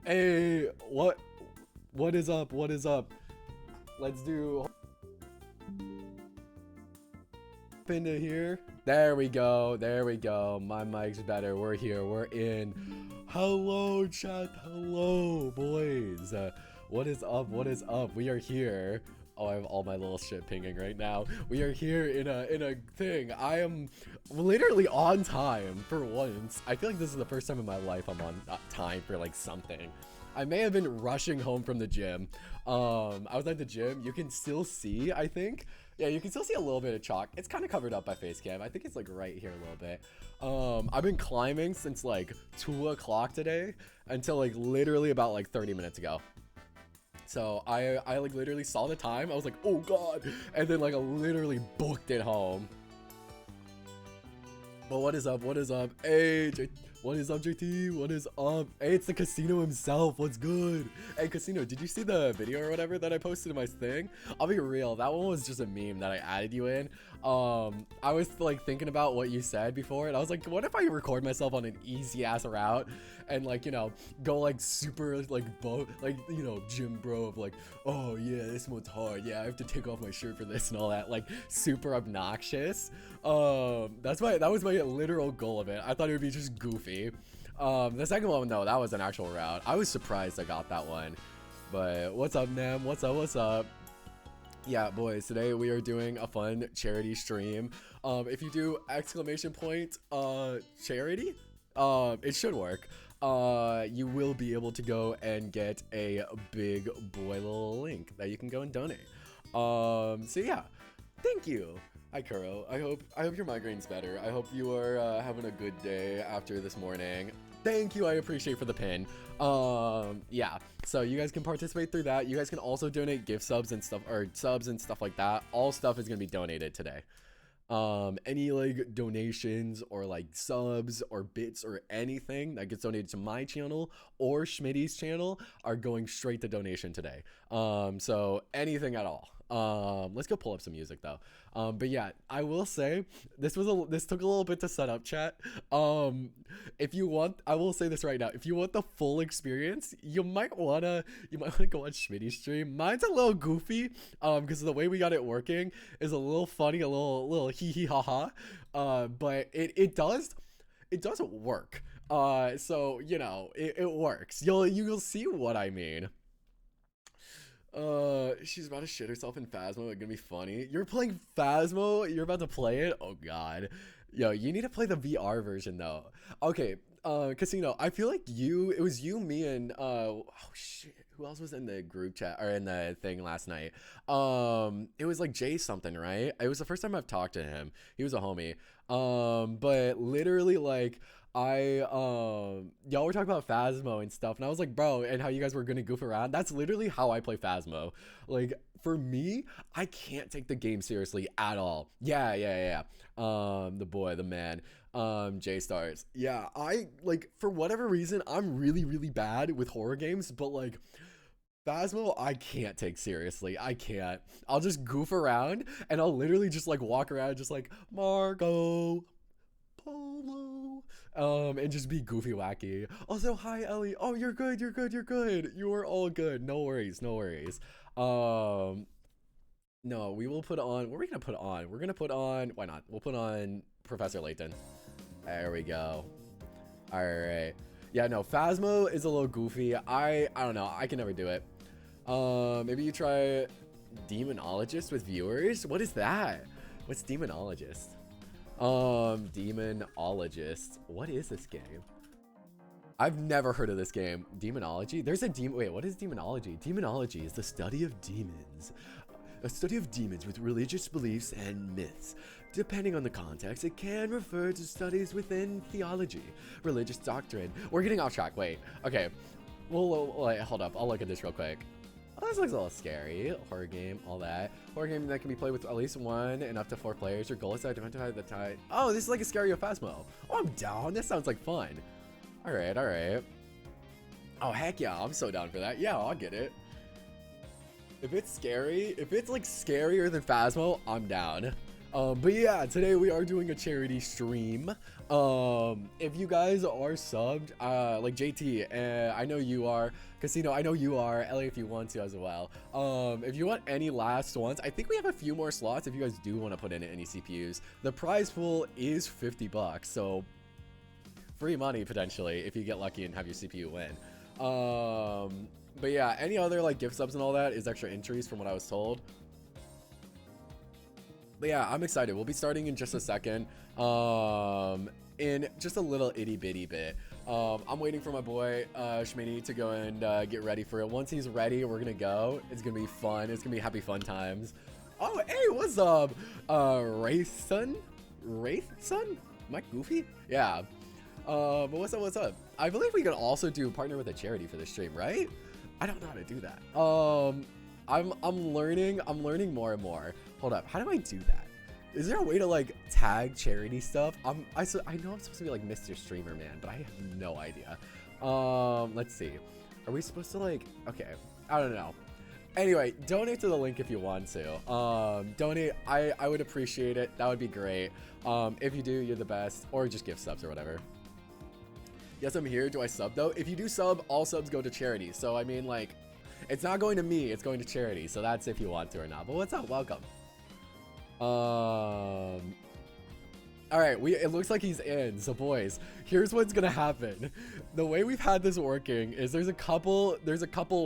Hey, what is up? What is up? Let's do into here. There we go. There we go. My mic's better. We're here. We're in. Hello, chat. Hello, boys. What is up? What is up? We are here. Oh, I have all my little shit pinging right now. We are here in a thing. I am literally on time for once. I feel like this is the first time in my life I'm on time for like something. I may have been rushing home from the gym. I was at the gym. You can still see, I think. Yeah, you can still see a little bit of chalk. It's kind of covered up by face cam. I think it's like right here a little bit. I've been climbing since like 2 o'clock today until like literally about like 30 minutes ago. So I like literally saw the time. I was like, oh god. And then like I literally booked it home. But what is up? What is up? Hey, what is up, JT? What is up? Hey, it's the Casino himself. What's good? Hey, Casino, did you see the video or whatever that I posted in my thing? I'll be real. That one was just a meme that I added you in. I was like thinking about what you said before, and I was like, what if I record myself on an easy ass route and like, you know, go like super like you know, gym bro of like, oh yeah, this one's hard. Yeah, I have to take off my shirt for this and all that. Like super obnoxious. That was my literal goal of it. I thought it would be just goofy. The second one, no, that was an actual route. I was surprised I got that one. But what's up, Nam? What's up? What's up? Yeah, boys, today we are doing a fun charity stream. If you do exclamation point charity, it should work. You will be able to go and get a big boy little link that you can go and donate. So yeah, thank you. Hi Kuro, I hope your migraine's better. I hope you are having a good day after this morning. Thank you, I appreciate for the pin. Yeah, so you guys can participate through that. You guys can also donate gift subs and stuff, or subs and stuff like that. All stuff is gonna be donated today. Any like donations or like subs or bits or anything that gets donated to my channel or Schmitty's channel are going straight to donation today. So anything at all. Let's go pull up some music though. But yeah, I will say this took a little bit to set up, chat. If you want, I will say this right now, if you want the full experience, you might wanna go watch Schmitty's stream. Mine's a little goofy because the way we got it working is a little funny, a little hee hee ha ha, but it does work. So you know it works. You'll see what I mean. She's about to shit herself in Phasmo. It's gonna be funny. You're playing Phasmo? You're about to play it? Oh god. Yo, you need to play the VR version though. Okay, Casino, I feel like it was you, me, and oh shit, who else was in the group chat or in the thing last night? It was like Jay something, right? It was the first time I've talked to him. He was a homie. But literally like y'all were talking about Phasmo and stuff, and I was like, bro, and how you guys were gonna goof around. That's literally how I play Phasmo. Like for me, I can't take the game seriously at all. Yeah. The boy, the man, J Stars. Yeah, I like for whatever reason, I'm really bad with horror games, but like Phasmo, I can't take seriously. I can't. I'll just goof around and I'll literally just like walk around just like Marco Polo, and just be goofy wacky. Also, hi Ellie. Oh, you're good. You are all good. No worries. No, we will put on. What are we gonna put on? We're gonna put on. Why not? We'll put on Professor Layton. There we go. All right. Yeah, no. Phasmo is a little goofy. I don't know. I can never do it. Maybe you try Demonologist with viewers. What is that? What's Demonologist? Demonologist. What is this game? I've never heard of this game. Demonology? There's a demon. Wait, what is demonology? Demonology is the study of demons. A study of demons with religious beliefs and myths. Depending on the context, it can refer to studies within theology, religious doctrine. We're getting off track. Wait. Okay. Well, wait, hold up. I'll look at this real quick. Oh, this looks a little scary. Horror game, all that. Horror game that can be played with at least 1 and up to 4 players. Your goal is to identify the type. Oh, this is like a scary Phasmo. Oh, I'm down. This sounds like fun. All right. Oh, heck yeah. I'm so down for that. Yeah, I'll get it. If it's scary, if it's like scarier than Phasmo, I'm down. But yeah, today we are doing a charity stream. If you guys are subbed, like JT, I know you are. Casino, I know you are. Ellie, if you want to as well. If you want any last ones, I think we have a few more slots if you guys do want to put in any CPUs. The prize pool is 50 bucks, so free money potentially if you get lucky and have your CPU win. But yeah, any other like gift subs and all that is extra entries from what I was told. But yeah, I'm excited. We'll be starting in just a second. In just a little itty bitty bit. I'm waiting for my boy Shmini to go and get ready for it. Once he's ready, we're gonna go. It's gonna be fun. It's gonna be happy fun times. Oh, hey, what's up? Wraithson? Am I goofy? Yeah. But what's up? What's up? I believe we could also do partner with a charity for this stream, right? I don't know how to do that. I'm learning more and more. Hold up, how do I do that? Is there a way to like tag charity stuff? I know I'm supposed to be like Mr. Streamer Man, but I have no idea. Let's see. Are we supposed to like? Okay, I don't know. Anyway, donate to the link if you want to. Donate. I would appreciate it. That would be great. If you do, you're the best. Or just give subs or whatever. Yes, I'm here. Do I sub though? If you do sub, all subs go to charity. So I mean, like, it's not going to me. It's going to charity. So that's if you want to or not. But what's up? Welcome. All right. It looks like he's in. So boys, here's what's gonna happen. The way we've had this working is there's a couple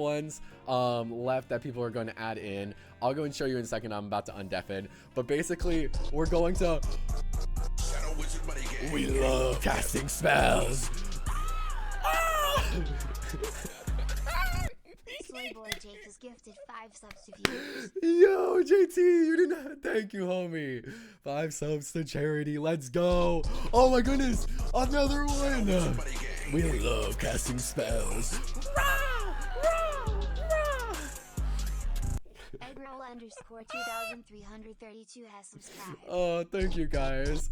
ones left that people are going to add in. I'll go and show you in a second. I'm about to undeafen. But basically, we're going to. We love casting spells. Boy Jake has gifted 5 subs to viewers. Yo, JT, you didn't. Thank you, homie. 5 subs to charity. Let's go. Oh my goodness, another one. We love casting spells. Eggroll_2332 has subscribed. Oh, thank you guys.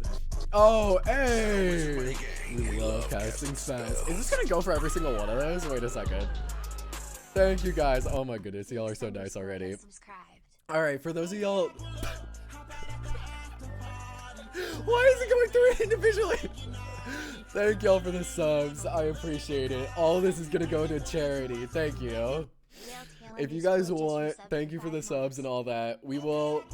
Oh, hey. We love casting spells. Is this gonna go for every single one of those? Wait a second. Thank you guys. Oh my goodness, y'all are so nice already. All right, for those of y'all. Why is it going through it individually? Thank y'all for the subs. I appreciate it. All this is gonna go to charity. Thank you. If you guys want, thank you for the subs and all that. We will.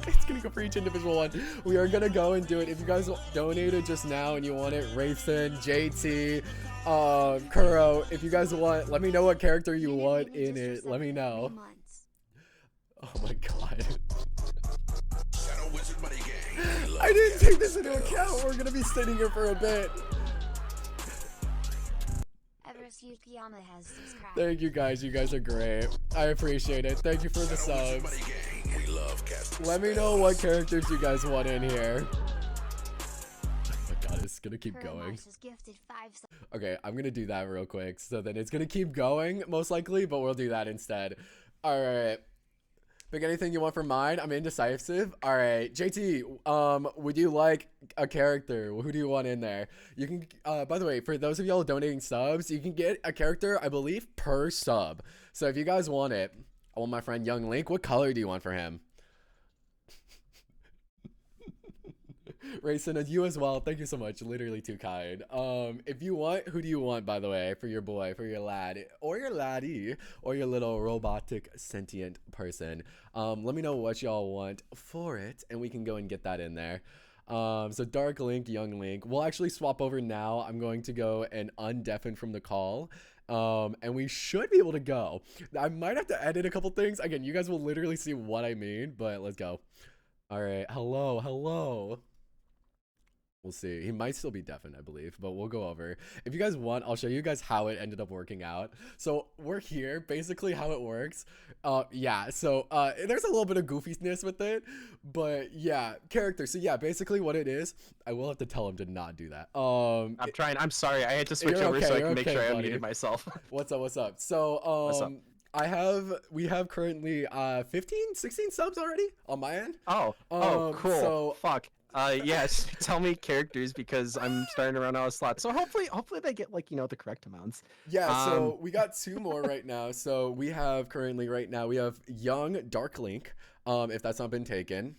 It's gonna go for each individual one. We are gonna go and do it. If you guys donated just now and you want it, Wraithson, JT, Kuro, if you guys want, let me know what character you want in it. Let me know. Oh my god. I didn't take this into account. We're gonna be sitting here for a bit. Thank you guys. You guys are great. I appreciate it. Thank you for the subs. Let me know what characters you guys want in here. Oh my god, it's gonna keep going. Okay, I'm gonna do that real quick. So then it's gonna keep going, most likely, but we'll do that instead. Alright. Pick anything you want for mine. I'm indecisive. Alright, JT, would you like a character? Who do you want in there? You can, by the way, for those of y'all donating subs, you can get a character, I believe, per sub. So if you guys want it, I want my friend Young Link. What color do you want for him? Racing and you as well. Thank you so much. Literally too kind. If you want, who do you want, by the way, for your boy, for your lad, or your laddie, or your little robotic sentient person? Let me know what y'all want for it, and we can go and get that in there. So Dark Link, Young Link. We'll actually swap over now. I'm going to go and undeafen from the call. And we should be able to go. I might have to edit a couple things. Again, you guys will literally see what I mean, but let's go. All right. Hello. We'll see. He might still be deafened, I believe, but we'll go over. If you guys want, I'll show you guys how it ended up working out. So we're here, basically how it works. Yeah, so there's a little bit of goofiness with it, but yeah, character. So yeah, basically what it is, I will have to tell him to not do that. I'm trying. I'm sorry. I had to switch over so I can make sure I unmuted myself. What's up? So What's up? we have currently 15, 16 subs already on my end. Oh, cool. So fuck. Yes, tell me characters because I'm starting to run out of slots. So hopefully they get like, the correct amounts. Yeah, so we got 2 more right now. So we have currently right now, we have Young Dark Link, if that's not been taken.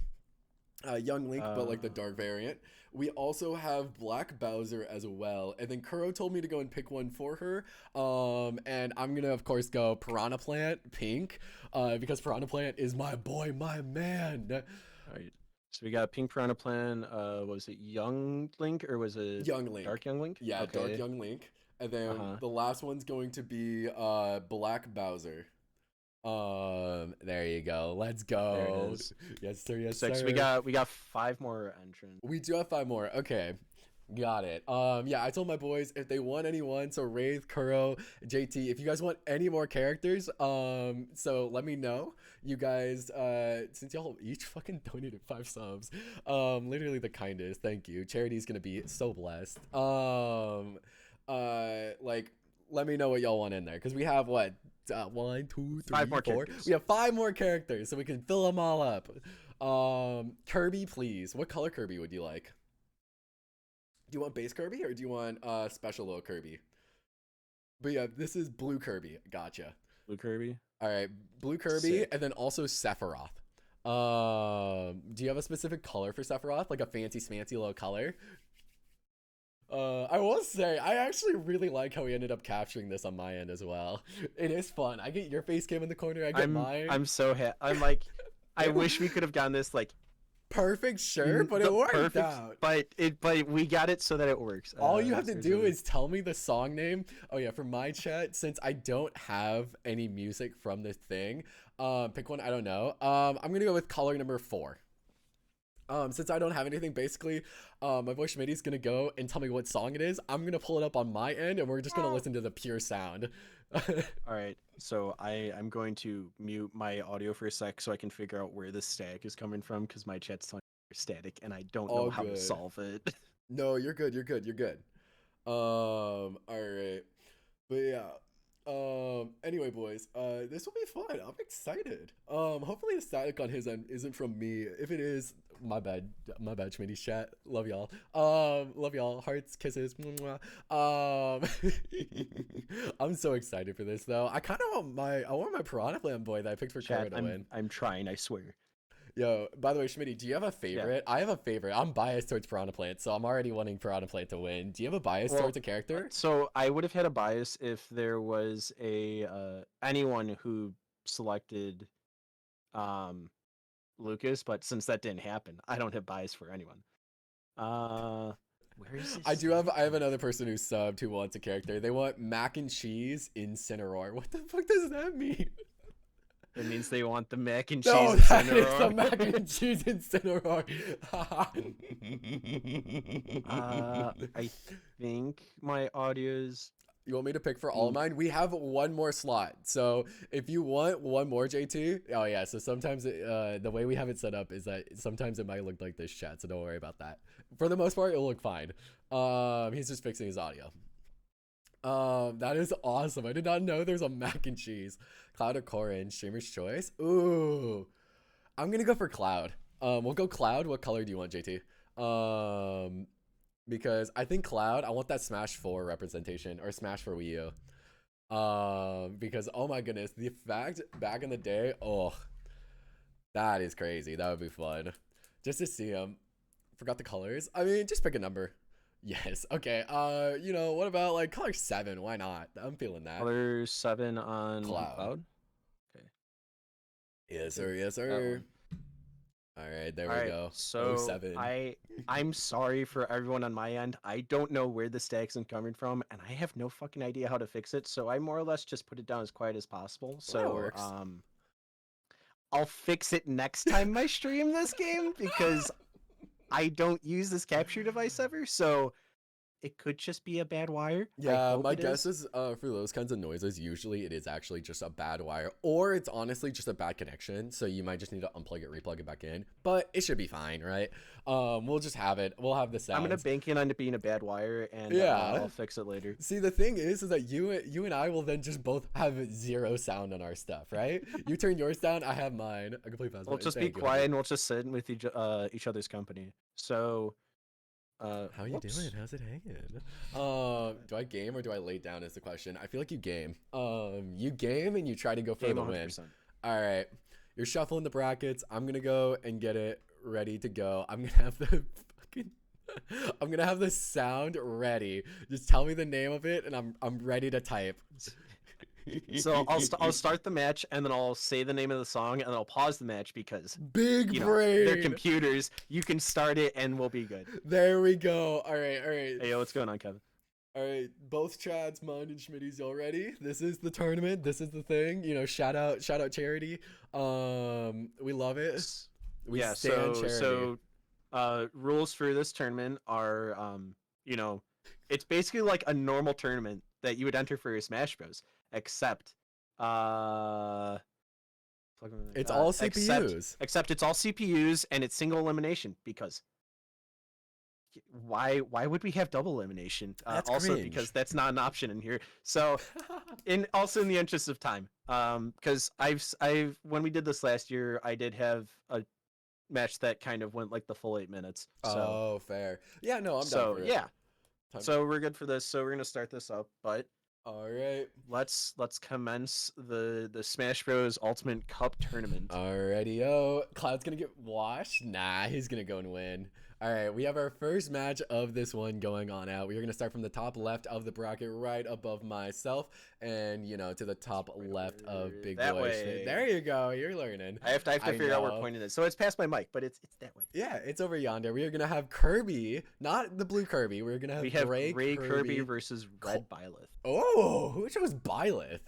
Young Link, but like the Uh, dark variant. We also have Black Bowser as well, and then Kuro told me to go and pick one for her. And I'm gonna of course go Piranha Plant Pink, because Piranha Plant is my boy, my man. all right. So we got Pink Piranha Plan. Was it Young Link or was it Young Link, Dark Young Link? yeah, Dark Okay. Young Link, and then Uh-huh. the last one's going to be Black Bowser. There you go. Let's There it go. is. Yes, sir. Yes, Six. sir. We got 5 more entrants. We do have 5 more. Okay. Got it. Yeah, I told my boys if they want anyone, so Wraith, Kuro, JT, if you guys want any more characters, so let me know. You guys, since y'all each fucking donated 5 subs, literally the kindest. Thank you. Charity's gonna be so blessed. Like, let me know what y'all want in there, because we have what? 1, 2, 3, 5 more 4. characters. We have 5 more characters, so we can fill them all up. Kirby, please. What color Kirby would you like? Do you want base Kirby or do you want special little Kirby? But yeah, this is blue Kirby. Gotcha. Blue Kirby. All right, blue Kirby, Sick. and then also Sephiroth. Do you have a specific color for Sephiroth, like a fancy smancy little color? I will say, I actually really like how we ended up capturing this on my end as well. It is fun. I get your face cam in the corner. I get mine. I'm so I'm like, I wish we could have gotten this like Perfect, sure, but it worked out. But we got it so that it works. All you have to there's do a- is tell me the song name. Oh yeah, for my chat, since I don't have any music from this thing, pick one. I don't know. I'm gonna go with color number 4. Since I don't have anything, basically, my boy Schmitty's gonna go and tell me what song it is. I'm gonna pull it up on my end, and we're just gonna listen to the pure sound. All right, so I'm going to mute my audio for a sec so I can figure out where the static is coming from because my chat's telling me there's static and I don't know All how to good. solve it. No, you're good. You're good. You're good. All right. But yeah. Anyway, boys, this will be fun. I'm excited. Hopefully the static on his end isn't from me. If it is, my bad. My bad, Schmitty's chat. Love y'all. Love y'all. Hearts, kisses. Mwah. I'm so excited for this though. I kind of want my Piranha Plant boy that I picked for Kara Chat, to win. I'm trying, I swear. Yo, by the way, Schmitty, do you have a favorite? I have a favorite. I'm biased towards Piranha Plant, so I'm already wanting Piranha Plant to win. Do you have a bias Well, towards a character? So I would have had a bias if there was a anyone who selected Lucas, but since that didn't happen, I don't have bias for anyone. Where is this? I have another person who subbed who wants a character. They want mac and cheese Incineroar. What the fuck does that mean? It means they want the mac and cheese. No, that is the Incineroar. mac and cheese Incineroar. I think my audio's. You want me to pick for all of mine? We have one more slot. So if you want one more, JT. Oh yeah. So sometimes the way we have it set up is that sometimes it might look like this chat. So don't worry about that. For the most part, it'll look fine. He's just fixing his audio. That is awesome. I did not know there's a mac and cheese. Cloud or Corin, Streamer's Choice. Ooh, I'm gonna go for Cloud. We'll go Cloud. What color do you want, JT? Because I think Cloud, I want that Smash 4 representation or Smash for Wii U. Because oh my goodness, the fact back in the day, oh, that is crazy. That would be fun, just to see him. Forgot the colors. I mean, just pick a number. Yes. Okay. You know, what about like color 7? Why not? I'm feeling that. Color 7 on Cloud. Okay. Yes, sir. Yes, That sir. one. All right, there All we right, go. so 07. I'm sorry for everyone on my end. I don't know where the stack's coming from, and I have no fucking idea how to fix it. So I more or less just put it down as quiet as possible. So works. I'll fix it next time I stream this game because I don't use this capture device ever. So it could just be a bad wire. I Yeah, hope my it guess is for those kinds of noises, usually it is actually just a bad wire, or it's honestly just a bad connection. So you might just need to unplug it, replug it back in. But it should be fine, right? We'll just have it. We'll have the sounds. I'm gonna bank in on it being a bad wire, and Yeah. I'll fix it later. See, the thing is that you and I will then just both have 0 sound on our stuff, right? You turn yours down, I have mine. I can play fast. We'll just be quiet and we'll just sit with each other's company. So, How you whoops. doing? How's it hanging? Do I game or do I lay down is the question. I feel like you game. You game and you try to go for Game the win. 100%. All right, you're shuffling the brackets. I'm gonna go and get it ready to go. I'm gonna have the fucking. I'm gonna have the sound ready. Just tell me the name of it, and I'm ready to type. So I'll start the match, and then I'll say the name of the song, and I'll pause the match because Big brain. they're computers. You can start it, and we'll be good. There we go. All right. Hey, yo, what's going on, Kevin? All right, both Chads, mine, and Schmitty's, y'all ready? This is the tournament. This is the thing. You know, shout out charity. We love it. We stand charity. So rules for this tournament are, it's basically like a normal tournament that you would enter for your Smash Bros. Except, it's all CPUs. Except it's all CPUs and it's single elimination because. Why would we have double elimination? That's also cringe. because that's not an option in here. So, in the interest of time, because I've when we did this last year, I did have a match that kind of went like the full 8 minutes. So, Oh, fair. Yeah, no, I'm down for it. yeah. Time- So we're good for this. So we're gonna start this up, but All right. let's commence the Smash Bros. Ultimate Cup tournament. Alrighty, yo. Cloud's gonna get washed? Nah, he's gonna go and win. Alright, we have our first match of this one going on out. We are gonna start from the top left of the bracket right above myself and, to the top left of Big That Boy. way. There you go. You're learning. I have to figure out where know. pointing is. So it's past my mic, but it's that way. Yeah, it's over yonder. We are gonna have Kirby, not the blue Kirby. We're gonna have We have Gray Kirby versus Red Byleth. Oh, who chose Byleth?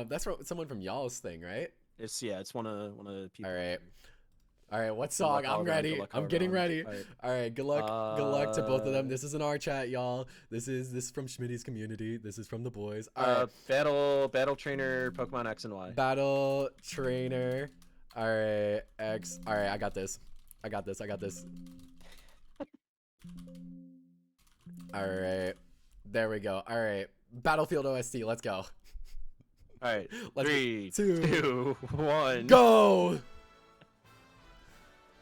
That's someone from y'all's thing, right? It's one of the people. All right, what Good song? luck all I'm around, ready. good luck I'm all getting around. ready. All right. All right, good luck to both of them. This is in our chat, y'all. This is from Schmitty's community. This is from the boys. All right. Battle Trainer, Pokemon X and Y. Battle Trainer. All right, X. All right, I got this. All right, there we go. All right, Battlefield OST. Let's go. All right, Let's 3, two, 2, 1, go.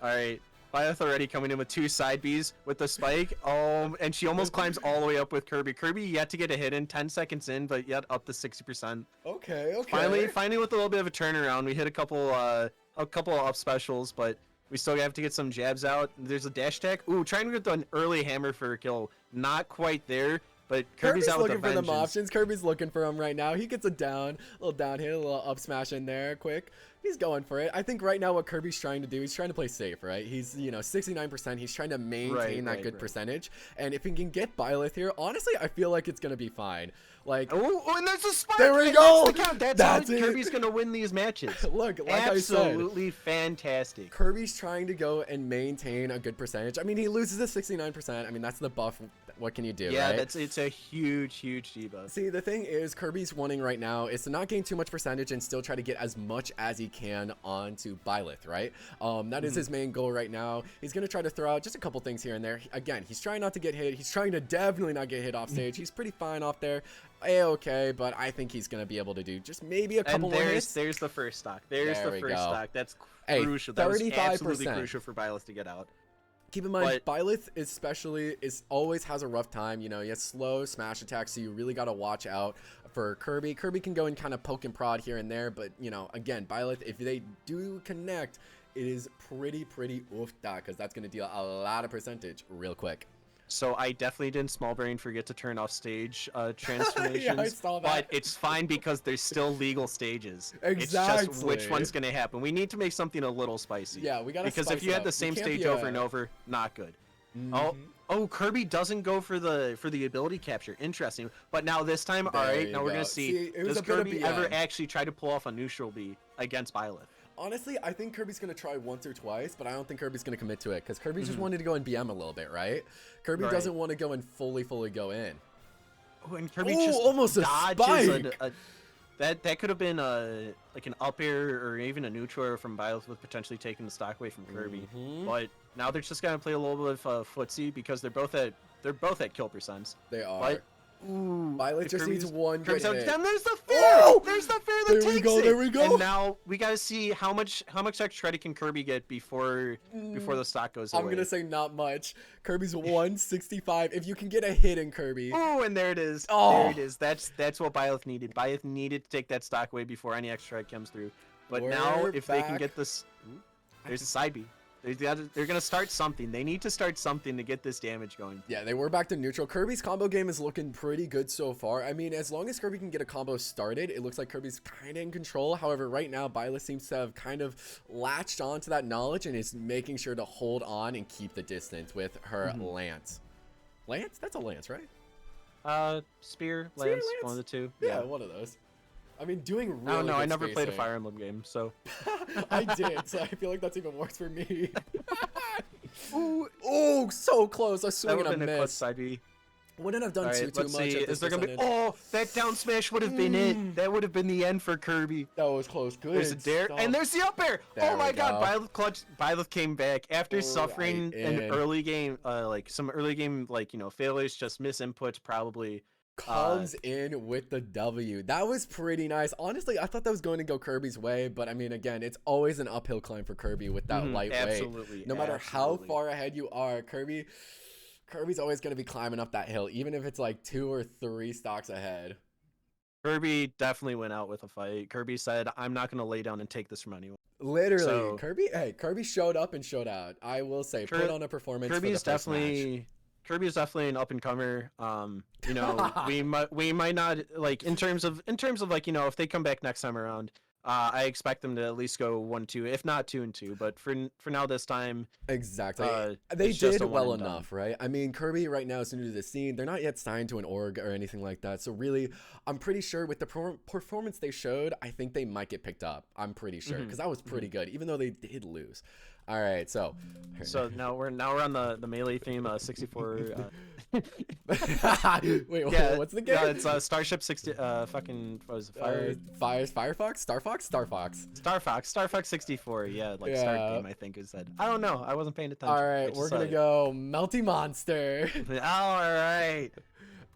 All right, Byleth already coming in with 2 side Bs with the spike. And she almost climbs all the way up with Kirby. Kirby yet to get a hit in, 10 seconds in, but yet up to 60%. Okay. Finally with a little bit of a turnaround. We hit a couple of up specials, but we still have to get some jabs out. There's a dash attack. Ooh, trying to get an early hammer for a kill. Not quite there, but Kirby's out with looking the for them vengeance. options. Kirby's looking for them right now. He gets a little down hit, a little up smash in there, quick. He's going for it. I think right now what Kirby's trying to do, he's trying to play safe, right? He's 69%. He's trying to maintain that good percentage. And if he can get Byleth here, honestly, I feel like it's gonna be fine. Like, oh, and there's a spike. There we and go. That's the count. That's how it. Kirby's gonna win these matches. Look, like I said, Absolutely fantastic. Kirby's trying to go and maintain a good percentage. I mean, he loses a 69%. I mean, that's the buff. What can you do, Yeah, right? it's a huge debuff. See, the thing is, Kirby's wanting right now is to not gain too much percentage and still try to get as much as he can onto Byleth, right? That is his main goal right now. He's going to try to throw out just a couple things here and there. Again, he's trying not to get hit. He's trying to definitely not get hit off stage. He's pretty fine off there. Okay, but I think he's going to be able to do just maybe a couple more hits. There's the first stock. There's There the we first go. stock. That's Hey, crucial. That was 35%. absolutely crucial for Byleth to get out. Keep in mind, Byleth especially always has a rough time. He has slow smash attacks, so you really got to watch out for Kirby. Kirby can go and kind of poke and prod here and there, but again, Byleth, if they do connect, it is pretty oofta, because that's going to deal a lot of percentage real quick. So I definitely didn't small brain forget to turn off stage transformations. Yeah, I saw that. But it's fine because there's still legal stages. Exactly. It's just which one's gonna happen. We need to make something a little spicy. Yeah, we gotta because spice if you it had up. the We same can't stage be over and over, not good. Oh, Kirby doesn't go for the ability capture. Interesting. But now this time, all right, now we're gonna see it was does a bit of Kirby ever BM. actually try to pull off a neutral B against Byleth? Honestly, I think Kirby's going to try once or twice, but I don't think Kirby's going to commit to it, because Kirby just wanted to go in BM a little bit, right? Kirby doesn't want to go and fully go in. Oh, and Kirby Ooh, just almost a dodges spike! that could have been like an up air or even a neutral air from Byleth with potentially taking the stock away from Kirby. But now they're just gonna play a little bit of footsie because they're both at kill percents. They are. But ooh, Violet just needs one good Kirby's out. hit. Then there's the fair. Oh! There's the fair that There we takes go, it. there we go. And now we gotta see how much extra credit can Kirby get before the stock goes away. I'm going to say not much. Kirby's 165. If you can get a hit in Kirby. Oh, and there it is. Oh. There it is. That's what Byleth needed. Byleth needed to take that stock away before any extra comes through. But now, We're if they can back. get this, there's a side B. They're gonna start something. They need to start something to get this damage going. Yeah, they were back to neutral. Kirby's combo game is looking pretty good so far. I mean, as long as Kirby can get a combo started, it looks like Kirby's kind of in control. However, right now, Byleth seems to have kind of latched on to that knowledge and is making sure to hold on and keep the distance with her Lance. Lance? That's a Lance, right? Spear, Spear, Lance, Lance? one of the two. Yeah, one of those. I mean, doing really I don't know. good I never played a spacing. Fire Emblem game, so. I did, so I feel like that's even worse for me. Ooh, oh, so close. A That swing would and have a been a close miss. side B. Wouldn't have done All too right, let's much. see. At this Is there gonna be? percentage. Oh, that down smash would have been it. That would have been the end for Kirby. That was close. Good. There's a dare, stuff. and there's the up air. There Oh my we God, go. Byleth came back after Right suffering an in. early game, like some early game, like failures, just misinputs, probably. Comes in with the W. That was pretty nice. Honestly, I thought that was going to go Kirby's way, but I mean, again, it's always an uphill climb for Kirby with that lightweight. Absolutely. No matter how absolutely. far ahead you are, Kirby's always going to be climbing up that hill, even if it's like 2 or 3 stocks ahead. Kirby definitely went out with a fight. Kirby said, "I'm not gonna lay down and take this from anyone." Literally, So- Kirby showed up and showed out. I will say, put on a performance. Kirby for is the first match. definitely an up and comer. We might not like in terms of like if they come back next time around. I expect them to at least go 1-2, if not 2-2. But for now, this time, Exactly. They it's just did a one well and done. enough, right? I mean, Kirby right now is new to the scene. They're not yet signed to an org or anything like that. So really, I'm pretty sure with the performance they showed, I think they might get picked up. I'm pretty sure because that was pretty good, even though they did lose. All right, so now we're on the melee theme. 64. wait, what's the game? Yeah, it's Starship 60. Fucking what was it? Firefox, Star Fox. Star Fox 64. Yeah, like Yeah. Start Game. I think is that. I don't know. I wasn't paying attention. All I right, just we're saw gonna it. go Melty Monster. All right.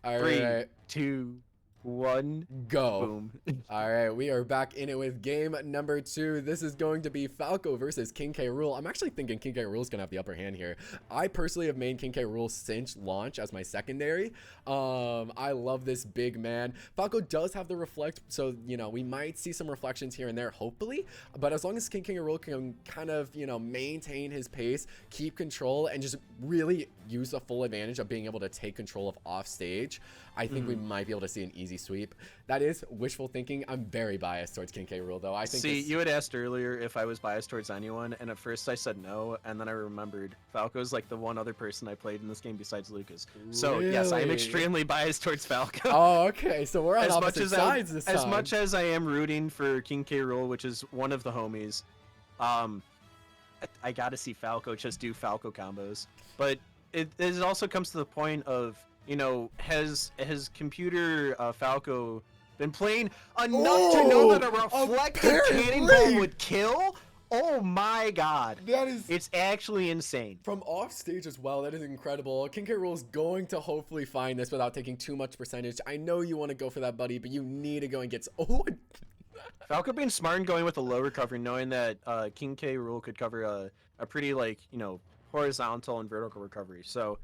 All 3, right, 2, 1. go. Boom. All right, we are back in it with game number 2. This is going to be Falco versus King K. Rool. I'm actually thinking King K. Rool is going to have the upper hand here. I personally have made King K. Rool since launch as my secondary. I love this big man. Falco does have the reflect, so, we might see some reflections here and there, hopefully. But as long as King K. Rool can kind of, maintain his pace, keep control, and just really use the full advantage of being able to take control of off stage, I think we might be able to see an easy sweep. That is wishful thinking. I'm very biased towards King K. Rool, though. I think See, you had asked earlier if I was biased towards anyone, and at first I said no, and then I remembered Falco's like the one other person I played in this game besides Lucas. So yes, I am Really? extremely biased towards Falco. Oh, okay. So we're on as much opposite as sides this time. as much as I am rooting for King K. Rool, which is one of the homies, I gotta see Falco just do Falco combos. But it also comes to the point of has computer Falco been playing enough to know that a reflective apparently! cannonball would kill? Oh my God! That is It's actually insane. from off stage as well. That is incredible. King K. Rool is going to hopefully find this without taking too much percentage. I know you want to go for that, buddy, but you need to go and get. Falco being smart and going with a low recovery, knowing that King K. Rool could cover a pretty horizontal and vertical recovery. So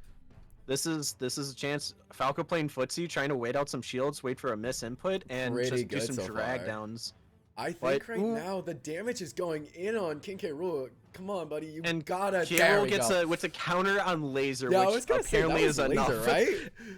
this is a chance. Falco playing footsie, trying to wait out some shields, wait for a miss input, and Pretty just do good some so drag far. downs. I think But- right ooh. now the damage is going in on King K. Rool. Come on, buddy. You And gotta. K. There Rool we gets go. with a counter on laser, Yeah, I which was gonna say, apparently that is was laser, enough. right?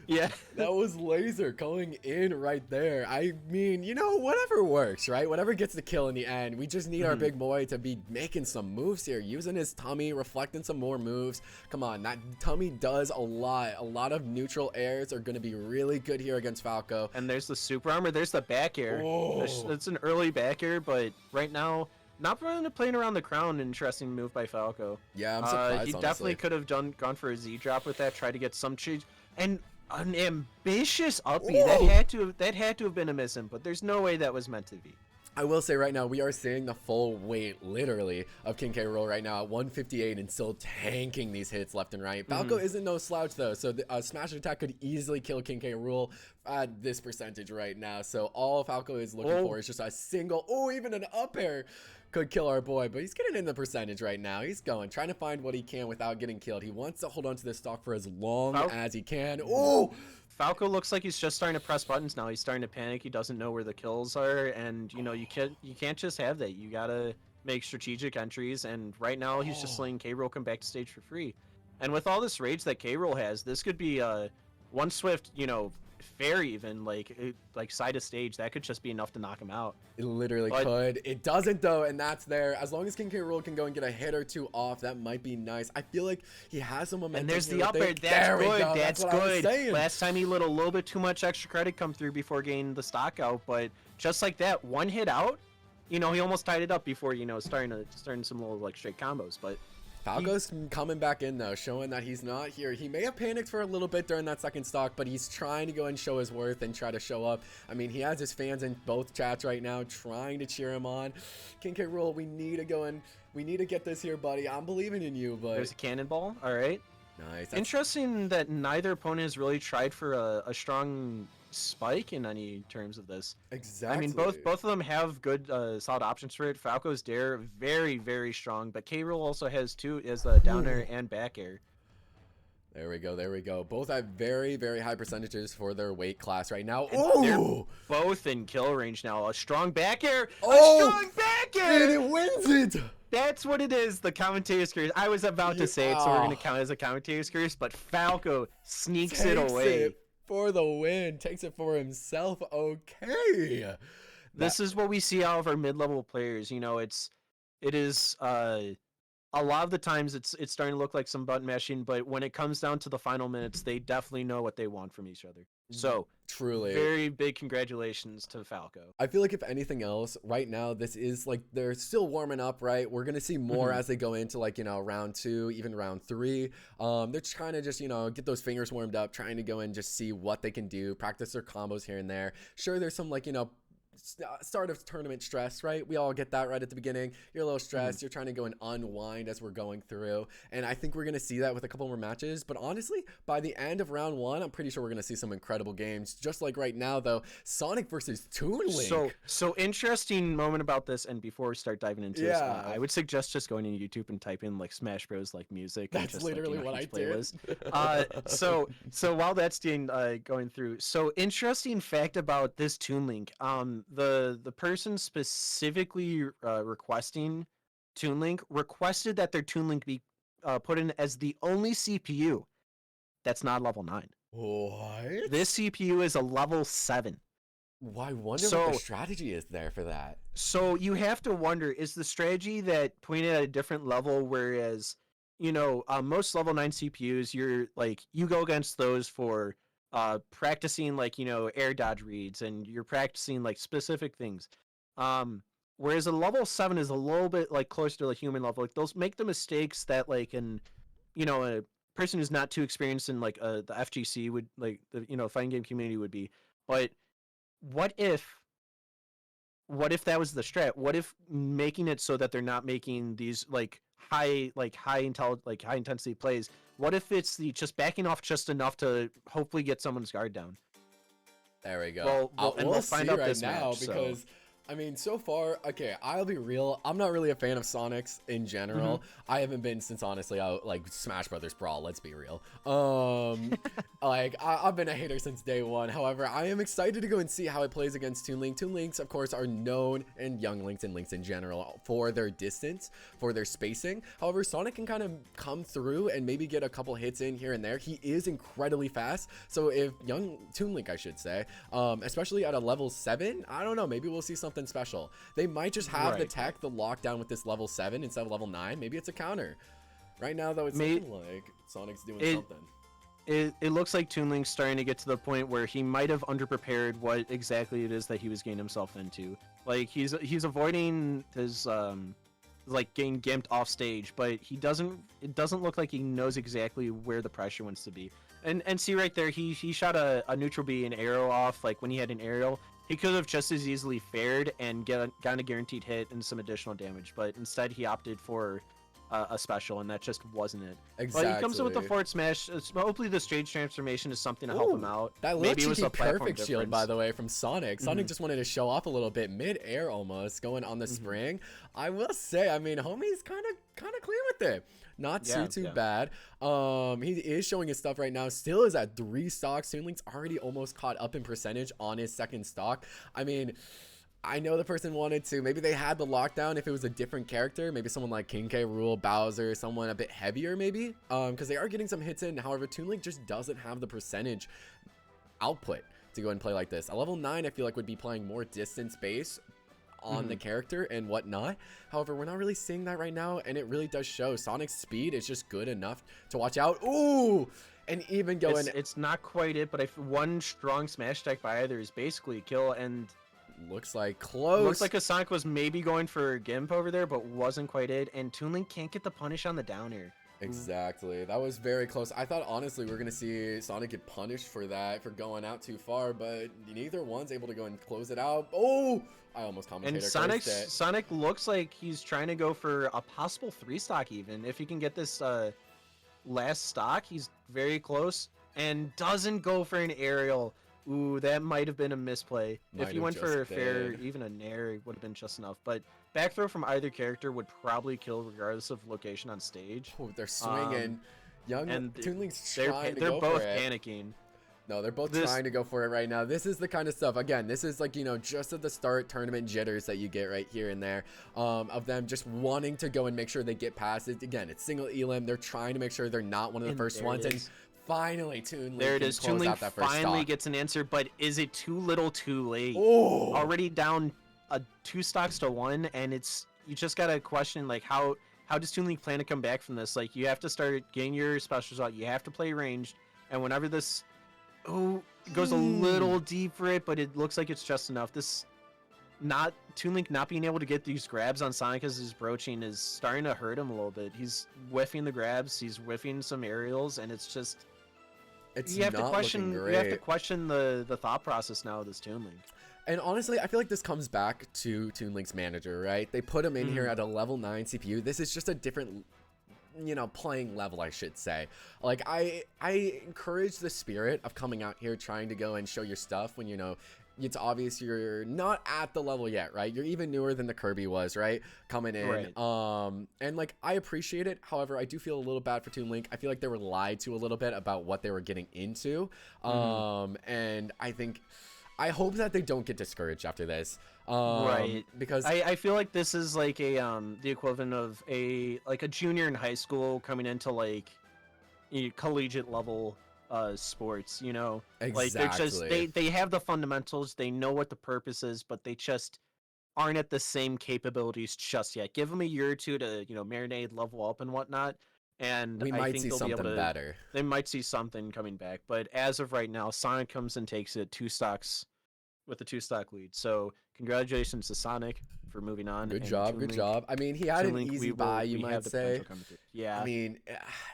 Yeah. That was laser going in right there. I mean, whatever works, right? Whatever gets the kill in the end. We just need our big boy to be making some moves here, using his tummy, reflecting some more moves. Come on, that tummy does a lot. A lot of neutral airs are going to be really good here against Falco. And there's the super armor. There's the back air. Oh. That's an early back air, but right now, not really playing around the crown. Interesting move by Falco. Yeah, I'm surprised, He honestly. definitely could have gone for a Z drop with that. Try to get some cheese and an ambitious uppie. Whoa. That had to have been a miss input. There's no way that was meant to be. I will say right now, we are seeing the full weight, literally, of King K. Rool right now at 158 and still tanking these hits left and right. Falco isn't no slouch, though, so the smash attack could easily kill King K. Rool at this percentage right now. So all Falco is looking for is just a single, even an up air could kill our boy, but he's getting in the percentage right now. He's trying to find what he can without getting killed. He wants to hold on to this stock for as long as he can. Falco looks like he's just starting to press buttons now. He's starting to panic. He doesn't know where the kills are, and you can't just have that. You gotta make strategic entries, and right now he's just letting K-Roll come back to stage for free. And with all this rage that K-Roll has, this could be one swift, fair even, like side of stage. That could just be enough to knock him out. It literally But- could. It doesn't though, and that's there. As long as King K. Rool can go and get a hit or two off, that might be nice. I feel like he has some momentum. And there's here the with upper. it. That's There we good. go. That's what I was good. saying. Last time he let a little bit too much extra credit come through before getting the stock out, but just like that, one hit out, he almost tied it up before starting some little like straight combos. But Falco's coming back in though, showing that he's not here. He may have panicked for a little bit during that second stock, but he's trying to go and show his worth and try to show up. I mean, he has his fans in both chats right now trying to cheer him on. King K. Rool, we need to go and we need to get this here, buddy. I'm believing in you, but there's a cannonball. All right. nice. That's Interesting that neither opponent has really tried for a strong spike in any terms of this. exactly. I mean, both of them have good, solid options for it. Falco's Dare, very, very strong, but K-Rool also has down air and back air. There we go. There we go. Both have very, very high percentages for their weight class right now. They're Ooh! both in kill range now. A strong back air. Oh! A strong back And air. it wins it! That's what it is. The commentator's curse. I was about to say it, so we're gonna Yeah. count as a commentator's curse, but Falco sneaks it Takes away. it for the win. Takes it for himself. Okay. This is what we see out of our mid-level players. It is a lot of the times it's starting to look like some button mashing, but when it comes down to the final minutes, they definitely know what they want from each other. So Truly. very big congratulations to Falco. I feel like if anything else, right now, this is like they're still warming up, right? We're gonna see more Mhm. as they go into like round 2, even round 3. They're trying to just get those fingers warmed up, trying to go and just see what they can do, practice their combos here and there. Sure, there's some start of tournament stress, right? We all get that right at the beginning. You're a little stressed. You're trying to go and unwind as we're going through. And I think we're going to see that with a couple more matches. But honestly, by the end of round 1, I'm pretty sure we're going to see some incredible games. Just like right now, though, Sonic versus Toon Link. So interesting moment about this, and before we start diving into this, Yeah. I would suggest just going to YouTube and type in like Smash Bros like music. and That's just, like, literally what I huge did. playlist. So while that's going through, so interesting fact about this Toon Link, the person specifically requesting Toon Link requested that their Toon Link be put in as the only CPU that's not level 9. What? This CPU is a level 7. Why wonder what So- the strategy is there for that? So you have to wonder, is the strategy that putting it at a different level, whereas most level 9 CPUs, you go against those for practicing air dodge reads, and you're practicing like specific things. Whereas a level 7 is a little bit like closer to the human level. Like they'll make the mistakes that a person who's not too experienced in the FGC would fighting game community would be. But what if that was the strat? What if making it so that they're not making these high intensity plays? What if it's just backing off just enough to hopefully get someone's guard down? There we go. We'll find out right this now match, so- because I mean, so far, okay, I'll be real. I'm not really a fan of Sonics in general. I haven't been since honestly, Smash Brothers Brawl. Let's be real. I've been a hater since day one. However, I am excited to go and see how it plays against Toon Link. Toon Links, of course, are known, and Young Links and Links in general, for their distance, for their spacing. However, Sonic can kind of come through and maybe get a couple hits in here and there. He is incredibly fast. So if Toon Link, I should say, especially at a level 7, I don't know, maybe we'll see something special. They might just have the Right. tech, the lockdown with this level 7 instead of level 9. Maybe it's a counter. Right now, though, it's May- looking like Sonic's doing It- something. It looks like Toon Link's starting to get to the point where he might have underprepared what exactly it is that he was getting himself into. Like he's avoiding his getting gimped off stage, but it doesn't look like he knows exactly where the pressure wants to be. And see right there, he shot a neutral B, an arrow off. Like when he had an aerial, he could have just as easily fared and gotten a guaranteed hit and some additional damage, but instead he opted for a special, and that just wasn't it. Exactly. But he comes in with the forward smash. Hopefully the stage transformation is something to help him Ooh, out. That Maybe little it was cheeky a platform perfect shield, difference. by the way, from Sonic. Sonic Mhm. just wanted to show off a little bit, mid-air almost, going on the Mhm. spring. I will say, I mean, homie's kind of clean with it. Not too Yeah. bad. He is showing his stuff right now. Still is at 3 stocks. Toon Link's already almost caught up in percentage on his second stock. I mean, I know the person wanted to. Maybe they had the lockdown if it was a different character. Maybe someone like King K. Rool, Bowser, someone a bit heavier maybe. Because they are getting some hits in. However, Toon Link just doesn't have the percentage output to go and play like this. A level 9 I feel like would be playing more distance base on the character and whatnot. However, we're not really seeing that right now, and it really does show. Sonic's speed is just good enough to watch out. Ooh! And even going... It's not quite it, but if one strong smash attack by either is basically a kill, and... Looks like close. Looks like a Sonic was maybe going for Gimp over there, but wasn't quite it, and Toon Link can't get the punish on the downer. Exactly. That was very close. I thought, honestly, we were going to see Sonic get punished for that, for going out too far, but neither one's able to go and close it out. Oh! I almost commentator And cursed it. Sonic looks like he's trying to go for a possible 3-stock even. If he can get this last stock, he's very close, and doesn't go for an aerial. Ooh, that might have been a misplay. If he went for a fair, even a nair, it would have been just enough. But back throw from either character would probably kill regardless of location on stage. Oh, they're swinging. and Toon Link's They're trying to they're go both for it. panicking. No, they're both trying to go for it right now. This is the kind of stuff, again, this is like, you know, just at the start tournament jitters that you get right here and there, of them just wanting to go and make sure they get past it. Again, it's single elim. They're trying to make sure they're not one of the first ones. And finally, Toon Link there it is. Toon Link finally stock. gets an answer, but is it too little too late? Oh! Already down 2 stocks to 1, and you just gotta question, like, how does Toon Link plan to come back from this? Like, you have to start getting your specials out. You have to play ranged, and whenever this goes a little deep for it, but it looks like it's just enough. Toon Link not being able to get these grabs on Sonic as his broaching is starting to hurt him a little bit. He's whiffing the grabs, he's whiffing some aerials, and it's just you have to question the thought process now of this Toon Link. And honestly, I feel like this comes back to Toon Link's manager, right? They put him in here at a level 9 CPU. This is just a different, you know, playing level, I should say. Like, I encourage the spirit of coming out here trying to go and show your stuff when, you know, it's obvious you're not at the level yet, right? You're even newer than the Kirby was, right? Coming in. Right. And like, I appreciate it. However, I do feel a little bad for Toon Link. I feel like they were lied to a little bit about what they were getting into. And I hope that they don't get discouraged after this. Right. Because I feel like this is like a the equivalent of a junior in high school coming into like collegiate level sports, you know. Exactly. Like they're just they have the fundamentals, they know what the purpose is, but they just aren't at the same capabilities just yet. Give them a year or two to, you know, marinate, level up and whatnot, and we might see something better. They might see something coming back, but as of right now, Sonic comes and takes it 2 stocks with a 2-stock lead. So congratulations to Sonic for moving on. Good job. I mean, he had an easy buy, you might say. Yeah. I mean,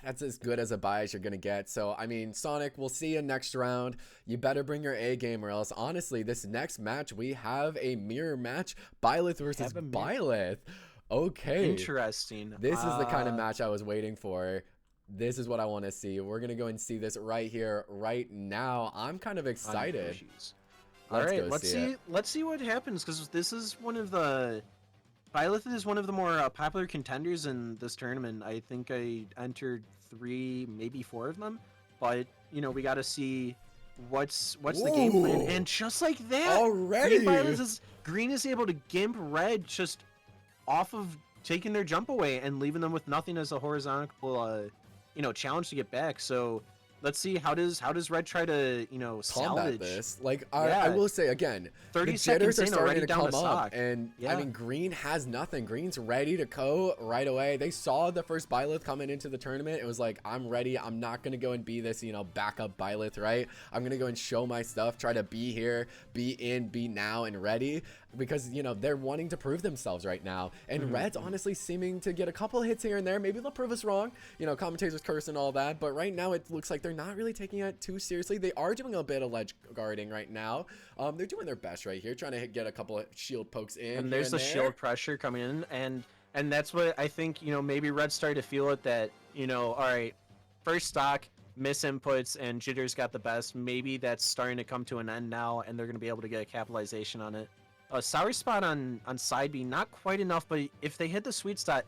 that's as good as a buy as you're gonna get. So I mean, Sonic, we'll see you next round. You better bring your A game, or else honestly, this next match we have a mirror match: Byleth versus Byleth. Okay. Interesting. This is the kind of match I was waiting for. This is what I want to see. We're gonna go and see this right here, right now. I'm kind of excited. All right, let's see what happens, because this is one of the Byleth is one of the more popular contenders in this tournament. I think I entered 3, maybe 4 of them, but you know, we got to see what's the game plan. And just like that, already Green is able to gimp Red just off of taking their jump away and leaving them with nothing as a horizontal you know, challenge to get back. So let's see, how does Red try to, you know, salvage this? Like, I will say again, 30 the jitters are starting to come up, up, and I mean, Green has nothing. Green's ready to go right away. They saw the first Byleth coming into the tournament. It was like, I'm ready. I'm not gonna go and be this, you know, backup Byleth, right? I'm gonna go and show my stuff, try to be here, be now and ready, because you know they're wanting to prove themselves right now. And Red's honestly seeming to get a couple hits here and there. Maybe they'll prove us wrong. You know, commentators curse and all that, but right now it looks like they're not really taking it too seriously. They are doing a bit of ledge guarding right now. They're doing their best right here, trying to get a couple of shield pokes in. And there's the shield pressure coming in, and that's what I think, you know, maybe Red started to feel it, that, you know, all right, first stock, miss inputs, and jitters got the best. Maybe that's starting to come to an end now, and they're going to be able to get a capitalization on it. Sour spot on side B, not quite enough, but if they hit the sweet spot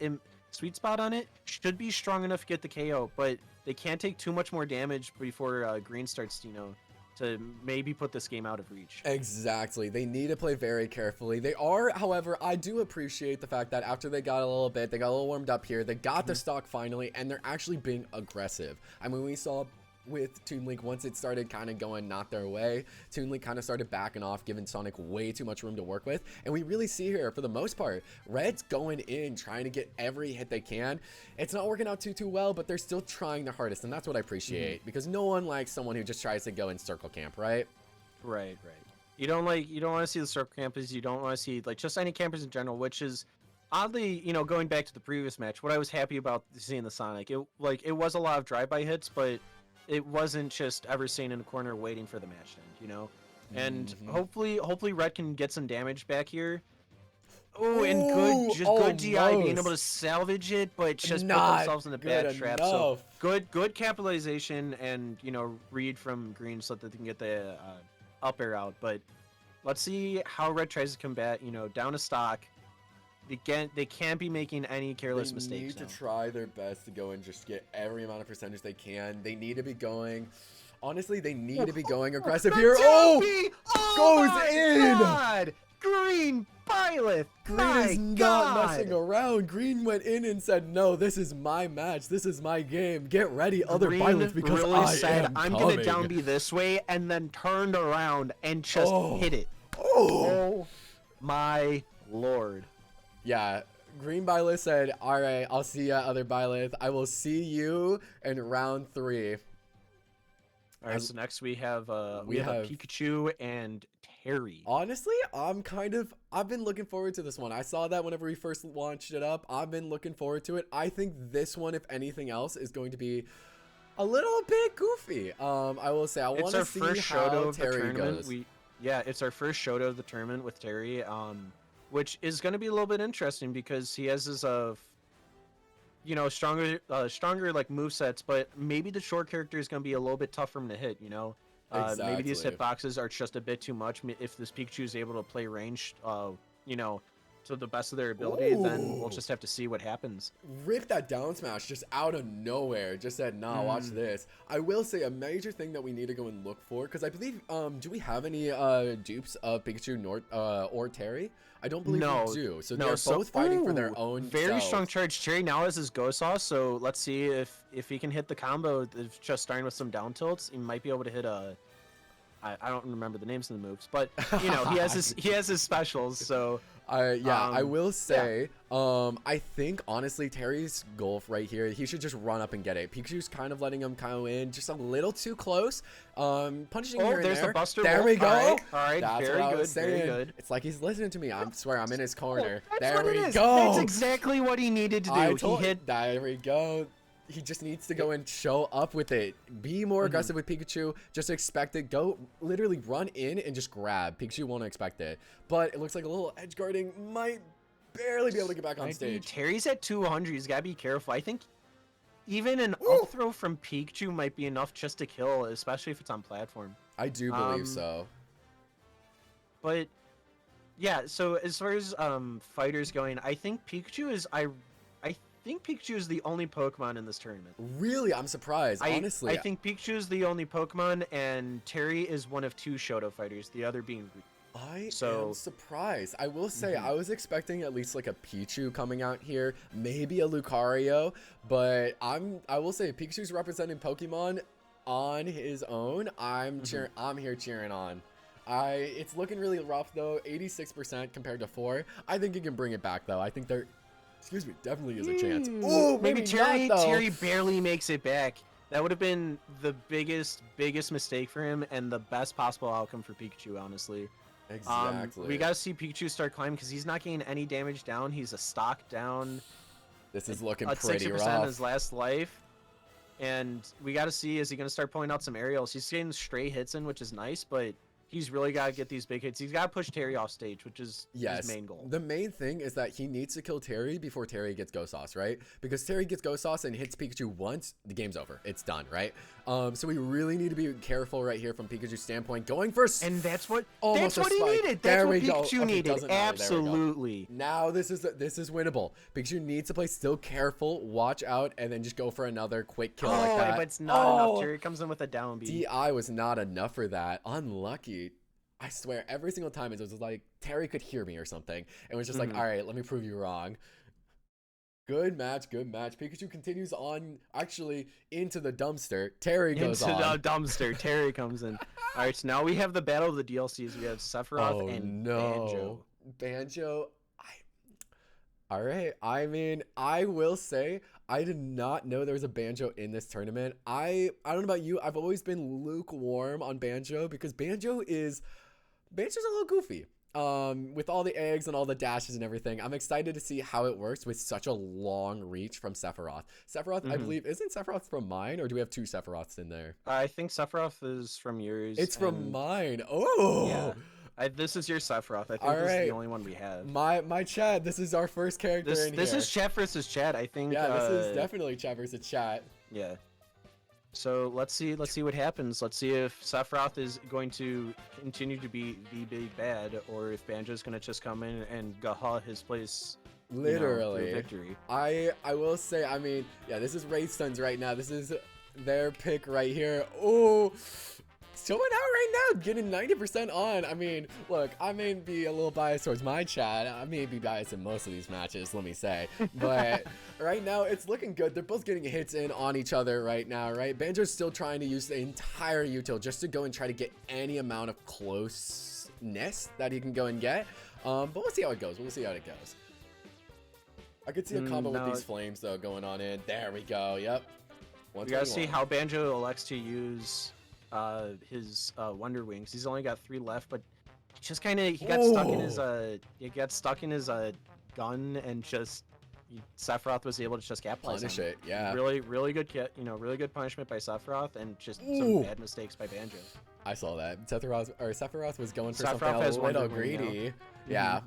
on it, should be strong enough to get the KO, but they can't take too much more damage before Green starts, you know, to maybe put this game out of reach. Exactly. They need to play very carefully. They are, however, I do appreciate the fact that after they got a little bit, they got a little warmed up here, they got the stock finally, and they're actually being aggressive. I mean, we saw with Toon Link, once it started kind of going not their way, Toon Link kind of started backing off, giving Sonic way too much room to work with. And we really see here, for the most part, Red's going in, trying to get every hit they can. It's not working out too well, but they're still trying their hardest, and that's what I appreciate, because no one likes someone who just tries to go in circle camp, right? Right. You don't want to see the circle campers. You don't want to see like just any campers in general, which is oddly, going back to the previous match, what I was happy about seeing the Sonic, it was a lot of drive-by hits, but it wasn't just ever staying in a corner waiting for the match to end, And hopefully Red can get some damage back here. Oh, and good DI being able to salvage it, but just put themselves in a bad trap. So good capitalization and read from Green so that they can get the up air out. But let's see how Red tries to combat. Down a stock. They can't be making any careless mistakes. They need to try their best to go and just get every amount of percentage they can. They need to be going. Honestly, they need to be going aggressive here. Goes in. God. Green Byleth. Green is not messing around. Green went in and said, "No, this is my match. This is my game. Get ready, other Byleth, because I'm gonna down B this way," and then turned around and just hit it. Oh my lord. Yeah, Green Byleth said, "All right, I'll see ya, other Byleth. I will see you in round 3." All right, so next we have a Pikachu and Terry. Honestly, I've been looking forward to this one. I saw that whenever we first launched it up. I've been looking forward to it. I think this one, if anything else, is going to be a little bit goofy. I will say, I want to see how Terry goes. It's our first Shoto of the tournament with Terry. Which is going to be a little bit interesting because he has his stronger like movesets, but maybe the short character is going to be a little bit tougher for him to hit. Exactly. Maybe these hitboxes are just a bit too much. If this Pikachu is able to play ranged, to the best of their ability, then we'll just have to see what happens. Ripped that down smash just out of nowhere. Just said, "Nah, watch this." I will say a major thing that we need to go and look for, because I believe, do we have any dupes of Pikachu or Terry? I don't believe we do. So they're both fighting for their own. Very strong charge. Terry now has his Ghost Sauce, so let's see if he can hit the combo. Just starting with some down tilts, he might be able to hit a. I don't remember the names of the moves, but he has his specials. So I will say, I think honestly Terry's goal right here, he should just run up and get it. Pikachu's kind of letting him come in just a little too close. Punching here and there's there. The Buster there Wolf. we go. All right. That's very what I good. was saying. Very good. It's like he's listening to me. I swear I'm in his corner. There we we go. That's exactly what he needed to do. There we go. He just needs to go and show up with it. Be more aggressive with Pikachu. Just expect it. Go literally run in and just grab. Pikachu won't expect it. But it looks like a little edge guarding might barely be able to get back on stage. Terry's at 200. He's got to be careful. I think even an up throw from Pikachu might be enough just to kill, especially if it's on platform. I do believe so. But yeah, so as far as fighters going, I think Pikachu is I think Pikachu is the only Pokemon in this tournament. Really? I'm surprised, honestly. I think Pikachu is the only Pokemon, and Terry is one of 2 Shoto fighters, the other being I am surprised. I will say, I was expecting at least like a Pichu coming out here, maybe a Lucario, but I will say Pikachu's representing Pokemon on his own. I'm here cheering on. It's looking really rough though, 86% compared to 4. I think he can bring it back though. I think definitely is a chance. Oh, maybe Terry barely makes it back. That would have been the biggest mistake for him and the best possible outcome for Pikachu, honestly. Exactly. We gotta see Pikachu start climbing because he's not getting any damage down. He's a stock down. This is looking at pretty 60% rough. in his last life. And we gotta see, is he gonna start pulling out some aerials? He's getting stray hits in, which is nice, but he's really got to get these big hits. He's got to push Terry off stage, which is Yes. his main goal. The main thing is that he needs to kill Terry before Terry gets Ghost Sauce, right? Because Terry gets Ghost Sauce and hits Pikachu once, the game's over. It's done, right? So we really need to be careful right here from Pikachu's standpoint. Going first. And that's what Almost that's a what he spike. needed. There That's what we go. Pikachu Okay, needed. doesn't matter. There we go. Absolutely. Now this is winnable. Pikachu needs to play still careful, watch out, and then just go for another quick kill like that. But it's not enough. Terry comes in with a down B. DI was not enough for that. Unlucky. I swear, every single time it was like Terry could hear me or something. And was just like, all right, let me prove you wrong. Good match, good match. Pikachu continues on, actually, into the dumpster. Terry goes Into on. the dumpster. Terry comes in. All right, so now we have the battle of the DLCs. We have Sephiroth and Banjo. Banjo. All right. I mean, I will say I did not know there was a Banjo in this tournament. I don't know about you. I've always been lukewarm on Banjo because Banjo's a little goofy. With all the eggs and all the dashes and everything. I'm excited to see how it works with such a long reach from Sephiroth. Sephiroth, I believe, isn't Sephiroth from mine, or do we have 2 Sephiroths in there? I think Sephiroth is from yours. It's from mine. Oh. Yeah. This is your Sephiroth. I think All this is right. the only one we have. My Chad, this is our first character in here. This is chat versus chat. I think. Yeah, this is definitely Chad versus chat. Yeah. So let's see what happens. Let's see if Sephiroth is going to continue to be the big bad, or if Banjo's going to just come in and gaha his place. Literally. To victory. I will say, I mean, yeah, this is Ray Suns right now. This is their pick right here. Oh, showing out right now, getting 90% on. I mean, look, I may be a little biased towards my chat. I may be biased in most of these matches, let me say. But right now, it's looking good. They're both getting hits in on each other right now, right? Banjo's still trying to use the entire util just to go and try to get any amount of closeness that he can go and get. But we'll see how it goes. We'll see how it goes. I could see a combo with these flames, though, going on in. There we go. Yep. We gotta see how Banjo elects to use his Wonder Wings. He's only got 3 left, but just kind of he got stuck in his gun, and just Sephiroth was able to just capitalize punish on it. Yeah. Really good really good punishment by Sephiroth, and just some bad mistakes by Banjo. I saw that. Sephiroth was going for Sephiroth something has a Wonder little Wing now. greedy. Yeah.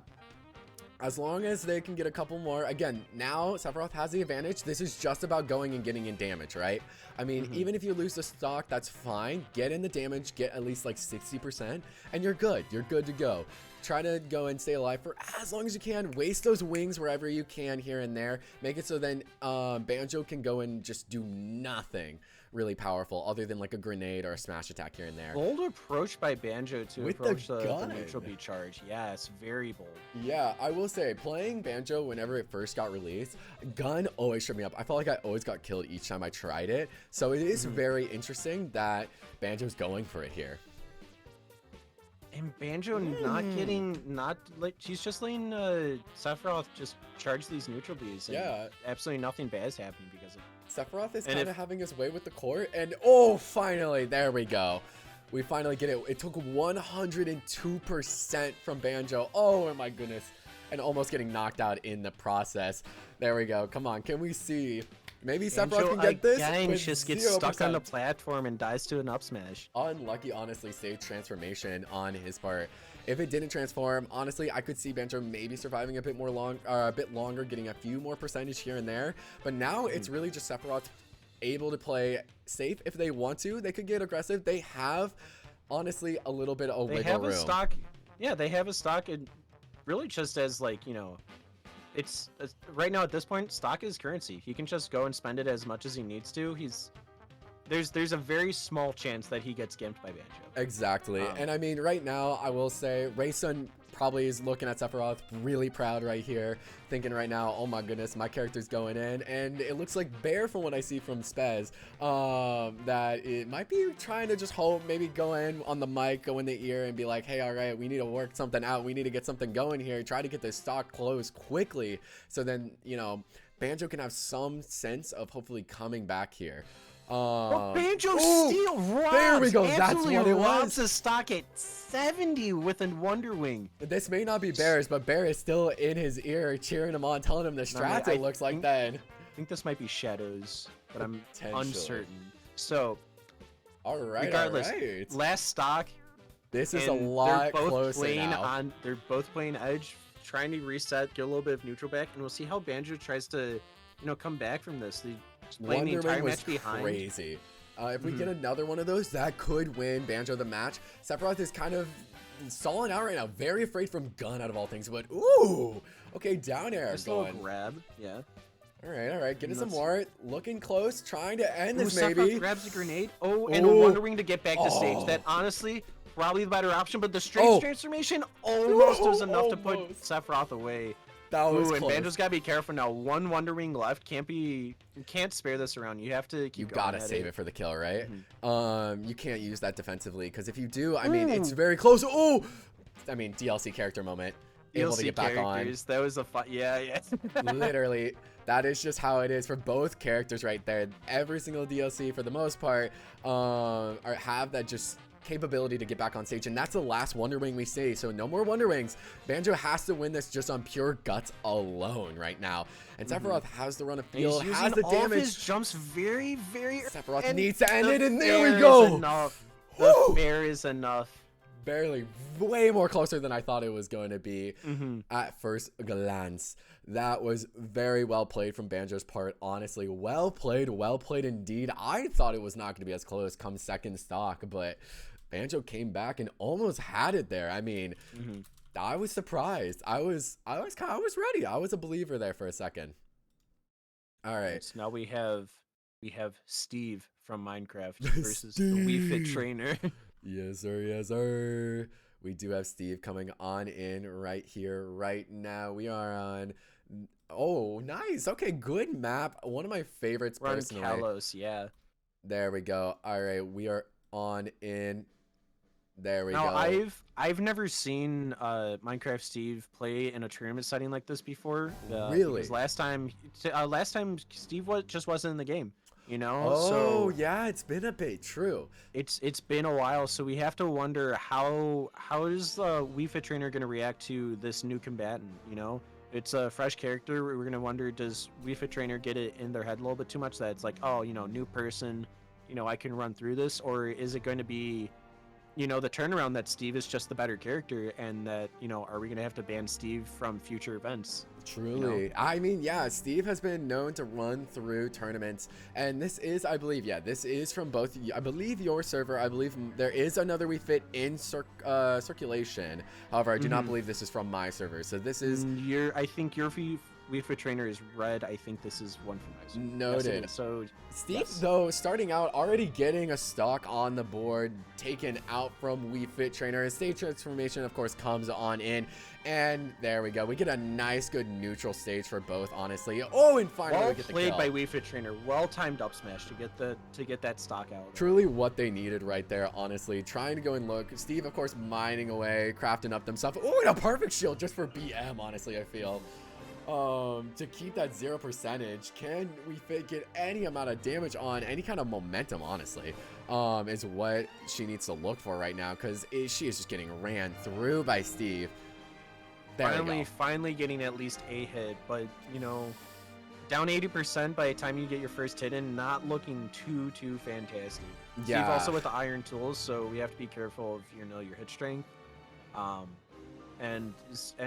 As long as they can get a couple more, again, now Sephiroth has the advantage. This is just about going and getting in damage, right? I mean, even if you lose the stock, that's fine. Get in the damage, get at least like 60%, and you're good. You're good to go. Try to go and stay alive for as long as you can. Waste those wings wherever you can here and there. Make it so then Banjo can go and just do nothing really powerful other than like a grenade or a smash attack here and there. Bold approach by Banjo to With the approach the gun. neutral B charge. Yes, very bold. Yeah, I will say, playing Banjo whenever it first got released, gun always tripped me up. I felt like I always got killed each time I tried it. So it is very interesting that Banjo's going for it here. And Banjo she's just letting Sephiroth just charge these neutral Bs. And Yeah. absolutely nothing bad is happening because of Sephiroth is And kind of if- having his way with the court, and oh, finally, there we go. We finally get it. It took 102% from Banjo. Oh my goodness. And almost getting knocked out in the process. There we go. Come on, can we see? Maybe Sephiroth can get this again with just gets 0%. stuck on the platform and dies to an up smash. Unlucky, honestly, save transformation on his part. If it didn't transform, honestly, I could see Banjo maybe surviving a bit longer, getting a few more percentage here and there. But now it's really just Sephiroth able to play safe. If they want to, they could get aggressive. They have, honestly, a little bit of They wiggle have room. a stock. Yeah, they have a stock, and really just as like it's right now at this point, stock is currency. He can just go and spend it as much as he needs to. There's a very small chance that he gets gimped by Banjo. Exactly. And I mean, right now, I will say, Raysun probably is looking at Sephiroth really proud right here, thinking right now, oh my goodness, my character's going in. And it looks like Bear, from what I see from Spez, that it might be trying to just hope, maybe go in on the mic, go in the ear and be like, hey, all right, we need to work something out. We need to get something going here. Try to get this stock closed quickly. So then, Banjo can have some sense of hopefully coming back here. Banjo ooh, steal robs. there we go, that's Absolutely what it robs was. a stock at 70 with a Wonder Wing. This may not be Bear's, but Bear is still in his ear, cheering him on, telling him the strats, it looks like then. I think this might be Shadows, but I'm Potentially. uncertain. So, All right, regardless, all right. last stock, This is a And lot they're both closer playing now. they're both playing edge, trying to reset, get a little bit of neutral back, and we'll see how Banjo tries to, come back from this. He's playing the Wonder entire Wing was match behind. crazy. If we get another one of those, that could win Banjo the match. Sephiroth is kind of stalling out right now. Very afraid from Gun out of all things. But, ooh. Okay, down air Just a little going. grab, yeah. All right. Getting some Let's- more. Looking close. Trying to end this, Sephiroth maybe. grabs a grenade. Oh, and a Ooh. Wonder Wing to get back to stage. That honestly, probably the better option, but the Strange transformation almost was enough to put Almost. Sephiroth away. That was Ooh, and close. Banjo's gotta be careful now. One Wonder Wing left. You can't spare this around. You have to keep You going gotta at save it for the kill, right? Mm-hmm. You can't use that defensively, because if you do, I mean, it's very close. Oh! I mean, DLC character moment. Able to DLC get back on. characters. That was a fun. Yeah. Literally, that is just how it is for both characters right there. Every single DLC, for the most part, have that just capability to get back on stage, and that's the last Wonder Wing we see. So no more Wonder Wings. Banjo has to win this just on pure guts alone right now, and Sephiroth has the run of He's field, using has the all of damage. his jumps very. Sephiroth and needs to end the it, and there fair we is go. Enough. Woo! The fair is enough. Barely, way more closer than I thought it was going to be Mm-hmm. at first glance. That was very well played from Banjo's part. Honestly, well played indeed. I thought it was not going to be as close come second stock, but Banjo came back and almost had it there. I mean, I was surprised. I was ready. I was a believer there for a second. All right. So now we have Steve from Minecraft versus the Wii Fit Steve. trainer. Yes, sir. Yes, sir. We do have Steve coming on in right here, right now. We are on. Oh, nice. Okay, good map. One of my favorites We're on personally. Kalos, yeah. There we go. All right, we are on in. There we Now go. I've never seen Minecraft Steve play in a tournament setting like this before. Really? Because last time Steve just wasn't in the game. Oh, So yeah, it's been a bit. True. it's been a while, so we have to wonder how is the Wii Fit trainer gonna react to this new combatant? It's a fresh character. We're gonna wonder, does Wii Fit trainer get it in their head a little bit too much that it's like, oh, new person, I can run through this, or is it going to be, the turnaround that Steve is just the better character, and that are we gonna have to ban Steve from future events? Truly. I mean, yeah, Steve has been known to run through tournaments, and this is, I believe, this is from both, I believe, your server. I believe there is another Wii Fit in circulation. However, I do not believe this is from my server. So this is I think your Wii Fit trainer is red. I think this is one from my server. noted. Yes, it is. So Steve, yes. though, starting out, already getting a stock on the board, taken out from Wii Fit Trainer. His stage transformation, of course, comes on in. And there we go. We get a nice, good neutral stage for both, honestly. Oh, and finally Well we get the played kill. by Wii Fit trainer. Well timed up smash to get that stock out. Truly what they needed right there, honestly. Trying to go and look. Steve, of course, mining away, crafting up themselves. Oh, and a perfect shield just for BM, honestly, I feel. To keep that 0 percentage, can we get any amount of damage on any kind of momentum, honestly, is what she needs to look for right now, because she is just getting ran through by Steve. There we go. Finally getting at least a hit, but down 80% by the time you get your first hit in, not looking too fantastic. Yeah. Steve also with the iron tools, so we have to be careful of your hit strength. And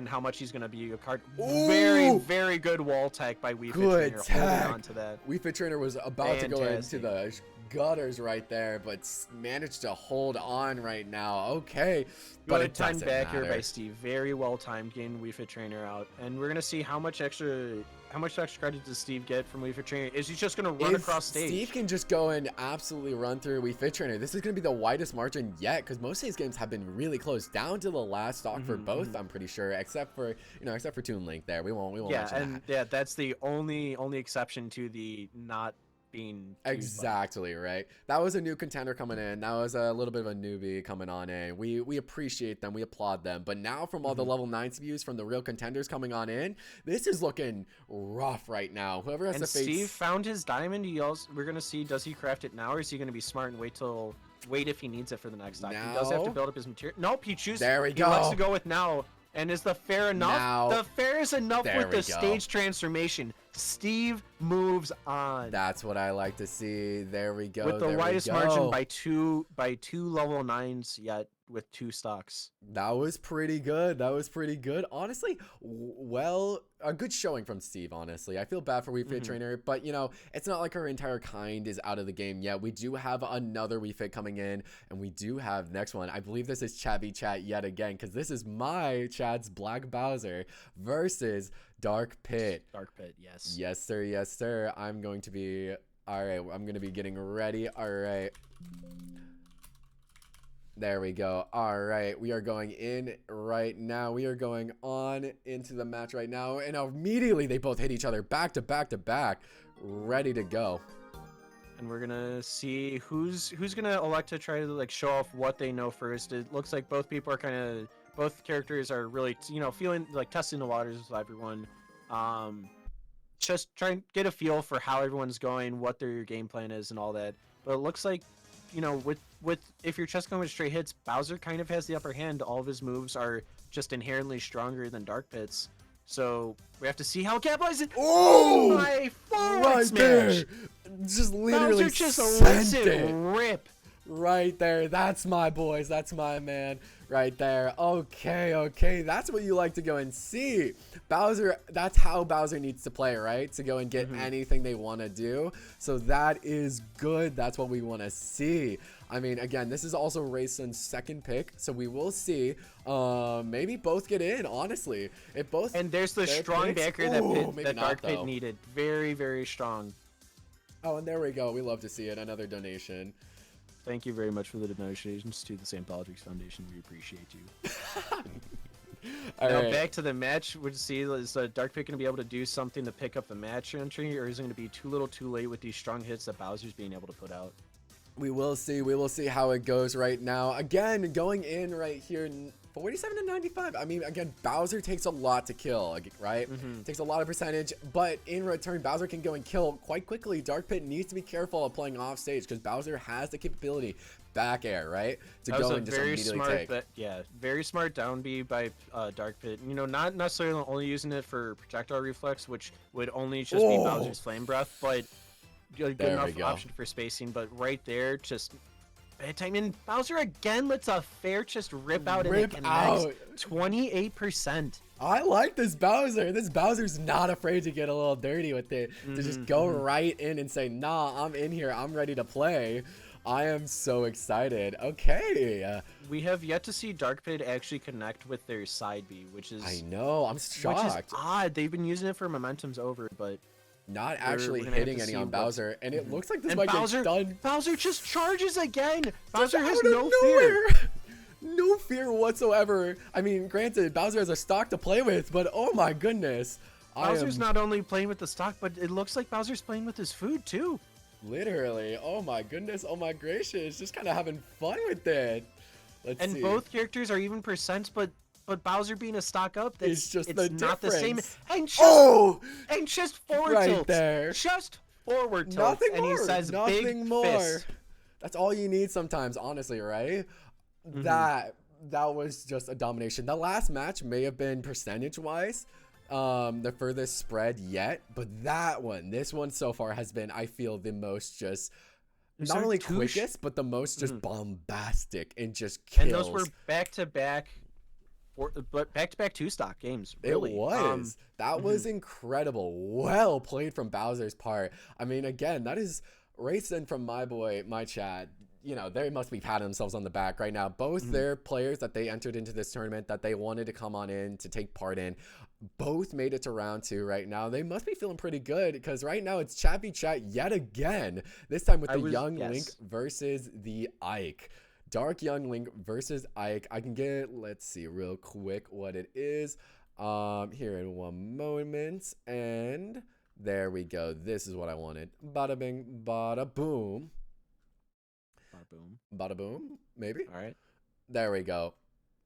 how much he's gonna be a card. Ooh! Very good wall tech by Wii Fit Good trainer, tech. holding on to that. Wii Fit Trainer was about to go into Fantastic. the gutters right there, but managed to hold on right now. Okay, but Good it time doesn't back here matter. by Steve. Very well timed getting Wii Fit trainer out, and we're gonna see how much extra credit does Steve get from Wii Fit trainer? Is he just gonna run If across stage? Steve can just go and absolutely run through Wii Fit Trainer, this is going to be the widest margin yet, because most of these games have been really close, down to the last stock for both. I'm pretty sure, except for Toon Link. There, we won't Yeah, mention and that. yeah, that's the only exception to the not being too Exactly right. That was a new contender coming in. That was a little bit of a newbie coming on in. We appreciate them. We applaud them. But now from all the level 9 views from the real contenders coming on in, this is looking rough right now. Whoever has And to face Steve found his diamond. We're gonna see, does he craft it now, or is he gonna be smart and wait if he needs it for the next stock? He does have to Now? build up his material. Nope, he chooses. There we He likes go. to go with now. And is the fair enough? Now. The fair is enough There with we the go. stage transformation. Steve moves on That's what I like to see. There we go. with the there we widest go. margin by two level 9s yet. with 2 stocks. That was pretty good. That was pretty good. Honestly, well, a good showing from Steve, honestly. I feel bad for Wii Fit Trainer, but, you know, it's not like our entire kind is out of the game yet. We do have another Wii Fit coming in, and we do have next one. I believe this is Chat v Chat yet again, because this is my Chad's Black Bowser versus Dark Pit. Dark Pit, yes. Yes, sir. Yes, sir. I'm going to be... All right, I'm going to be getting ready. All right. There we go. All right, we are going in right now. We are going on into the match right now. And immediately they both hit each other back to back to back. Ready to go. And we're going to see who's going to elect to try to like show off what they know first. It looks like both people are both characters are really, you know, feeling like testing the waters with everyone. Just trying to get a feel for how everyone's going, what their game plan is, and all that. But it looks like, you know, with if you're just going with straight hits, Bowser kind of has the upper hand. All of his moves are just inherently stronger than Dark Pit's. So we have to see how it capitalizes. Oh, my forward right smash! there. Just literally Bowser just sent lets it it. rip. Right there. That's my boys. That's my man right there. Okay, okay. That's what you like to go and see. Bowser, that's how Bowser needs to play, right? To go and get anything they want to do. So that is good. That's what we want to see. I mean, again, this is also Rayson's second pick. So we will see. Maybe both get in, honestly. If both And there's the strong picks, backer that Dark Pit needed. Very, very strong. Oh, and there we go. We love to see it. Another donation. Thank you very much for the donations to the St. Politics Foundation. We appreciate you. Now back to the match. We'll see, is Dark Pit going to be able to do something to pick up the match entry, or is it going to be too little too late with these strong hits that Bowser's being able to put out? We will see. We will see how it goes right now. Again, going in right here, 47 to 95. I mean, again, Bowser takes a lot to kill, right? Takes a lot of percentage, but in return, Bowser can go and kill quite quickly. Dark Pit needs to be careful of playing off stage because Bowser has the capability, back air, right? To go and just immediately take. Very smart down B by Dark Pit. You know, not necessarily only using it for projectile reflex, which would only just be Bowser's flame breath, but good enough option for spacing. But right there, just bad time. And Bowser again lets a fair just rip out and it connects. 28%. I like this Bowser. This Bowser's not afraid to get a little dirty with it. To just go right in and say, nah, I'm in here. I'm ready to play. I am so excited. Okay. We have yet to see Dark Pit actually connect with their side B, which is... I know. I'm shocked. Which is odd. They've been using it for Momentum's Over, but... Not actually hitting any on Bowser, and it looks like this might get done. Bowser just charges again. Bowser has no fear. No fear whatsoever. I mean, granted, Bowser has a stock to play with, but oh my goodness. Bowser's not only playing with the stock, but it looks like Bowser's playing with his food too. Literally. Oh my goodness. Oh my gracious. Just kind of having fun with it. Let's see. And both characters are even percents, but Bowser being a stock up, it's not the same. And just forward tilt. There. Just forward tilt. Nothing and more. He says Nothing big more. Fist. That's all you need sometimes, honestly, right? That was just a domination. The last match may have been percentage-wise the furthest spread yet, but this one so far has been, I feel, the most just... Not only quickest, but the most just bombastic and just kills. And those were back-to-back 2-stock games. Really. It was. That was incredible. Well played from Bowser's part. I mean, again, that is Rayson from my chat. You know, they must be patting themselves on the back right now. Both their players that they entered into this tournament that they wanted to come on in to take part in, both made it to round 2 right now. They must be feeling pretty good because right now it's Chat v Chat yet again. This time with the Young Link versus the Ike. Dark Young Link versus Ike. I can get, let's see real quick what it is here in one moment. And there we go. This is what I wanted. Bada bing, bada boom. Bada boom. Bada boom, maybe? All right. There we go.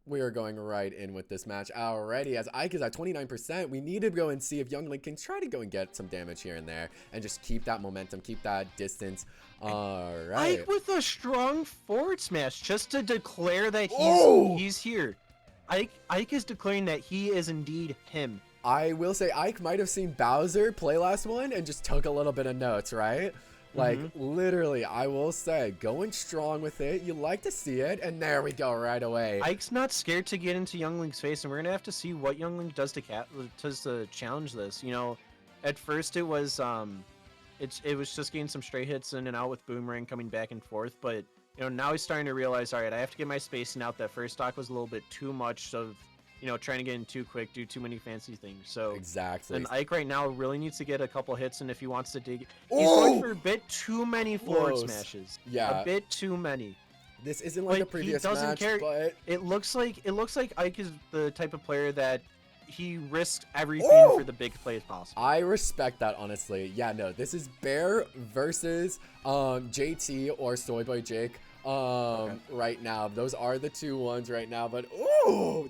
We are going right in with this match already. As Ike is at 29%, we need to go and see if Young Link can try to go and get some damage here and there and just keep that momentum, keep that distance. All right. Ike with a strong forward smash just to declare that he's here. Ike is declaring that he is indeed him. I will say Ike might have seen Bowser play last one and just took a little bit of notes, right? Like, literally, I will say, going strong with it. You like to see it, and there we go right away. Ike's not scared to get into Youngling's face, and we're gonna have to see what Youngling does to challenge this. You know, at first it was just getting some straight hits in and out with Boomerang coming back and forth, but you know now he's starting to realize, all right, I have to get my spacing out. That first stock was a little bit too much of, you know, trying to get in too quick, do too many fancy things. So exactly. and Ike right now really needs to get a couple hits, and if he wants to dig, he's going for a bit too many forward smashes. Yeah, a bit too many. This isn't like a previous match, but it looks like Ike is the type of player that he risks everything for the big plays possible. I respect that, honestly. Yeah, no, this is Bear versus JT or Soyboy Jake. Right now, those are the two ones right now, but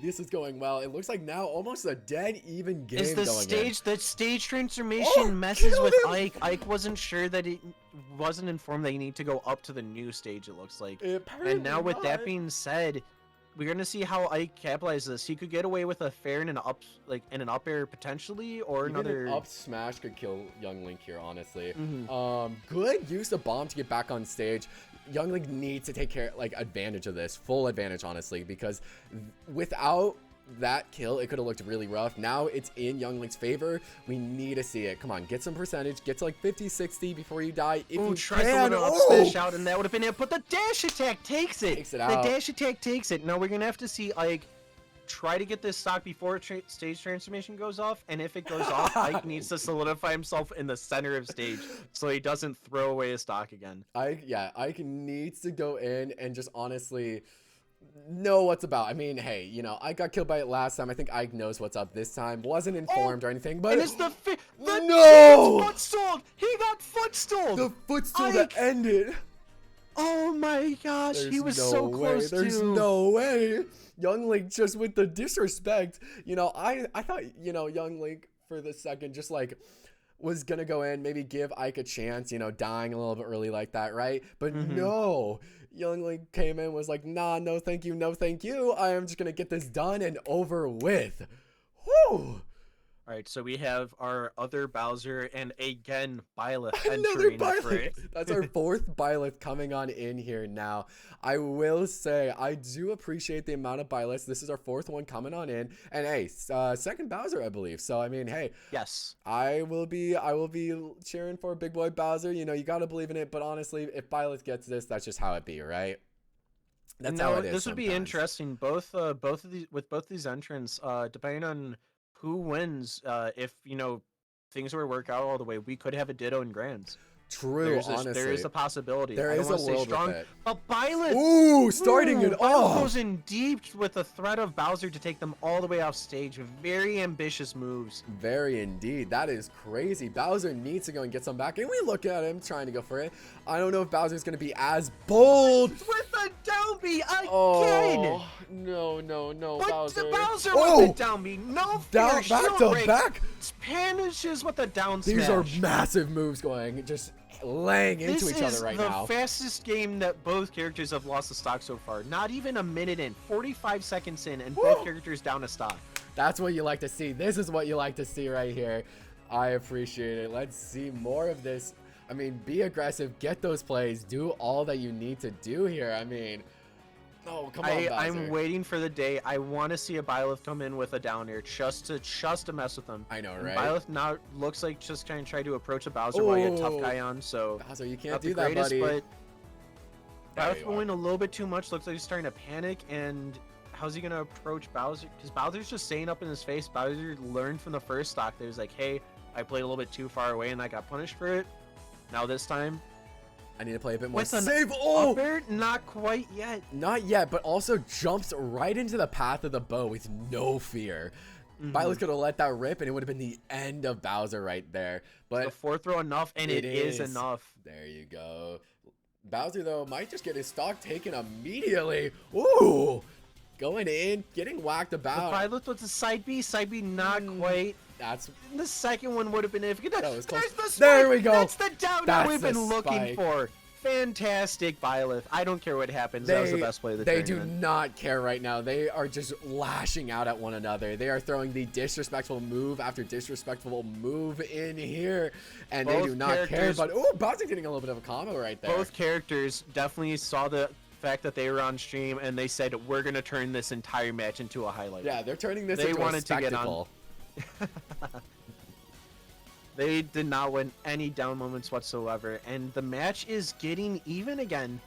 this is going well. It looks like now almost a dead even game. Is the going stage transformation messes with Ike. Ike wasn't sure that he wasn't informed that you need to go up to the new stage, it looks like. And now with that being said, we're gonna see how Ike capitalizes this. He could get away with a fair and an up, an up air potentially, or even another an up smash could kill Young Link here, honestly. Good use of bomb to get back on stage. Young Link needs to take advantage of this, full advantage, honestly, because without that kill, it could have looked really rough. Now it's in Young Link's favor. We need to see it. Come on, get some percentage. Get to like 50, 60 before you die. If you tries can. to up smash out, and that would have been it. But the dash attack takes it. Takes it out. The dash attack takes it. Now we're gonna have to see Ike try to get this stock before stage transformation goes off, and if it goes off, Ike needs to solidify himself in the center of stage so he doesn't throw away his stock again. Ike needs to go in and just honestly know what's about. I mean, hey, you know, I got killed by it last time. I think Ike knows what's up this time. Wasn't informed or anything, but and it's the no footstool. He got footstool. The footstool that ended. Oh my gosh, he was so close. There's no way. Young Link just with the disrespect. You know, I thought, you know, Young Link for the second just like was gonna go in, maybe give Ike a chance, you know, dying a little bit early like that, right? But no, Young Link came in, was like, nah, no thank you, no thank you. I am just gonna get this done and over with. Whew. All right, so we have our other Bowser and again Byleth Another entering Byleth. That's our fourth Byleth coming on in here now. I will say I do appreciate the amount of Byleths. This is our fourth one coming on in, and hey, second Bowser, I believe. So I mean, hey, yes, I will be cheering for Big Boy Bowser. You know, you gotta believe in it. But honestly, if Byleth gets this, that's just how it be, right? That's how it is. This would be interesting. Both of these entrants, depending on who wins, if you know things were to work out all the way, we could have a Ditto in Grands. True, honestly. There is a possibility. There is a world with it. But Byleth, starting it off. goes in deep with the threat of Bowser to take them all the way off stage. Very ambitious moves. Very indeed. That is crazy. Bowser needs to go and get some back, and we look at him trying to go for it. I don't know if Bowser's going to be as bold. With a down B again. Oh, no, but Bowser. Bowser with the down B. No fear. Back to back. Panishes with the down smash. These are massive moves going, just laying into each other right now. This is the fastest game that both characters have lost the stock so far. Not even a minute in, 45 seconds in, and both characters down a stock. That's what you like to see. This is what you like to see right here. I appreciate it. Let's see more of this. I mean, be aggressive, get those plays, do all that you need to do here. I mean, oh, come on, Bowser. I'm waiting for the day. I want to see a Byleth come in with a down air just to mess with them. I know, and right? Byleth now looks like just kind of try to approach a Bowser while you had Tough Guy on. So Bowser, you can't do that, buddy. But Byleth going a little bit too much. Looks like he's starting to panic. And how's he gonna approach Bowser? Because Bowser's just saying up in his face. Bowser learned from the first stock that he was like, hey, I played a little bit too far away and I got punished for it. Now this time, I need to play a bit more safe. Oh, not quite yet. Not yet, but also jumps right into the path of the bow with no fear. Byleth could have let that rip, and it would have been the end of Bowser right there. But the fourth throw enough, and it is enough. There you go. Bowser though might just get his stock taken immediately. Ooh, going in, getting whacked about. The Byleth with the side B not quite. That's the second one would have been if that was close. There's the there we go. That's the down that we've been looking for. fantastic Byleth. I don't care what happens. That was the best play of the They tournament. do not care right now. They are just lashing out at one another. They are throwing the disrespectful move after disrespectful move in here, and they Both do not care. characters- But oh, Bowser getting a little bit of a combo right there. Both characters definitely saw the fact that they were on stream, and they said, we're going to turn this entire match into a highlight. Yeah, they're turning this They into wanted a to get on- spectacle. They did not win any down moments whatsoever, and the match is getting even again.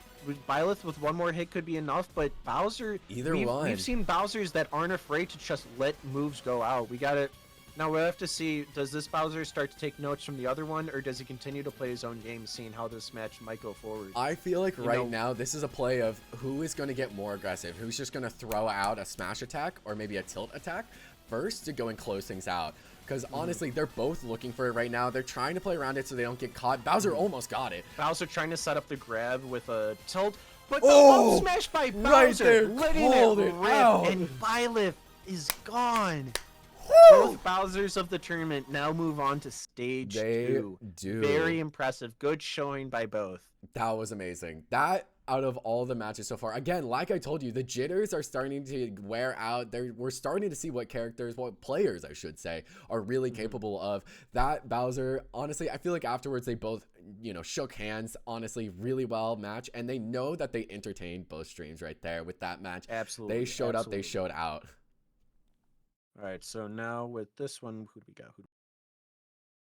Byleth with one more hit could be enough, but Bowser, we've seen Bowsers that aren't afraid to just let moves go out. We got it. Now we'll have to see, does this Bowser start to take notes from the other one, or does he continue to play his own game, seeing how this match might go forward? I feel like now this is a play of who is going to get more aggressive, who's just going to throw out a smash attack or maybe a tilt attack first to go and close things out. Because honestly, they're both looking for it right now. They're trying to play around it so they don't get caught. Bowser almost got it. Bowser trying to set up the grab with a tilt, but the Oh, up smash by Bowser, right there, letting called it it rip, out. and Byleth is gone. Woo! Both Bowsers of the tournament now move on to stage They 2. do. Very impressive. Good showing by both. That was amazing. That out of all the matches so far, again, like I told you, the jitters are starting to wear out. We're starting to see what players, I should say, are really capable of. That Bowser, honestly, I feel like afterwards they both, shook hands, honestly, really well match, and they know that they entertained both streams right there with that match. Absolutely. They showed up, they showed out. All right, so now with this one, who do we got?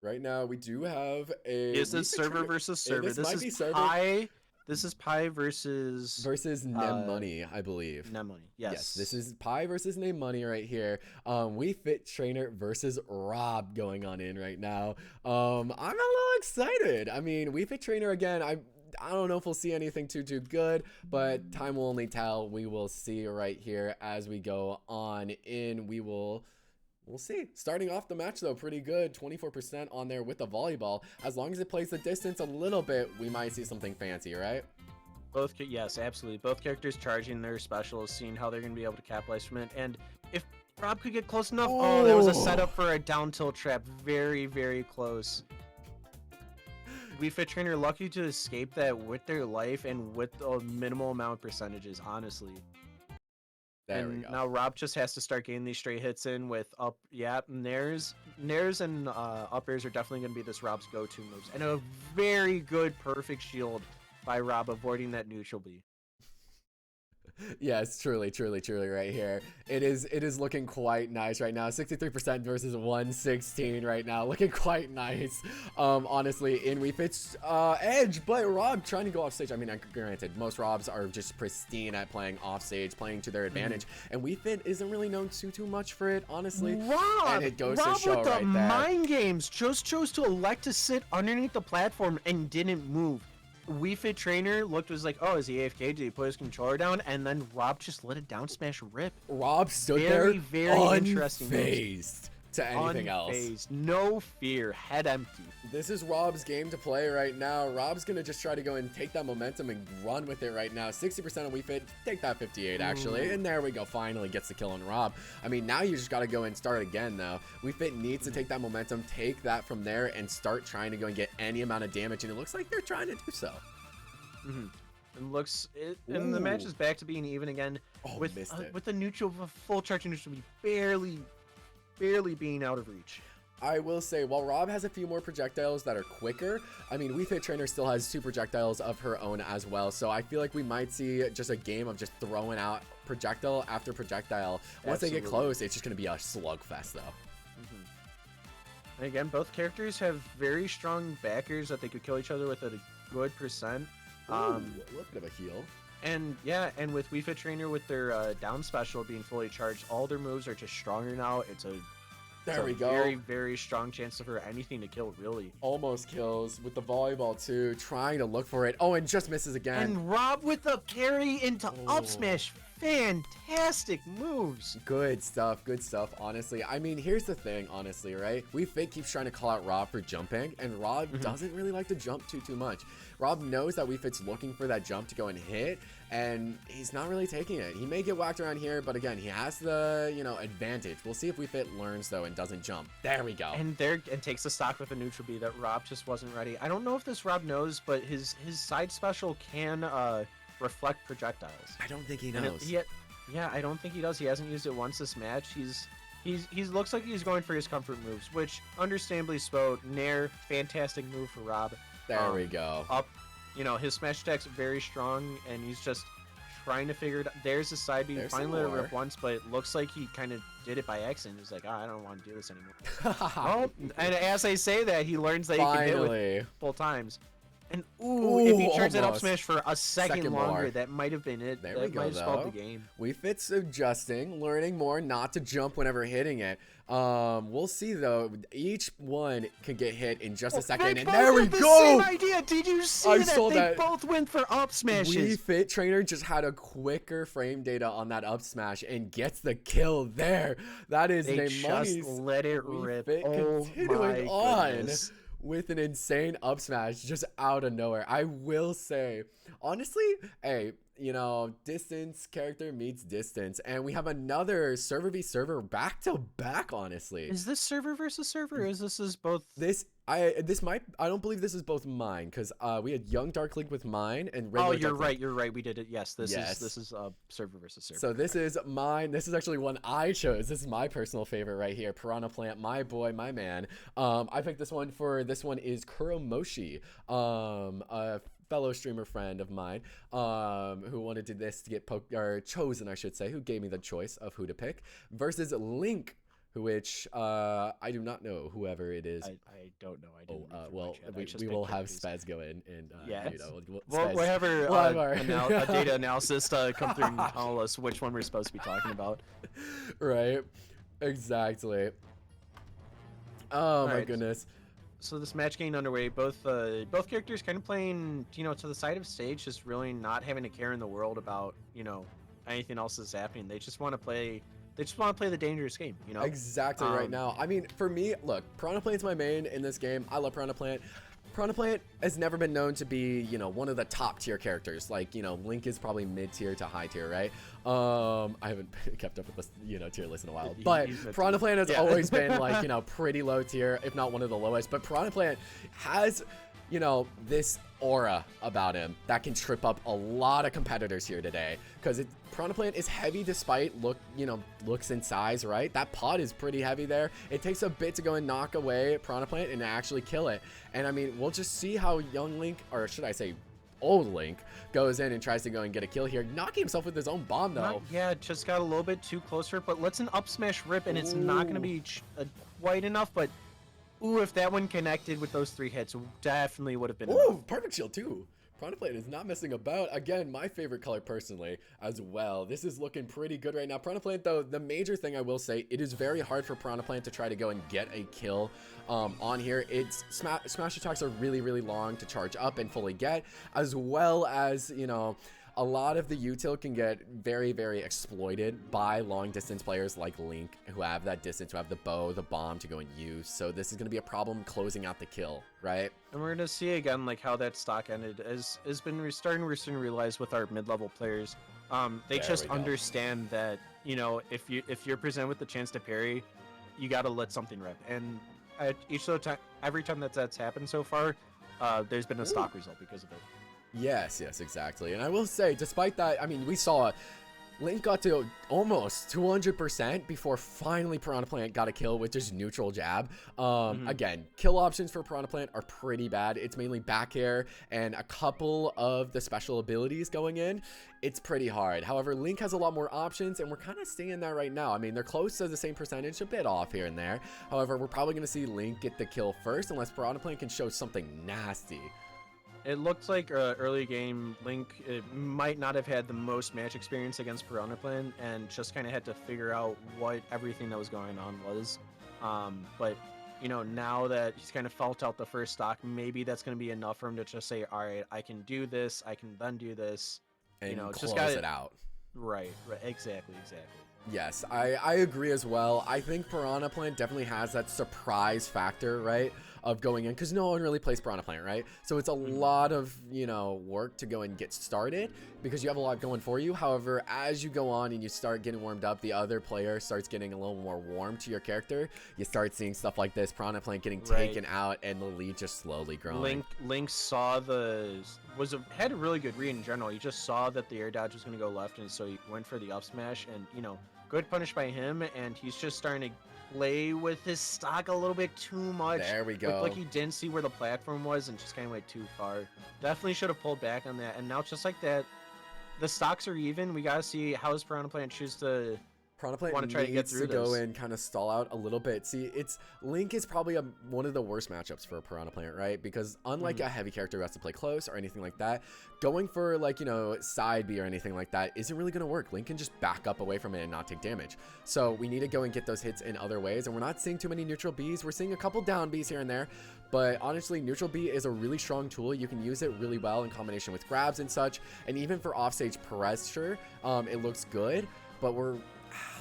Right now, we do have a... Is this server versus server? This might be server. Pi. This is Pi versus Nem Money, I believe. Nem Money. Yes. This is Pi versus Nem Money right here. We Fit Trainer versus Rob going on in right now. I'm a little excited. I mean, We Fit Trainer again. I don't know if we'll see anything too good, but time will only tell. We will see right here as we go on in. We'll see. Starting off the match, though, pretty good. 24% on there with the volleyball. As long as it plays the distance a little bit, we might see something fancy, right? Yes, absolutely. Both characters charging their specials, seeing how they're going to be able to capitalize from it. And if Rob could get close enough... Oh, there was a setup for a down tilt trap. Very, very close. Wii Fit Trainer lucky to escape that with their life and with a minimal amount of percentages, honestly. There we And go. now Rob just has to start getting these straight hits in with up. Yeah, Nares and up airs are definitely going to be this Rob's go-to moves. And a very good, perfect shield by Rob, avoiding that neutral B. Yes, truly right here. It is looking quite nice right now. 63% versus 116 right now. Looking quite nice. Honestly, in Wii Fit's edge, but Rob trying to go off stage. I mean, granted, most Robs are just pristine at playing off stage, playing to their advantage, and Wii Fit isn't really known too much for it, honestly. Rob, and it goes Rob to show with the right there. mind games just chose to elect to sit underneath the platform and didn't move. Wii Fit Trainer was like, oh, is he AFK? Did he put his controller down? And then Rob just let it down smash rip. Rob stood Very there interesting moves. unfazed to anything else. Unfazed, no fear, head empty. This is Rob's game to play right now. Rob's going to just try to go and take that momentum and run with it right now. 60% of Wii Fit. Take that 58, actually. And there we go. Finally gets the kill on Rob. I mean, now you just got to go and start again, though. Wii Fit needs to take that momentum, take that from there, and start trying to go and get any amount of damage. And it looks like they're trying to do so. And the match is back to being even again. Oh, with missed it. with the neutral, full charge neutral be barely being out of reach. I will say, while Rob has a few more projectiles that are quicker, I mean, Wii Fit Trainer still has 2 projectiles of her own as well. So I feel like we might see just a game of just throwing out projectile after projectile. Once they get close, it's just going to be a slugfest, though. And again, both characters have very strong backers that they could kill each other with at a good percent. Ooh, a little bit of a heal. And yeah, and with Wii Fit Trainer with their down special being fully charged, all their moves are just stronger now. It's a very, very strong chance for anything to kill, really. Almost kills with the volleyball too, trying to look for it. Oh, and just misses again. And Rob with the carry into up smash, fantastic moves. Good stuff, honestly. I mean, here's the thing, honestly, right? Fake keeps trying to call out Rob for jumping, and Rob doesn't really like to jump too much. Rob knows that Fit's looking for that jump to go and hit, and he's not really taking it. He may get whacked around here, but again, he has the, advantage. We'll see if Fit learns, though, and doesn't jump. There we go. And takes the stock with a neutral B that Rob just wasn't ready. I don't know if this Rob knows, but his side special can reflect projectiles. I don't think he knows. Yeah, I don't think he does. He hasn't used it once this match. He looks like he's going for his comfort moves, which understandably so. Nair, fantastic move for Rob. There we go. Up, his smash attack's very strong, and he's just trying to figure it out. There's the side B. Finally let it rip once, but it looks like he kind of did it by accident. He's like, I don't want to do this anymore. Well, and as I say that, he learns that he can hit with full times. And if he turns it up smash for a second longer, that might have been it. There we go, might have spelled the game. Fit's adjusting, learning more not to jump whenever hitting it. We'll see though. Each one can get hit in just a second, and there we go. Same idea. Did you see that? They both went for up smashes. Fit trainer just had a quicker frame data on that up smash and gets the kill there. That is they just let it rip. Continuing on with an insane up smash just out of nowhere. I will say, honestly, hey, distance character meets distance, and we have another server v server back to back. Honestly, is this server versus server? Or is both? I don't believe this is both mine, because we had Young Dark Link with mine and Red. Oh, you're right. We did it. Yes, this is server versus server. So this is mine. This is actually one I chose. This is my personal favorite right here. Piranha Plant, my boy, my man. I picked this one is Kuromoshi, a fellow streamer friend of mine, who wanted to get chosen, I should say, who gave me the choice of who to pick, versus Link, which I do not know whoever it is. I don't know. I didn't well, we will have Spaz go in and we'll have a data analysis come through and tell us which one we're supposed to be talking about. Right, exactly. Oh my goodness. So this match getting underway, both characters kind of playing, to the side of stage, just really not having a care in the world about, anything else that's happening. They just want to play. They just want to play the dangerous game, Exactly right now. I mean, for me, look, Piranha Plant's my main in this game. I love Piranha Plant. Piranha Plant has never been known to be, one of the top tier characters. Like, Link is probably mid tier to high tier, right? I haven't kept up with this, tier list in a while. But Piranha Plant has always been like, pretty low tier, if not one of the lowest. But Piranha Plant has, this aura about him that can trip up a lot of competitors here today, because Piranha Plant is heavy despite looks and size, right? That pod is pretty heavy there. It takes a bit to go and knock away Piranha Plant and actually kill it. And I mean, we'll just see how young Link, or should I say old Link, goes in and tries to go and get a kill here, knocking himself with his own bomb though. Just got a little bit too close for it, but lets an up smash rip, and it's not going to be quite enough, but if that one connected with those 3 hits, definitely would have been enough. Perfect shield too. Piranha Plant is not messing about. Again, my favorite color personally as well. This is looking pretty good right now. Piranha Plant, though, the major thing I will say, it is very hard for Piranha Plant to try to go and get a kill on here. Its smash attacks are really, really long to charge up and fully get, as well as, a lot of the util can get very, very exploited by long distance players like Link, who have that distance, who have the bow, the bomb to go and use. So this is going to be a problem closing out the kill, right? And we're going to see again like how that stock ended has been we're starting to realize with our mid-level players. They just understand that, if you're presented with the chance to parry, you got to let something rip. And every time that's happened so far, there's been a stock result because of it. Yes, exactly. And I will say, despite that, I mean, we saw Link got to almost 200% before finally Piranha Plant got a kill with just neutral jab. Again, kill options for Piranha Plant are pretty bad. It's mainly back air and a couple of the special abilities going in. It's pretty hard. However, Link has a lot more options, and we're kind of seeing that right now. I mean, they're close to the same percentage, a bit off here and there. However, we're probably going to see Link get the kill first unless Piranha Plant can show something nasty. It looks like early game Link might not have had the most match experience against Piranha Plant, and just kind of had to figure out what everything that was going on was. But now that he's kind of felt out the first stock, maybe that's going to be enough for him to just say, all right, I can do this, I can then do this. And just close it out. Right. Right. Exactly. Exactly. Yes, I agree as well. I think Piranha Plant definitely has that surprise factor, right? Of going in, because no one really plays Piranha Plant, right? So it's a lot of, work to go and get started because you have a lot going for you. However, as you go on and you start getting warmed up, the other player starts getting a little more warm to your character. You start seeing stuff like this, Piranha Plant getting taken out and the lead just slowly growing. Link saw had a really good read in general. He just saw that the air dodge was going to go left, and so he went for the up smash, and good punish by him, and he's just starting to play with his stock a little bit too much. There we go. Looked like he didn't see where the platform was and just kind of went too far. Definitely should have pulled back on that. And now just like that, the stocks are even. We gotta see how does Piranha Plant choose to Piranha Plant want to try to get needs through to go this. and kind of stall out a little bit. See, Link is probably one of the worst matchups for a Piranha Plant, right? Because unlike a heavy character who has to play close or anything like that, going for side B or anything like that isn't really going to work. Link can just back up away from it and not take damage. So we need to go and get those hits in other ways. And we're not seeing too many neutral Bs. We're seeing a couple down Bs here and there. But honestly, neutral B is a really strong tool. You can use it really well in combination with grabs and such. And even for offstage pressure, it looks good. But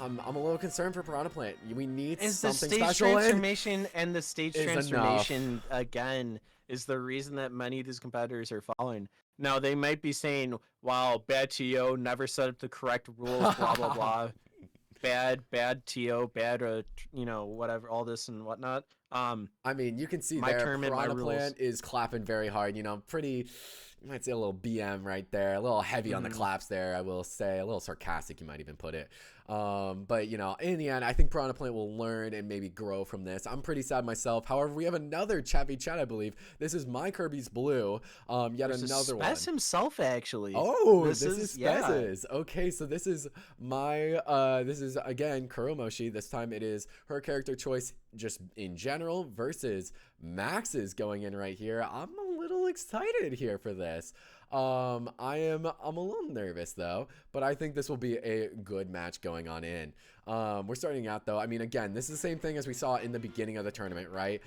I'm a little concerned for Piranha Plant. We need something the stage special transformation and the stage is transformation again is the reason that many of these competitors are falling. Now they might be saying, "Wow, bad TO, never set up the correct rules, blah blah blah, bad TO, bad whatever, all this and whatnot." I mean, you can see my there, tournament, my Piranha rules. Plant is clapping very hard. Pretty. You might say a little BM right there, a little heavy on the claps there. I will say a little sarcastic. You might even put it. But in the end, I think Piranha Plant will learn and maybe grow from this. I'm pretty sad myself. However, we have another Chat v Chat, I believe. This is my Kirby's Blue. Yet another one. Spez himself, actually. Oh, this is Spez's. Okay, so this is this is again Kuromoshi. This time it is her character choice just in general versus Max's going in right here. I'm a little excited here for this. I'm a little nervous though, but I think this will be a good match going on in. We're starting out though. I mean, again, this is the same thing as we saw in the beginning of the tournament, right?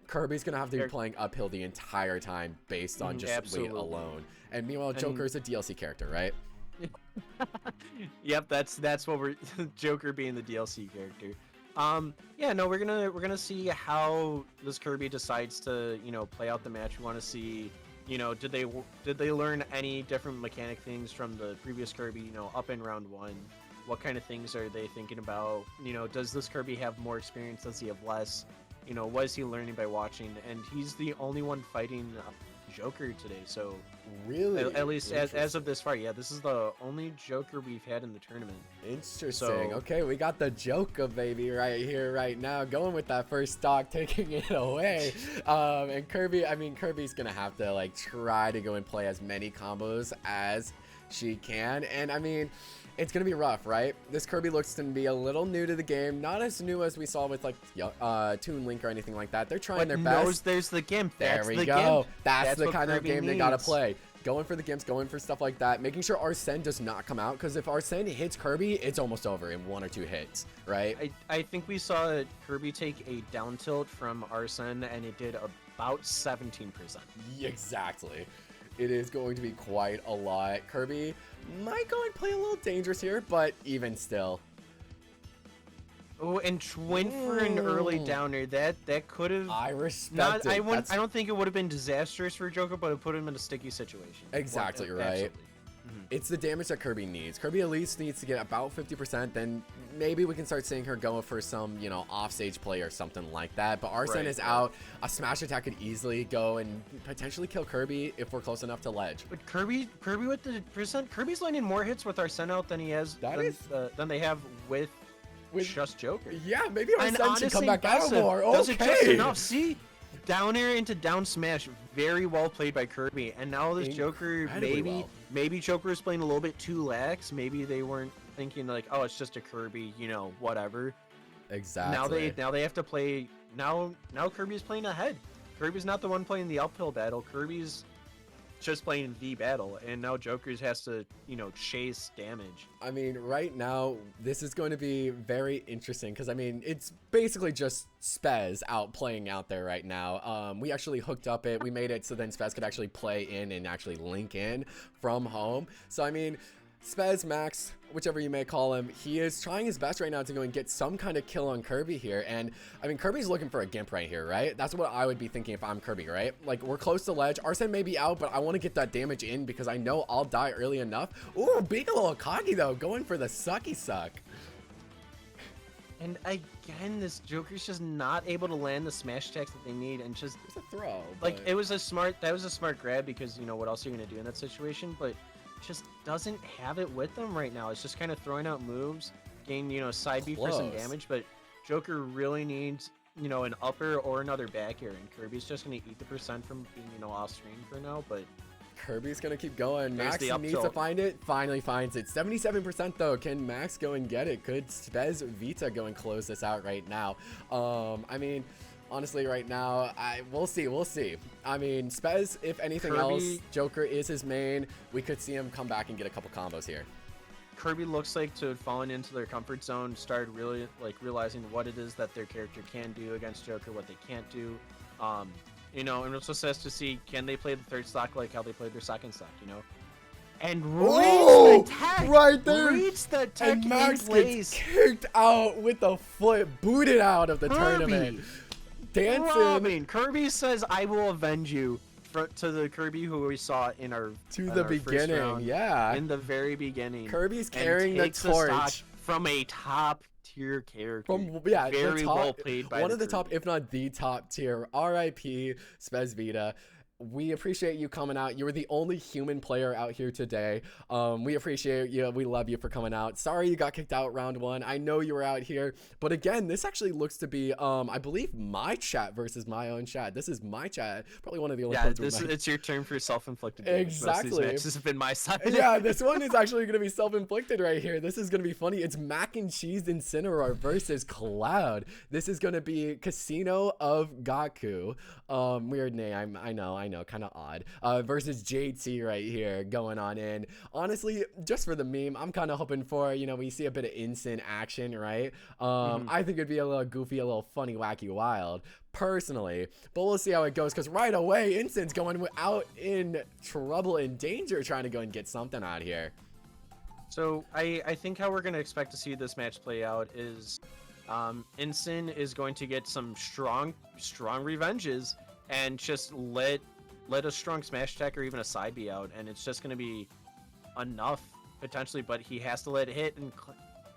Kirby's gonna have to be playing uphill the entire time based on just weight alone. And meanwhile, Joker is a DLC character, right? Yep, that's what we're Joker being the DLC character. Yeah, no, we're gonna see how this Kirby decides to play out the match. We want to see did they learn any different mechanic things from the previous Kirby up in round one. What kind of things are they thinking about? Does this Kirby have more experience? Does he have less? What is he learning by watching? And he's the only one fighting Joker today, so really, at least as of this far, yeah, this is the only Joker we've had in the tournament. Interesting. So, okay, we got the Joker baby right here, right now, going with that first stock, taking it away. And Kirby's gonna have to try to go and play as many combos as she can, and I mean, it's gonna be rough, right? This Kirby looks to be a little new to the game, not as new as we saw with Toon Link or anything like that. They're trying their best. There's the Gimp. There we go. That's the kind of Kirby game they needs. gotta play. Going for the Gimps, going for stuff like that, making sure Arsene does not come out, because if Arsene hits Kirby, it's almost over in 1 or 2 hits, right? I think we saw Kirby take a down tilt from Arsene, and it did about 17%. Exactly. It is going to be quite a lot. Kirby might go and play a little dangerous here, but even still. Oh, and went for an early downer. That could have. I respect it. I don't think it would have been disastrous for Joker, but it put him in a sticky situation. Exactly right. Absolutely. It's the damage that Kirby needs. Kirby at least needs to get about 50%. Then maybe we can start seeing her going for some, offstage play or something like that. But Arsene is out. A smash attack could easily go and potentially kill Kirby if we're close enough to ledge. But Kirby with the percent, Kirby's landing more hits with Arsene out than he has than they have with just Joker. Yeah, maybe And Arsene should come back out impressive. more. Does it just Okay. enough? See, down air into down smash, very well played by Kirby. And now this Joker, Incredibly maybe Joker is playing a little bit too lax. Maybe they weren't thinking oh, it's just a Kirby, whatever. Exactly. Now they have to play. Now Kirby's playing ahead. Kirby's not the one playing the uphill battle. Kirby's just playing the battle, and now Joker's has to chase damage. I mean, right now, this is going to be very interesting because, I mean, it's basically just Spez playing out there right now. We actually hooked up we made it so then Spez could actually play in and actually link in from home. So, I mean, Spez, Max, whichever you may call him, he is trying his best right now to go and get some kind of kill on Kirby here. And I mean, Kirby's looking for a Gimp right here, right? That's what I would be thinking if I'm Kirby, right? Like, we're close to ledge. Arsene may be out, but I want to get that damage in because I know I'll die early enough. Ooh, Bigelow Akagi, though, going for the sucky suck. And again, this Joker's just not able to land the smash attacks that they need, and just It's a throw. like but- that was a smart grab because you know what else are you gonna do in that situation, but just doesn't have it with them right now. It's just kind of throwing out moves, gain side B for some Close. damage, but Joker really needs an upper or another back air, and Kirby's just gonna eat the percent from being off screen for now, but. Kirby's gonna keep going. There's Max the up needs to tilt. find it. Finally finds it. 77% though. Can Max go and get it? Could Spez Vita go and close this out right now? I mean, honestly, right now, we'll see. We'll see. I mean, Spez, if anything else, Kirby- Joker is his main. We could see him come back and get a couple combos here. Kirby looks like to have fallen into their comfort zone, started really realizing what it is that their character can do against Joker, what they can't do. And it also says to see, can they play the third stock like how they played their second stock, And Oh, reads the tech! right there. Reads the tech And Max in place! gets kicked out with the foot, booted out of the tournament. Dancing. Robbing. Kirby says, I will avenge you. To the Kirby who we saw in our To in the our first beginning, round, yeah. in the very beginning. Kirby's and carrying the takes stock torch. from a top tier character. From the very top, well played by one of the Kirby. top, if not the top tier. R.I.P. Spez Vita. We appreciate you coming out. You were the only human player out here today. We appreciate you. We love you for coming out. Sorry you got kicked out round one. I know you were out here, but again, this actually looks to be, I believe, my chat versus my own chat. This is my chat. Probably one of the only Yeah, ones with my- it's your turn for self-inflicted damage. Most of these Exactly. matches have been my side. Yeah, this one is actually going to be self-inflicted right here. This is going to be funny. It's Mac and Cheese Incineroar versus Cloud. This is going to be Casino of Gaku. Weird name. I know, kind of odd. Versus JT right here going on in. Honestly, just for the meme, I'm kind of hoping for, we see a bit of instant action, right? I think it'd be a little goofy, a little funny, wacky, wild. Personally, but we'll see how it goes because right away Instin's going out in trouble and danger trying to go and get something out here. So I think how we're going to expect to see this match play out is Instant is going to get some strong revenges and just let a strong smash attack or even a side B out, and it's just going to be enough potentially, but he has to let it hit, and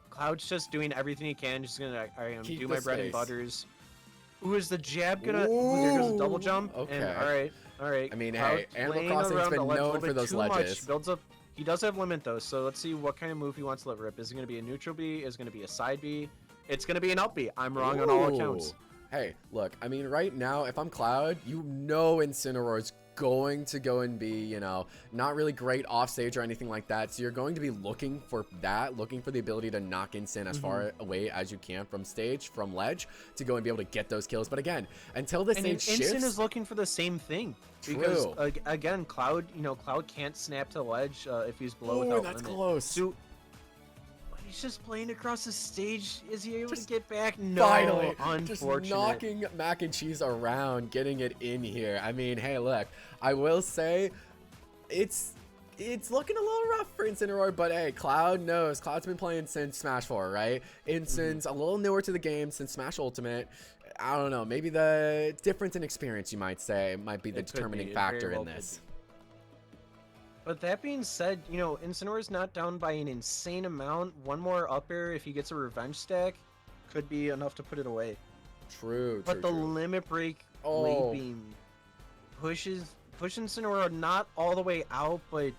Cloud's just doing everything he can, just going to Keep do the my bread and space. butters. Ooh, is the jab gonna? Ooh, there goes a double jump. Okay. And all right. I mean, Cloud hey, Animal playing Crossing's around been the ledge a known little for bit those too ledges. much, builds up. He does have limit though, so let's see what kind of move he wants to let rip. Is it gonna be a neutral B? Is it gonna be a side B? It's gonna be an up B. I'm wrong on all accounts. Hey, look, I mean, right now, if I'm Cloud, Incineroar's going to go and be, not really great off stage or anything like that. So you're going to be looking for that, looking for the ability to knock Instant as far away as you can from stage, from ledge, to go and be able to get those kills. But again, until the And stage Instant shifts, is looking for the same thing because True. again, Cloud can't snap to ledge if he's below ooh, without that's limit. close. So he's just playing across the stage. Is he able Just to get back? No, Finally, just unfortunate. knocking Mac and Cheese around, getting it in here. I mean, hey, look, I will say it's looking a little rough for Incineroar, but hey, Cloud knows. Cloud's been playing since Smash 4, right? Instant's a little newer to the game since Smash Ultimate. I don't know, maybe the difference in experience, you might say, might be the It could determining be. It very factor well in could this. But that being said, Incineroar's not down by an insane amount. One more up air, if he gets a revenge stack, could be enough to put it away. True, But the true. limit break Oh. late beam pushes Incineroar not all the way out, but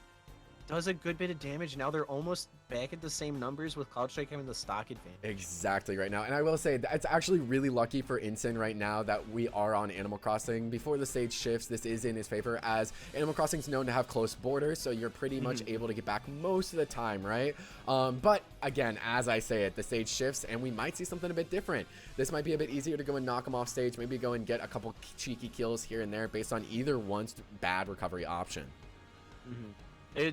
does a good bit of damage. Now they're almost back at the same numbers with Cloud Strike having the stock advantage. Exactly right now. And I will say that it's actually really lucky for Instant right now that we are on Animal Crossing. Before the stage shifts, this is in his favor as Animal Crossing is known to have close borders, so you're pretty much able to get back most of the time, right? But again, as I say it, the stage shifts and we might see something a bit different. This might be a bit easier to go and knock him off stage, maybe go and get a couple cheeky kills here and there based on either one's bad recovery option. The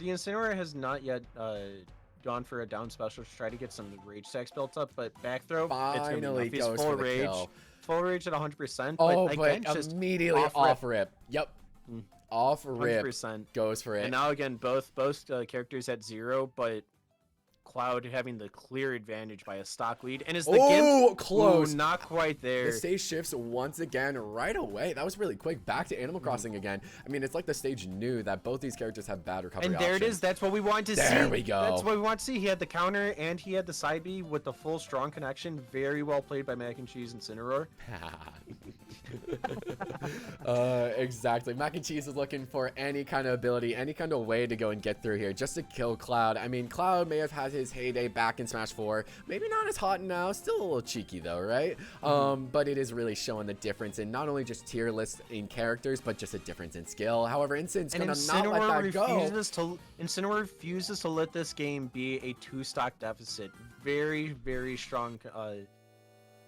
Incineroar has not yet gone for a down special to try to get some rage stacks built up, but back throw, it's gonna be Finally enough. He's goes full for the rage, kill. full rage at 100%. Oh, but but again, just immediately off off rip. Yep. off rip 100%. goes for it. And now again, both characters at 0, but Cloud having the clear advantage by a stock lead. And is the Gimp close. Ooh, not quite there. The stage shifts once again right away. That was really quick. Back to Animal Crossing again. I mean, it's like the stage knew that both these characters have bad recovery And there options. it is. That's what we wanted to see. There we go. That's what we want to see. He had the counter and he had the side B with the full strong connection. Very well played by Mac and Cheese and Cineroar. Exactly. Mac and Cheese is looking for any kind of ability, any kind of way to go and get through here, just to kill Cloud. I mean, Cloud may have had his heyday back in Smash 4. Maybe not as hot now. Still a little cheeky though, right? But it is really showing the difference in not only just tier list in characters, but just a difference in skill. However, Insyn's gonna not let that go. Incineroar refuses to let this game be a 2-stock deficit. Very, very strong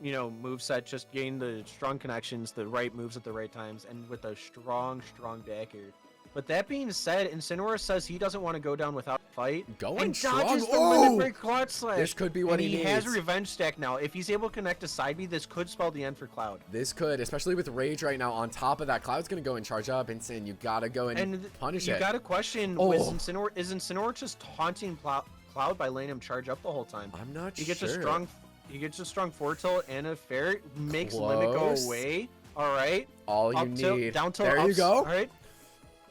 moveset, just gain the strong connections, the right moves at the right times, and with a strong back air. But that being said, Incineroar says he doesn't want to go down without a fight. Going and strong. dodges the limit break Cloud Slash. This could be what and he he has needs. a revenge stack now. If he's able to connect to side B, this could spell the end for Cloud. This could, especially with Rage right now on top of that. Cloud's gonna go and charge up. Insyn, you gotta go and punish it. You got to question, is Incineroar just taunting Cloud by letting him charge up the whole time? I'm not He sure. gets a strong forward tilt and a fair, makes limit go away. All right. All you Up tilt, need. down tilt, There you ups. go. All right.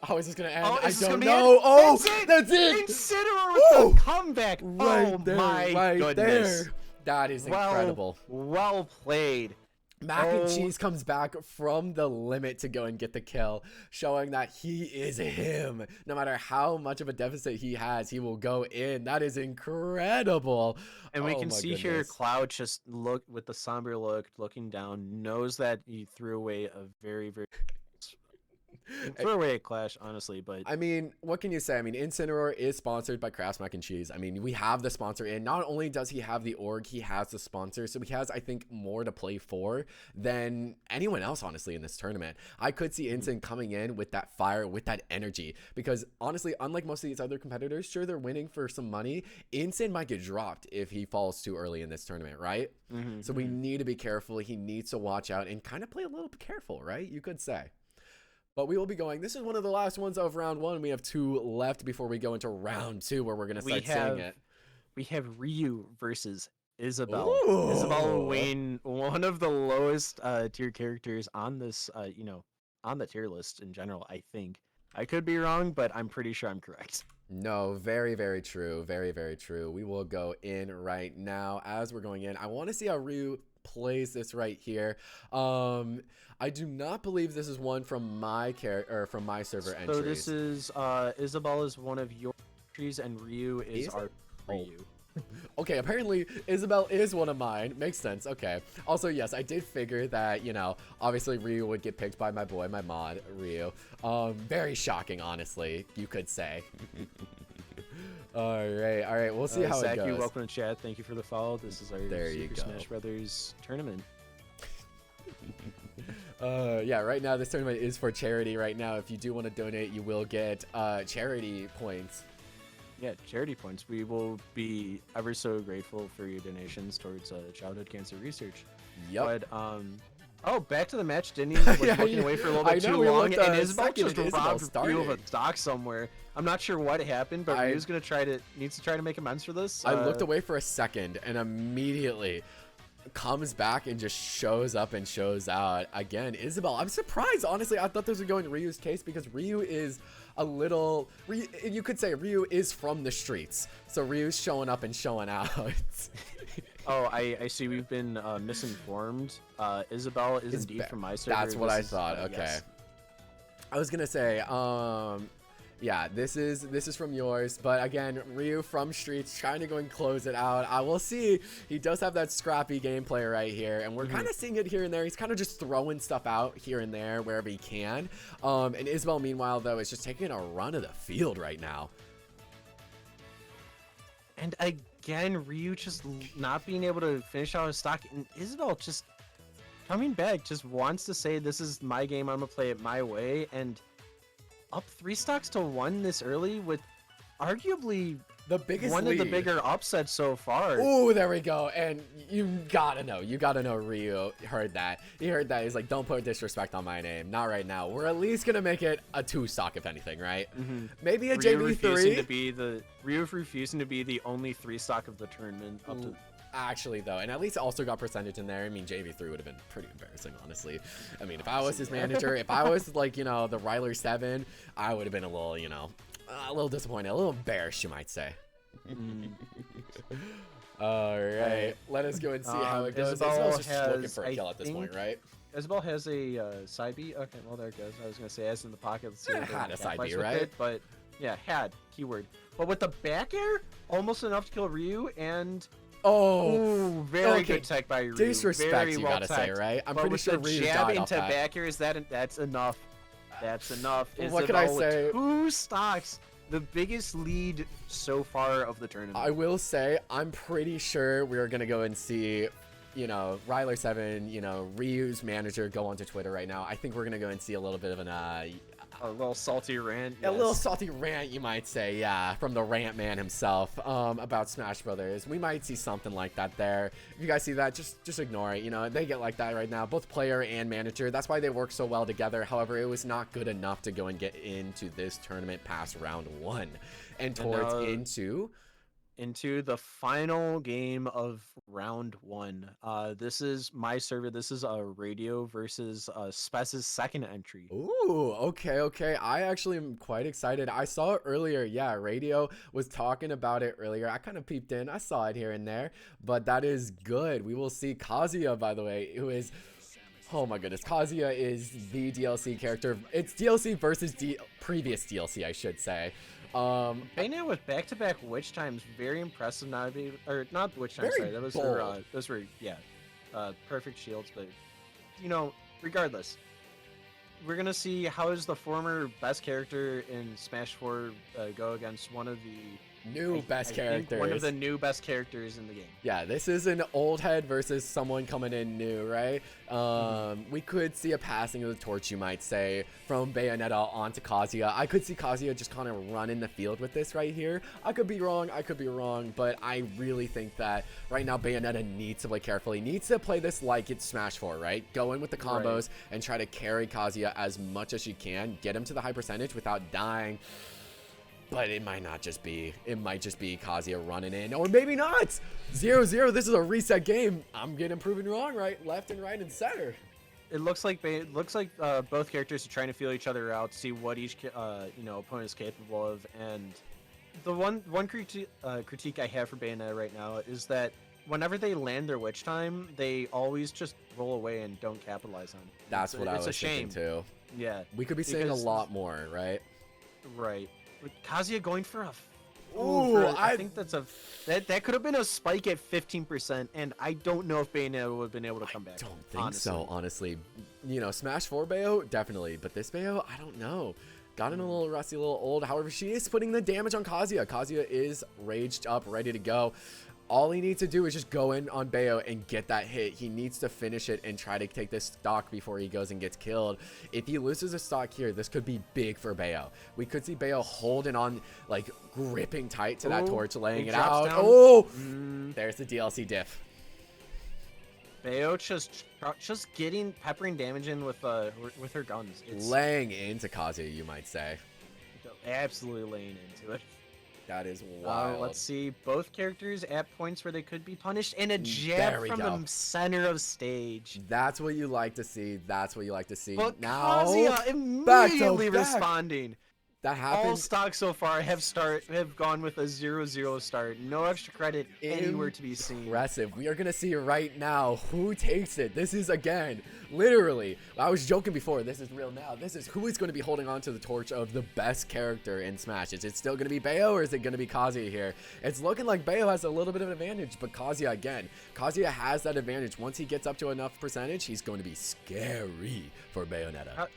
How is this gonna end? Oh, I is this don't gonna be know. it? Oh, That's it. that's it. Incineroar Woo! with the comeback. Right Oh there, my right goodness. there. That is incredible. Well played. Mac and Cheese comes back from the limit to go and get the kill, showing that he is him. No matter how much of a deficit he has, he will go in. That is incredible. And we Oh can my see here goodness. Cloud just look with the somber look, looking down, knows that he threw away a very, very threw away a Clash, honestly, but I mean, what can you say? I mean, Incineroar is sponsored by Kraft's Mac and Cheese. I mean, we have the sponsor in. Not only does he have the org, he has the sponsor. So he has, I think, more to play for than anyone else, honestly, in this tournament. I could see Incin coming in with that fire, with that energy. Because, honestly, unlike most of these other competitors, sure, they're winning for some money. Incin might get dropped if he falls too early in this tournament, right? So we need to be careful. He needs to watch out and kind of play a little bit careful, right? You could say. But we will be going. This is one of the last ones of round 1. We have 2 left before we go into round 2, where we're going to start seeing it. We have Ryu versus Isabelle. Ooh. Isabelle Wayne, one of the lowest tier characters on this, on the tier list in general, I think. I could be wrong, but I'm pretty sure I'm correct. No, very, very true. Very, very true. We will go in right now. As we're going in, I want to see how Ryu plays this right here. I do not believe this is one from my from my server entries. So this is Isabelle is one of your entries, and Ryu is our Ryu. Okay, apparently Isabelle is one of mine. Makes sense. Okay. Also, yes, I did figure that, obviously Ryu would get picked by my boy, my mod, Ryu. Very shocking, honestly, you could say. All right. We'll see how Zach, it goes. welcome to chat. Thank you for the follow. This is our There you Super go. Smash Brothers tournament. Yeah, right now this tournament is for charity. Right now, if you do want to donate, you will get charity points. Yeah, charity points. We will be ever so grateful for your donations towards childhood cancer research. Yep. But back to the match. Denny was Yeah, looking away for a little bit I know, too we long, looked, and Isabelle second, just and Isabelle robbed Ryu of a started. stock somewhere. I'm not sure what happened, but Ryu's gonna needs to try to make amends for this. I looked away for a second and immediately comes back and just shows up and shows out again. Isabelle, I'm surprised, honestly. I thought this would go in Ryu's case because Ryu is a little, you could say Ryu is from the streets, so Ryu's showing up and showing out. Oh, I see. We've been misinformed. Isabelle is indeed from my server. That's what This I is- thought. Okay. yes. I was gonna say, yeah, this is from yours, but again, Ryu from streets trying to go and close it out. I will see. He does have that scrappy gameplay right here, and we're kind of seeing it here and there. He's kind of just throwing stuff out here and there wherever he can. And Isabelle, meanwhile, though, is just taking a run of the field right now. And again, Ryu just not being able to finish out his stock, and Isabelle just coming back, just wants to say, this is my game, I'm gonna play it my way, and up 3 stocks to 1 this early with arguably The biggest one of the lead. bigger upsets so far. Ooh, there we go. And you gotta know Ryu heard that. He heard that. He's like, don't put disrespect on my name. Not right now. We're at least gonna make it a 2 stock, if anything, right? Maybe a Ryu refusing to be the only 3 stock of the tournament up to. Actually, though, and at least also got percentage in there. I mean, JV3 would have been pretty embarrassing, honestly. I mean, if I was his manager, if I was like, the Ryler 7, I would have been a little, a little disappointed, a little embarrassed, you might say. All right, let us go and see how it goes. Isabel's just looking for a kill at this point, right? Isabel has a side B. Okay, well there it goes. I was gonna say as in the pocket. Let's see Yeah, if had they a side B, capitalize with right? it, but yeah, had keyword. But with the back air, almost enough to kill Ryu and. Oh, Ooh, very okay. good tech by Ryu. Disrespect, very you well gotta say, teched. right? I'm but pretty with sure the Ryu jab died off into that. back air that's enough. That's enough. What can I Isabel with say? 2 stocks, the biggest lead so far of the tournament. I will say, I'm pretty sure we're gonna go and see, Ryler 7, Ryu's manager go onto Twitter right now. I think we're gonna go and see a little bit of a little salty rant. a little salty rant, you might say, yeah, from the rant man himself, about Smash Brothers. We might see something like that there. If you guys see that, just ignore it. They get like that right now, both player and manager. That's why they work so well together. However, it was not good enough to go and get into this tournament past round 1 and towards into the final game of round 1. This is my server. This is a Radio versus Spez's second entry. Ooh, okay. I actually am quite excited. I saw it earlier. Yeah, Radio was talking about it earlier. I kind of peeped in. I saw it here and there, but that is good. We will see Kazuya, by the way, who is... Oh my goodness, Kazuya is the DLC character. It's DLC versus previous DLC, I should say. Bayonetta with back-to-back witch times, very impressive. Not witch times. Very Sorry, those were perfect shields. But regardless, we're gonna see how does the former best character in Smash 4 go against one of the new best characters. One of the new best characters in the game. Yeah, this is an old head versus someone coming in new, right? We could see a passing of the torch, you might say, from Bayonetta onto Kazuya. I could see Kazuya just kind of run in the field with this right here. I could be wrong, but I really think that right now Bayonetta needs to play carefully, needs to play this like it's Smash 4, right? Go in with the combos and try to carry Kazuya as much as she can, get him to the high percentage without dying. But it might not just be. It might just be Kazuya running in. Or maybe not. 0-0. This is a reset game. I'm getting proven wrong, right? Left and right and center. It looks like both characters are trying to feel each other out, see what each opponent is capable of. And the one critique I have for Bayonetta right now is that whenever they land their witch time, they always just roll away and don't capitalize on it. That's what I was thinking too. Yeah. We could be seeing a lot more, right? Right. With Kazuya going for a... I think that could have been a spike at 15%, and I don't know if Bayonetta would have been able to come back. I don't think so, honestly. Smash 4 Bayo, definitely. But this Bayo, I don't know. Gotten a little rusty, a little old. However, she is putting the damage on Kazuya. Kazuya is raged up, ready to go. All he needs to do is just go in on Bayo and get that hit. He needs to finish it and try to take this stock before he goes and gets killed. If he loses a stock here, this could be big for Bayo. We could see Bayo holding on, like gripping tight to that torch, laying it out. There's the DLC diff. Bayo just peppering damage in with her guns. It's laying into Kazuya, you might say. Absolutely laying into it. That is wild. Let's see. Both characters at points where they could be punished, and a jab from the center of stage. That's what you like to see. But now, Kazuya immediately responding. That happened. All stocks so far have gone with a 0-0 start. No extra credit anywhere to be seen. Impressive. We are going to see right now who takes it. This is, again, literally, I was joking before. This is real now. This is who is going to be holding on to the torch of the best character in Smash. Is it still going to be Bayo or is it going to be Kazuya here? It's looking like Bayo has a little bit of an advantage, but Kazuya, again, Kazuya has that advantage. Once he gets up to enough percentage, he's going to be scary for Bayonetta.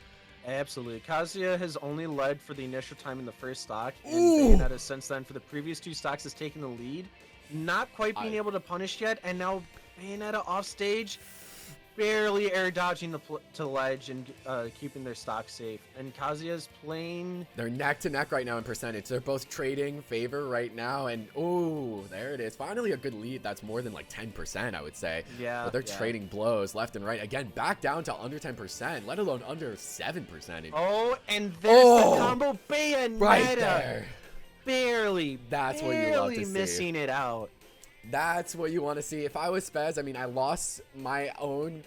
Absolutely. Kazuya has only led for the initial time in the first stock, and Bayonetta since then for the previous 2 stocks has taken the lead. Not quite being able to punish yet, and now Bayonetta off stage. barely air dodging to the ledge and keeping their stock safe. And Kazuya's playing. They're neck to neck right now in percentage. They're both trading favor right now. And oh, there it is. Finally a good lead. That's more than like 10%, I would say. Yeah. But they're trading blows left and right. Again, back down to under 10%, let alone under 7%. Oh, and there's the combo Bayonetta. Right there. Barely. That's what you love to see. Missing it out. That's what you want to see. If I was Spez, I mean, I lost my own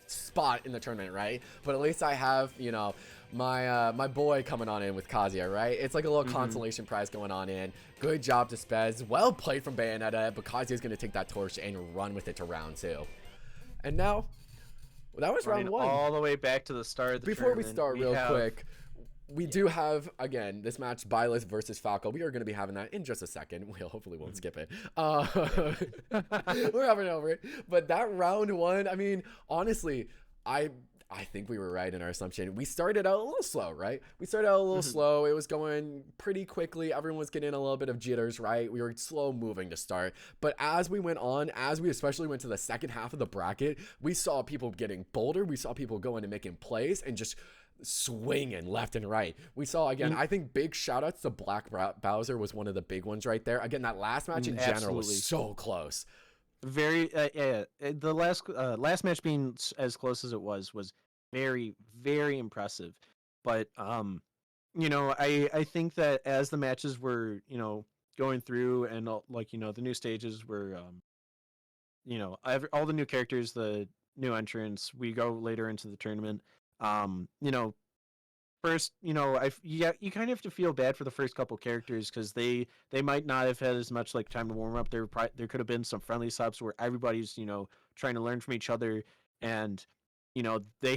spot in the tournament, right? But at least I have, you know, my my boy coming on in with Kazuya, right? It's like a little consolation prize going on in. Good job to Spez. Well played from Bayonetta, but Kazuya's going to take that torch and run with it to round 2. And now, that was round 1. All the way back to the start of the Before we tournament, start real quick, we do have, again, this match, Byleth versus Falco. We are going to be having that in just a second. We hopefully won't skip it. We're having it over it. But that round 1, I mean, honestly, I think we were right in our assumption. We started out a little slow, right? We started out a little slow. It was going pretty quickly. Everyone was getting a little bit of jitters, right? We were slow moving to start. But as we went on, as we especially went to the second half of the bracket, we saw people getting bolder. We saw people going and making plays and just swinging left and right. We saw, again, I think big shout outs to Black Bowser was one of the big ones right there. Again, that last match in general was so close. Very the last match being as close as it was very, very impressive. But you know, I think that as the matches were, you know, going through and like, you know, the new stages were you know, all the new characters, the new entrants, we go later into the tournament. You know, first, you know, you kind of have to feel bad for the first couple characters because they might not have had as much like time to warm up. There could have been some friendly subs where everybody's, you know, trying to learn from each other, and you know, they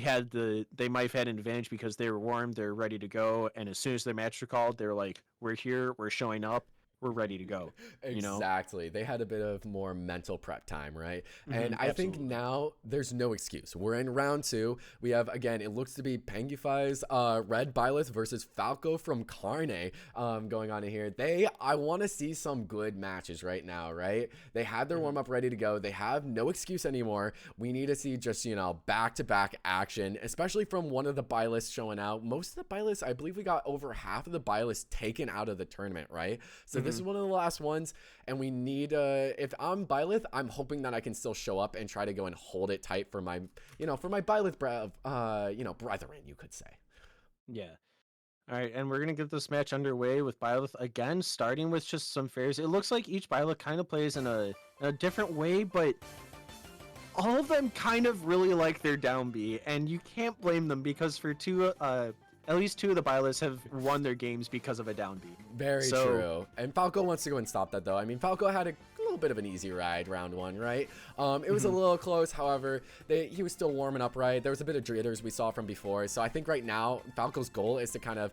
might have had an advantage because they were warm, they're ready to go, and as soon as their match were called, they're like, we're here, we're showing up, we're ready to go. Exactly. They had a bit of more mental prep time, right? And I think now there's no excuse. We're in round 2. We have, again, it looks to be Pengify's Red Byleth versus Falco from Carne going on in here. I want to see some good matches right now, right? They had their warm-up ready to go. They have no excuse anymore. We need to see just, you know, back-to-back action, especially from one of the Byleths showing out. Most of the Byleths, I believe we got over half of the Byleths taken out of the tournament, right? So this is one of the last ones, and we need if I'm Byleth, I'm hoping that I can still show up and try to go and hold it tight for my, you know, for my Byleth you know, brethren, you could say. Yeah. All right, and we're gonna get this match underway with Byleth again, starting with just some fairs. It looks like each Byleth kind of plays in a different way, but all of them kind of really like their down B, and you can't blame them because for at least 2 of the Byleths have won their games because of a down B. Very true. And Falco wants to go and stop that, though. I mean, Falco had a little bit of an easy ride round 1, right? It was a little close. However, he was still warming up, right? There was a bit of jitters we saw from before. So I think right now, Falco's goal is to kind of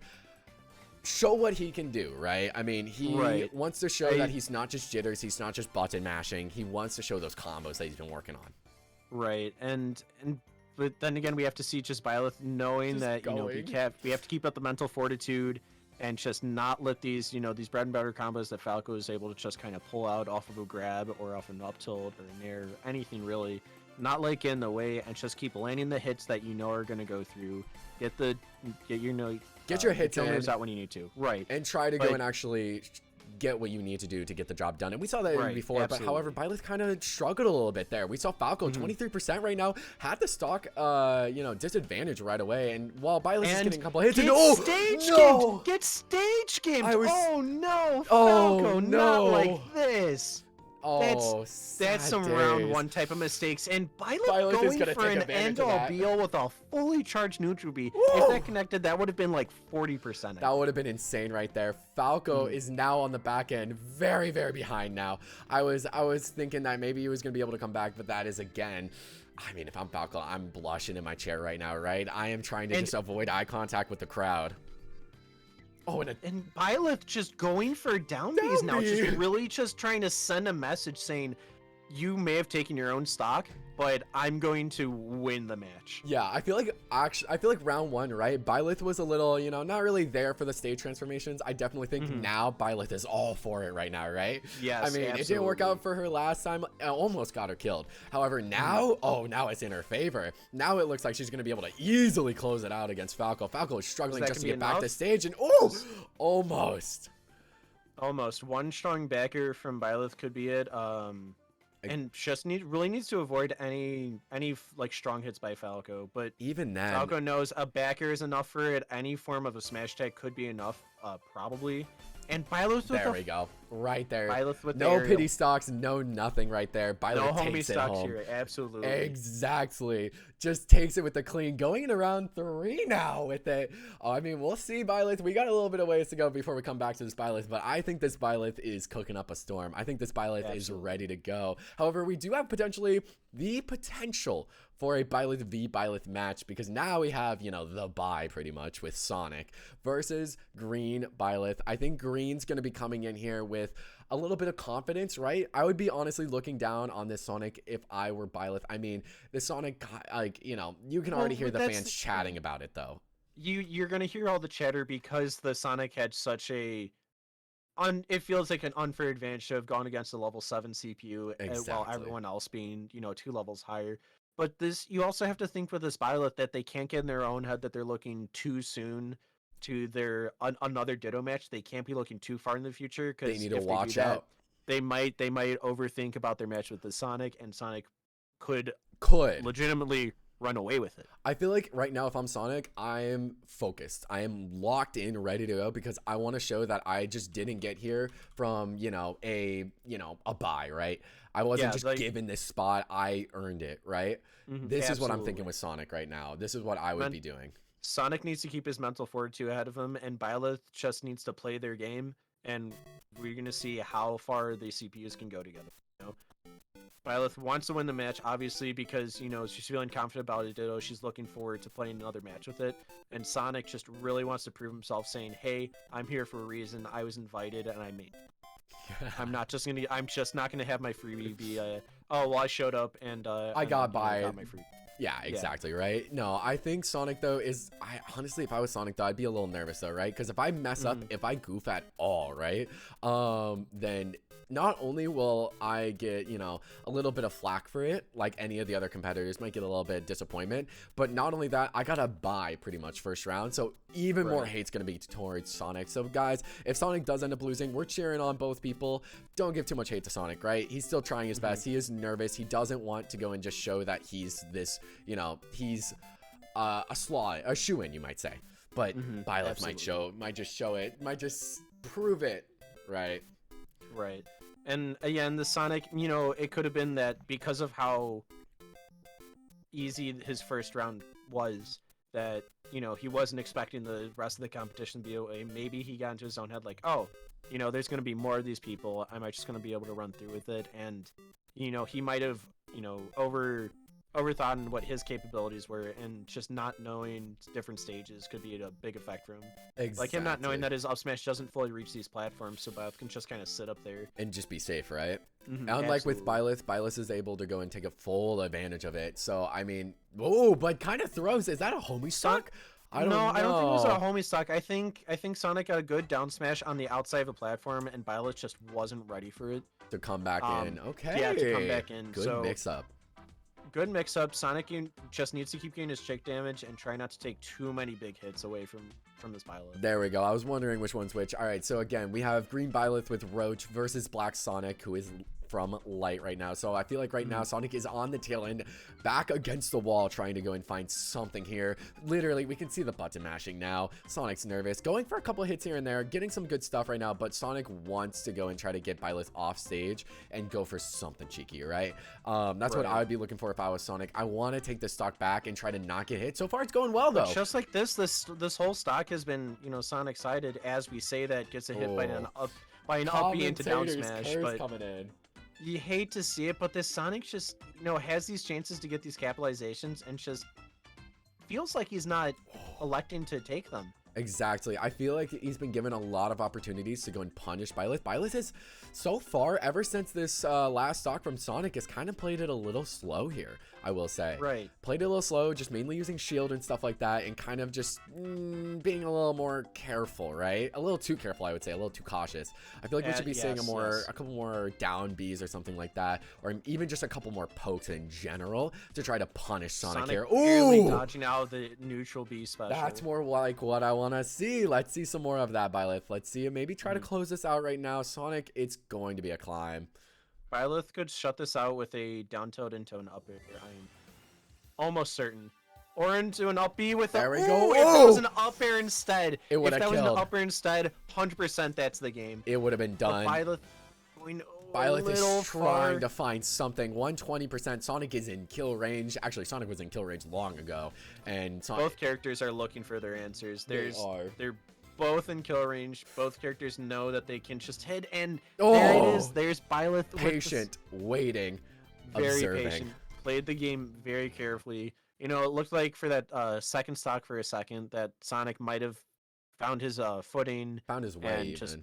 show what he can do, right? I mean, he wants to show that he's not just jitters. He's not just button mashing. He wants to show those combos that he's been working on. Right. But then again, we have to see just Byleth knowing just that, you know, we have to keep up the mental fortitude and just not let these, you know, these bread and butter combos that Falco is able to just kind of pull out off of a grab or off an up tilt or an air, anything really, not like in the way, and just keep landing the hits that you know are going to go through. Get your hits in out when you need to. Right. And try to go and actually get what you need to do to get the job done. And we saw that before, but however, Byleth kind of struggled a little bit there. We saw Falco 23% right now, had the stock you know, disadvantage right away, and while Byleth is getting a couple hits, get stage gamed. Oh no, Falco, not like this. Oh, that's some round 1 type of mistakes, and Byleth going for an end-all be-all with a fully charged neutral B. If that connected, that would have been like 40%. That would have been insane right there. Falco is now on the back end, very, very behind now. I was thinking that maybe he was going to be able to come back, but that is, again, I mean, if I'm Falco, I'm blushing in my chair right now, right? I am trying to just avoid eye contact with the crowd. Oh, and Byleth just going for down Bs now, just really just trying to send a message saying, you may have taken your own stock, but I'm going to win the match. Yeah, I feel like round one, right? Byleth was a little, not really there for the stage transformations. I definitely think now Byleth is all for it right now, right? Yes, I mean, it didn't work out for her last time. I almost got her killed. However, now, now it's in her favor. Now it looks like she's going to be able to easily close it out against Falco. Falco is struggling just to get back to stage, and almost. Almost. One strong backer from Byleth could be it. And just really needs to avoid any like strong hits by Falco. But even then, Falco knows a backer is enough for it. Any form of a smash tag could be enough, probably. And Byleth with there we go, right there. Byleth with no pity stocks, no nothing right there. Byleth no homie takes it stocks home. here, absolutely. Exactly, just takes it with the clean. Going into round 3 now with it. I mean, we'll see Byleth. We got a little bit of ways to go before we come back to this Byleth, but I think this Byleth is cooking up a storm. I think this Byleth is ready to go. However, we do have potentially the potential for a Byleth v Byleth match, because now we have, the bye pretty much with Sonic versus Green Byleth. I think Green's going to be coming in here with a little bit of confidence, right? I would be honestly looking down on this Sonic if I were Byleth. I mean, the Sonic, like, you can already hear the fans chatting about it, though. You're going to hear all the chatter because the Sonic had such a... it feels like an unfair advantage to have gone against a level 7 CPU while everyone else being, 2 levels higher. But you also have to think with this Byleth that they can't get in their own head that they're looking too soon to their another Ditto match. They can't be looking too far in the future, because they need to watch out. They might overthink about their match with the Sonic, and Sonic could legitimately run away with it. I feel like right now, if I'm Sonic, I am focused. I am locked in, ready to go, because I want to show that I just didn't get here from, a bye, right? I wasn't just given this spot. I earned it, right? This is what I'm thinking with Sonic right now. This is what I would be doing. Sonic needs to keep his mental fortitude ahead of him, and Byleth just needs to play their game, and we're going to see how far the CPUs can go together. Byleth wants to win the match, obviously, because, she's feeling confident about it. Ditto. She's looking forward to playing another match with it. And Sonic just really wants to prove himself, saying, hey, I'm here for a reason. I was invited, and I made it. I'm just not gonna have my freebie be I showed up and I got by. Got my freebie. Yeah, exactly, right? No, I think Sonic, though, honestly, if I was Sonic, though, I'd be a little nervous, though, right? Because if I mess up, if I goof at all, right, then not only will I get, a little bit of flack for it, like any of the other competitors might get a little bit of disappointment, but not only that, I got a bye pretty much first round, so even more hate's going to be towards Sonic. So, guys, if Sonic does end up losing, we're cheering on both people. Don't give too much hate to Sonic, right? He's still trying his best. He is nervous. He doesn't want to go and just show that he's this, he's a shoo-in, you might say. But Byleth might just show it, might just prove it, right? Right. And again, the Sonic, it could have been that because of how easy his first round was, that, he wasn't expecting the rest of the competition to be away. Maybe he got into his own head like, oh, there's going to be more of these people. I'm just going to be able to run through with it. And, he might have, overthought on what his capabilities were, and just not knowing different stages could be a big effect for him. Exactly. Like him not knowing that his up smash doesn't fully reach these platforms, so Byleth can just kind of sit up there and just be safe, right? Unlike with Byleth is able to go and take a full advantage of it. So I mean, but kind of throws. Is that a homie stock? I don't know. I don't think it was a homie stock. I think Sonic got a good down smash on the outside of a platform, and Byleth just wasn't ready for it to come back in. Okay. Yeah, to come back in. Good mix up. Good mix-up. Sonic just needs to keep getting his chick damage and try not to take too many big hits away from this Byleth. There we go. I was wondering which one's which. All right, so again, we have Green Byleth with Roach versus Black Sonic, who is from Light right now. So I feel like right now Sonic is on the tail end, back against the wall, trying to go and find something here. Literally, we can see the button mashing now. Sonic's nervous, going for a couple hits here and there, getting some good stuff right now, but Sonic wants to go and try to get Byleth off stage and go for something cheeky, right? That's what I would be looking for if I was Sonic. I want to take the stock back and try to not get hit. So far, it's going well, though. But just like this whole stock has been, Sonic sided, as we say that gets a hit by an up B into down smash, but coming in. You hate to see it, but this Sonic just, has these chances to get these capitalizations and just feels like he's not electing to take them. Exactly. I feel like he's been given a lot of opportunities to go and punish Byleth. Byleth has, so far, ever since this last stock from Sonic, has kind of played it a little slow here, I will say. Right. Played it a little slow, just mainly using shield and stuff like that, and kind of just being a little more careful, right? A little too careful, I would say, a little too cautious. I feel like we should be seeing a couple more down Bs or something like that, or even just a couple more pokes in general to try to punish Sonic here. Barely Ooh! dodging out the neutral B special. That's more like what I want to see. Let's see some more of that, Byleth. Let's see it. Maybe try to close this out right now. Sonic, it's going to be a climb. Byleth could shut this out with a down tilt into an up air. I am almost certain. Or into an up B with There we Ooh, go. If that was an up air instead. It would have If that was an killed. up air instead, 100% that's the game. It would have been But done. Byleth going Byleth a little is trying far. to find something. 120%. Sonic is in kill range. Actually, Sonic was in kill range long ago. And Sonic, Both characters are looking for their answers. They are. They're both in kill range. Both characters know that they can just hit, and Oh! there it is. There's Byleth. with patient, waiting, this very observing. patient. Played the game very carefully. You know, it looked like for that second stock for a second that Sonic might have found his footing. Found his way and even. just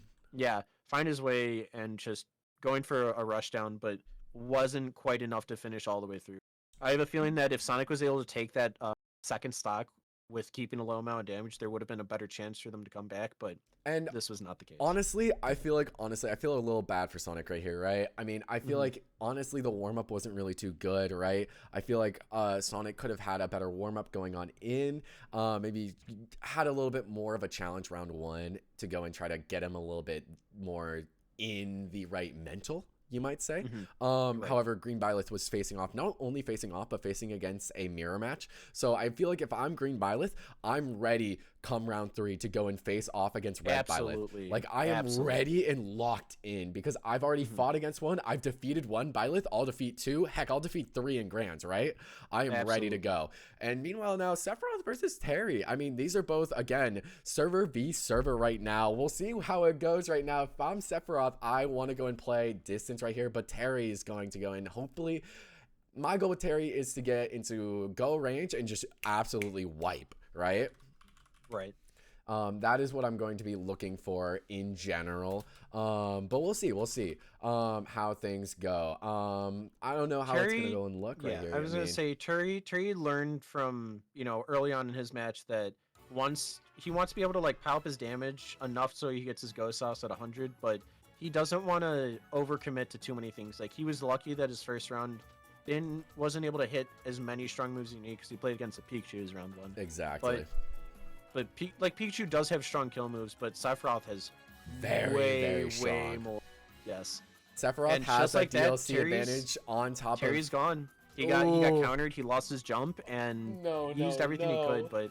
find his way and just going for a rush down, but wasn't quite enough to finish all the way through. I have a feeling that if Sonic was able to take that second stock with keeping a low amount of damage, there would have been a better chance for them to come back, but And this was not the case. honestly, I feel a little bad for Sonic right here, right? I mean, I feel like, honestly, the warm-up wasn't really too good, right? I feel like Sonic could have had a better warm-up going on in. Maybe had a little bit more of a challenge round one to go and try to get him a little bit more in the right mental, you might say. However, Green Byleth was facing off, not only facing off, but facing against a mirror match. So I feel like if I'm Green Byleth, I'm ready come round 3 to go and face off against Red Absolutely. Byleth. Like, I am ready and locked in because I've already fought against one. I've defeated one Byleth. I'll defeat 2. Heck, I'll defeat 3 in Grands, right? I am ready to go. And meanwhile now, Sephiroth versus Terry. I mean, these are both, again, server v server right now. We'll see how it goes right now. If I'm Sephiroth, I want to go and play distance right here, but Terry is going to go in. Hopefully, my goal with Terry is to get into go range and just absolutely wipe, right? Right. That is what I'm going to be looking for in general. But we'll see how things go. I don't know how it's gonna go and look right here. I was gonna say Terry learned from, you know, early on in his match that once he wants to be able to like pile up his damage enough so he gets his ghost sauce at 100, but he doesn't want to overcommit to too many things. Like, he was lucky that his first round wasn't able to hit as many strong moves as he needed because he played against the Pikachu's round 1. Exactly. But Pikachu does have strong kill moves, but Sephiroth has very strong. way more. Yes. Sephiroth And has just that like that, DLC Terry's- advantage on top Terry's of. gone. He got countered. He lost his jump and used everything he could, but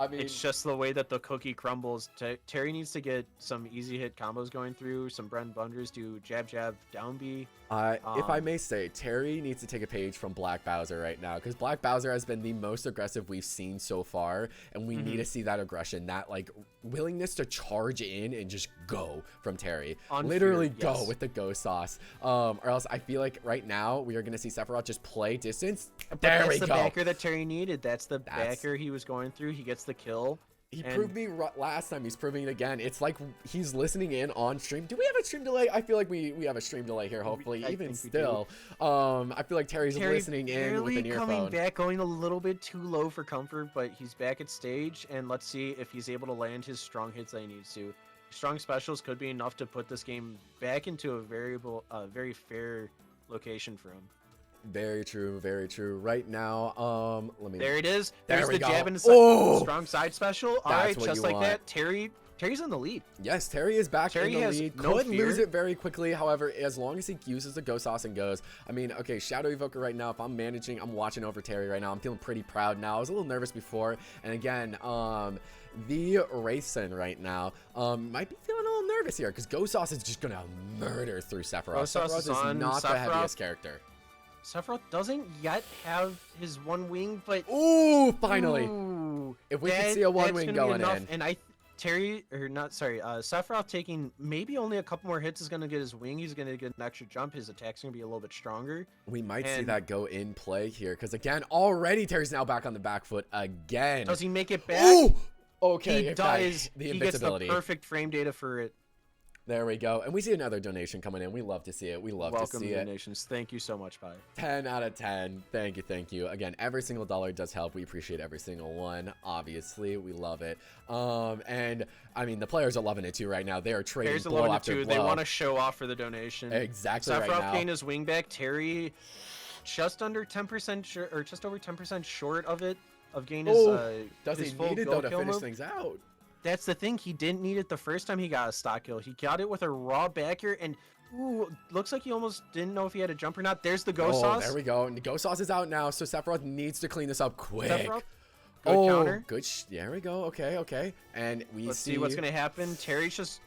I mean, it's just the way that the cookie crumbles. Terry needs to get some easy hit combos going through, some Bren Blunders, do jab jab down B. if I may say, Terry needs to take a page from Black Bowser right now, because Black Bowser has been the most aggressive we've seen so far, and we need to see that aggression, that like willingness to charge in and just go from Terry. Literally go with the ghost sauce. Or else I feel like right now we are going to see Sephiroth just play distance. There we That's the go. backer that Terry needed. That's the backer he was going through. He gets the kill. He proved me last time. He's proving it again. It's like he's listening in on stream. Do we have a stream delay? I feel like we have a stream delay here, hopefully. Even still, I feel like Terry's listening in with an earphone. Coming back, going a little bit too low for comfort, but he's back at stage, and let's see if he's able to land his strong hits that he needs to. Strong specials could be enough to put this game back into a very fair location for him. Very true, very true. Right now, let me. There it is. There's the jab and strong side special. All right, just like that, Terry's in the lead. Yes, Terry is back in the lead. Could lose it very quickly. However, as long as he uses the ghost sauce and goes. I mean, okay, Shadow Evoker right now, if I'm managing, I'm watching over Terry right now. I'm feeling pretty proud now. I was a little nervous before. And again, the Racing right now might be feeling a little nervous here because ghost sauce is just going to murder through Sephiroth. Sephiroth is not the heaviest character. Sephiroth doesn't yet have his one wing, but ooh, finally! If we can see a one wing going in, and Sephiroth taking maybe only a couple more hits is going to get his wing. He's going to get an extra jump. His attack's going to be a little bit stronger. We might see that go in play here because again, already Terry's now back on the back foot again. Does he make it back? Ooh! Okay, He in fact, does. the He gets the invincibility. perfect frame data for it. There we go. And we see another donation coming in. We love to see it. We love Welcome to see it. donations. Thank you so much, Pi. 10 out of 10. Thank you, thank you. Again, every single dollar does help. We appreciate every single one. Obviously, we love it. And I mean, the players are loving it too right now. They are trading Players are blow loving it after too. blow. They want to show off for the donation. Exactly right Sephiroth now. gained his wingback. Terry just under 10% short, or just over 10% short of it, of gaining his, Does his he full need it go though to kill finish move. things out? That's the thing. He didn't need it the first time he got a stock kill. He got it with a raw backer, and ooh, looks like he almost didn't know if he had a jump or not. There's the ghost sauce. There we go. And the ghost sauce is out now, so Sephiroth needs to clean this up quick. Sephiroth, good counter. Good. There we go. Okay, okay. And we Let's see see what's gonna happen. Terry just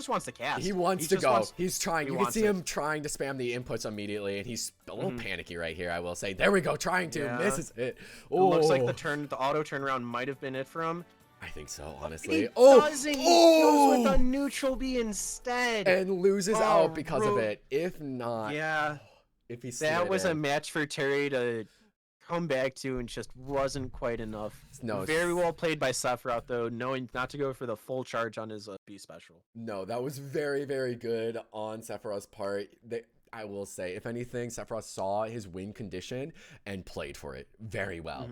wants to cast. He wants to just go. wants- He's trying. he You can wants see it. him trying to spam the inputs immediately, and he's a little Mhm. panicky right here. I will say. There we go. Trying to Yeah. misses it. It looks like Oh. the auto turnaround might have been it for him. I think so, He honestly. doesn't. He goes with a neutral B instead. And loses Oh, out because of bro. it. If not, Yeah, if he that slid was a in. match for Terry to come back to, and just wasn't quite enough. No, Very well played by Sephiroth, though, knowing not to go for the full charge on his B special. No, that was very, very good on Sephiroth's part. I will say, if anything, Sephiroth saw his win condition and played for it very well.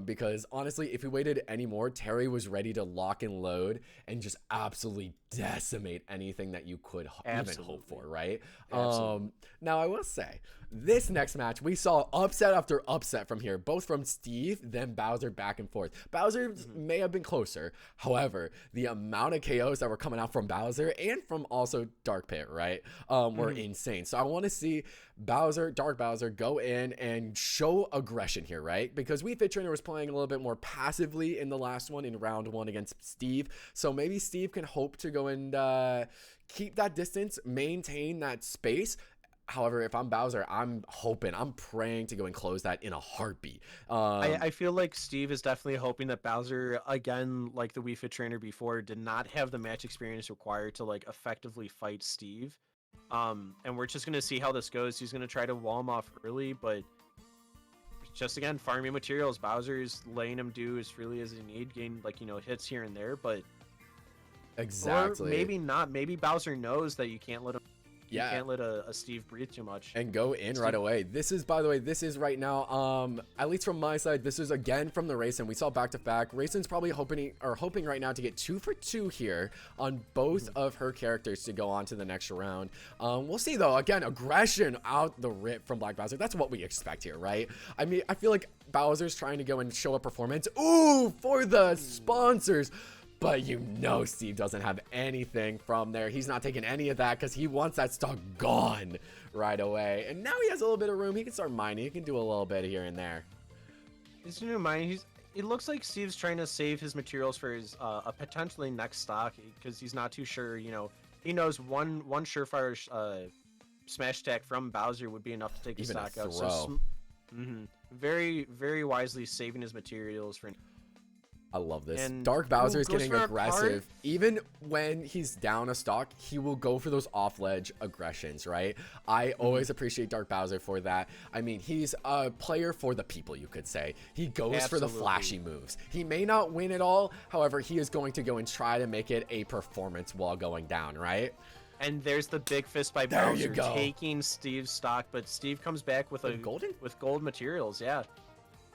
Because honestly, if he waited anymore, Terry was ready to lock and load and just absolutely decimate anything that you could even hope for, right? Absolutely. Now, I will say, this next match, we saw upset after upset from here, both from Steve, then Bowser, back and forth. Bowser may have been closer. However, the amount of KOs that were coming out from Bowser and from also Dark Pit, right, were insane. So I want to see Dark Bowser, go in and show aggression here, right? Because Wii Fit Trainer was playing a little bit more passively in the last one, in round 1 against Steve. So maybe Steve can hope to go and keep that distance, maintain that space. However, if I'm Bowser, I'm praying to go and close that in a heartbeat. I feel like Steve is definitely hoping that Bowser, again, like the Wii Fit trainer before, did not have the match experience required to like effectively fight Steve. And we're just gonna see how this goes. He's gonna try to wall him off early, but just again farming materials. Bowser's letting him do as freely as he need, gain like hits here and there, but exactly. or maybe not. Maybe Bowser knows that you can't let him. You Yeah. can't let a Steve breathe too much. And go in right away. This is, by the way, this is right now, at least from my side, this is again from the Racing. We saw back to back. Racing's probably hoping right now to get 2 for 2 here on both of her characters to go on to the next round. We'll see though. Again, aggression out the rip from Black Bowser. That's what we expect here, right? I mean, I feel like Bowser's trying to go and show a performance. Ooh, for the sponsors. But Steve doesn't have anything from there. He's not taking any of that because he wants that stock gone right away. And now he has a little bit of room. He can start mining. He can do a little bit here and there. He's new mining. It looks like Steve's trying to save his materials for his a potentially next stock because he's not too sure. He knows one surefire smash attack from Bowser would be enough to take his Even a stock out. throw. So very, very wisely saving his materials for. I love this. And Dark Bowser is goes getting for a aggressive. card. Even when he's down a stock, he will go for those off-ledge aggressions, right? I always appreciate Dark Bowser for that. I mean, he's a player for the people, you could say. He goes for the Absolutely. flashy moves. He may not win it all. However, he is going to go and try to make it a performance while going down, right? And there's the big fist by There you Bowser go. taking Steve's stock, but Steve comes back with with gold materials. Yeah.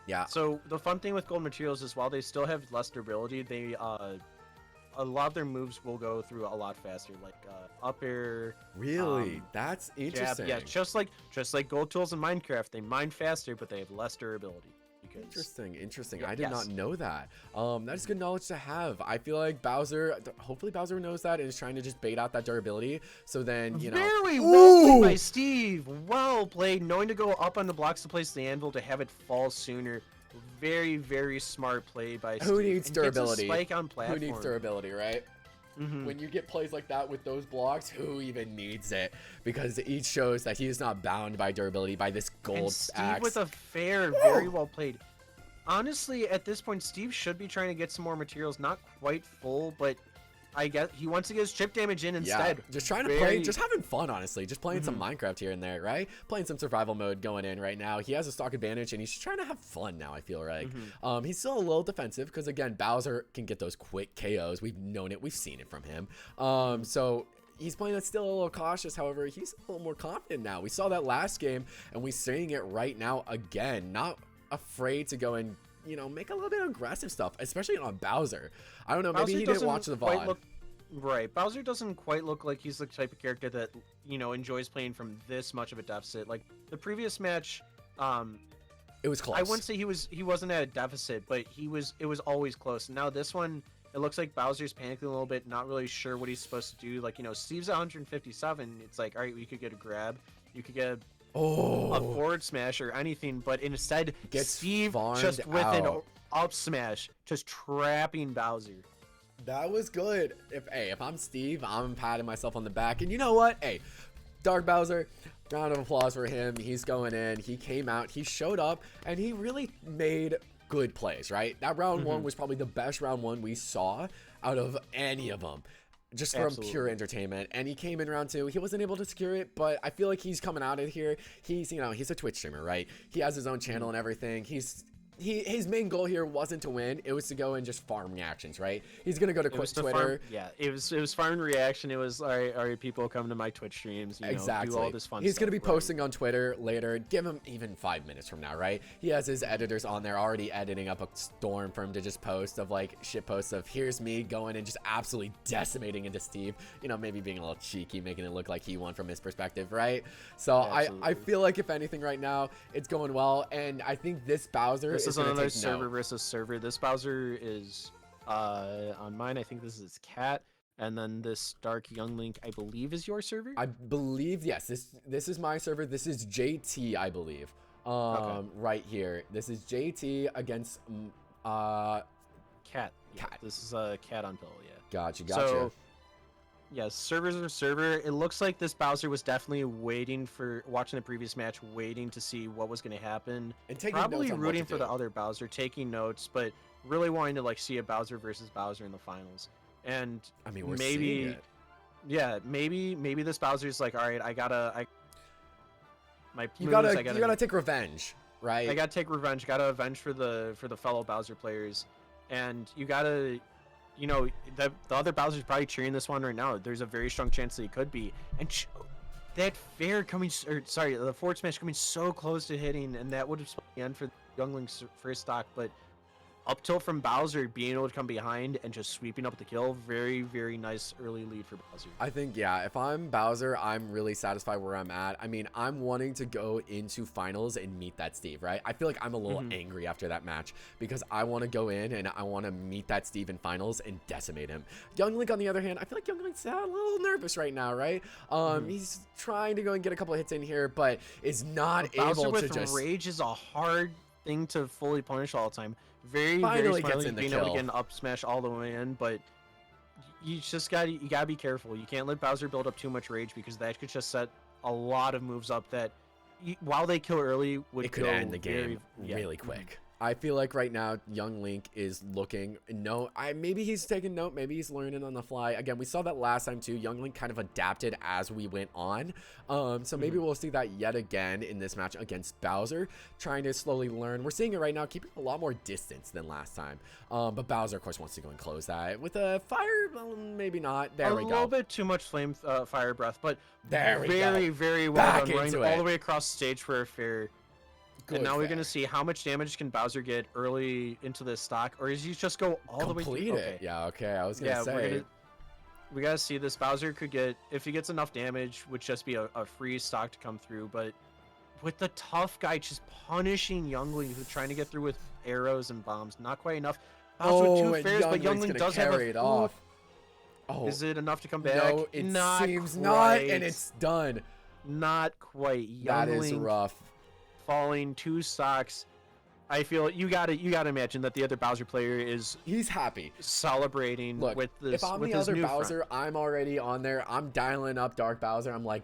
Yeah. So the fun thing with gold materials is while they still have less durability, they a lot of their moves will go through a lot faster, like up air. Really? That's Jab. interesting. Yeah, just like gold tools in Minecraft, they mine faster, but they have less durability. Because Interesting. Yeah, I did not know that. That is good knowledge to have. I feel like hopefully Bowser knows that and is trying to just bait out that durability. So then, very Ooh! well played by Steve. Well played, knowing to go up on the blocks to place the anvil to have it fall sooner. Very, very smart play by Steve. Who needs And gets a durability? spike on Who platform. needs durability, right? When you get plays like that with those blocks, who even needs it? Because each shows that he is not bound by durability by this gold And Steve axe. with a fair, very well played. Honestly, at this point, Steve should be trying to get some more materials. Not quite full, but I guess he wants to get his chip damage in instead. Yeah, just trying to play, just having fun, honestly. Just playing some Minecraft here and there, right? Playing some survival mode going in right now. He has a stock advantage, and he's just trying to have fun now, I feel like. He's still a little defensive because, again, Bowser can get those quick KOs. We've known it. We've seen it from him. So he's playing it still a little cautious. However, he's a little more confident now. We saw that last game, and we're seeing it right now again. Not afraid to go and, you know, make a little bit of aggressive stuff, especially on Bowser. I don't know, maybe he didn't watch the VOD. Right, Bowser doesn't quite look like he's the type of character that, you know, enjoys playing from this much of a deficit. Like the previous match, it was close. I wouldn't say he wasn't at a deficit, but it was always close. Now this one, it looks like Bowser's panicking a little bit, not really sure what he's supposed to do. Like, you know, Steve's at 157. It's like, all right, you could get a grab, you could get a forward smash or anything, but instead Steve just with an up smash, just trapping Bowser. That was good. If I'm Steve, I'm patting myself on the back. And you know what? Hey, Dark Bowser, round of applause for him. He's going in. He came out. He showed up, and he really made good plays, right? That round one was probably the best round one we saw out of any of them. Just from pure entertainment. And he came in round two. He wasn't able to secure it, but I feel like he's coming out of here. He's, you know, he's a Twitch streamer, right? He has his own channel and everything. His main goal here wasn't to win. It was to go and just farm reactions, right? He's gonna go to Twitter. It was farm reaction. It was all right, people come to my Twitch streams. You know, do all this fun He's stuff, gonna be posting on Twitter later. Give him even 5 minutes from now, right? He has his editors on there already editing up a storm for him to just post of like shit posts of here's me going and just absolutely decimating into Steve. You know, maybe being a little cheeky, making it look like he won from his perspective, right? So I feel like if anything right now, it's going well, and I think this Bowser is another server versus server. This Bowser is on mine. I think this is Cat, and then this Dark Young Link, I believe, is your server. I believe yes. This is my server. This is JT, I believe. Right here. This is JT against Cat. Cat. This is Cat on Pill. Yeah. Gotcha. So, yes, servers are server. It looks like this Bowser was definitely watching the previous match, waiting to see what was going to happen. And probably rooting for the other Bowser, taking notes, but really wanting to like see a Bowser versus Bowser in the finals. And I mean, we're seeing it. Yeah, maybe this Bowser's like, all right, you gotta take revenge, right? I gotta take revenge. Gotta avenge for the fellow Bowser players, and you gotta. You know, the other Bowser's probably cheering this one right now. There's a very strong chance that he could be. And that the forward smash coming so close to hitting, and that would have split the end for Young Link's first stock. But up tilt from Bowser being able to come behind and just sweeping up the kill, very, very nice early lead for Bowser. I think, yeah, if I'm Bowser, I'm really satisfied where I'm at. I mean, I'm wanting to go into finals and meet that Steve, right? I feel like I'm a little angry after that match because I want to go in and I want to meet that Steve in finals and decimate him. Young Link, on the other hand, I feel like Young Link's a little nervous right now, right? He's trying to go and get a couple of hits in here, but is not able to just... Bowser with rage is a hard thing to fully punish all the time. Finally very gets in the being kill. able to get an up smash all the way in, but you gotta be careful. You can't let Bowser build up too much rage because that could just set a lot of moves up that, while they kill early, it could end the game really quick. I feel like right now Young Link is looking, maybe he's taking note, maybe he's learning on the fly. Again, we saw that last time too. Young Link kind of adapted as we went on. So maybe we'll see that yet again in this match against Bowser, trying to slowly learn. We're seeing it right now, keeping a lot more distance than last time. But Bowser, of course, wants to go and close that with a fire. Well, maybe not. There we go. A little bit too much flame fire breath, but there we go. Very, very well done, running all the way across the stage for a fair. And now we're going to see how much damage can Bowser get early into this stock, or is he just go all the way through? Complete it. Yeah, okay. I was going to say. We got to see this. Bowser could get, if he gets enough damage, would just be a free stock to come through. But with the tough guy just punishing Young Link, who's trying to get through with arrows and bombs, not quite enough. Bowser with 2 fairs, but Young Link does have it off. Oh, is it enough to come back? No, it seems not, and it's done. Not quite. That is rough. Falling 2 stocks. I feel you gotta imagine that the other Bowser player he's happy celebrating. Look, with this. If I'm with the his other new Bowser, front. I'm already on there. I'm dialing up Dark Bowser. I'm like,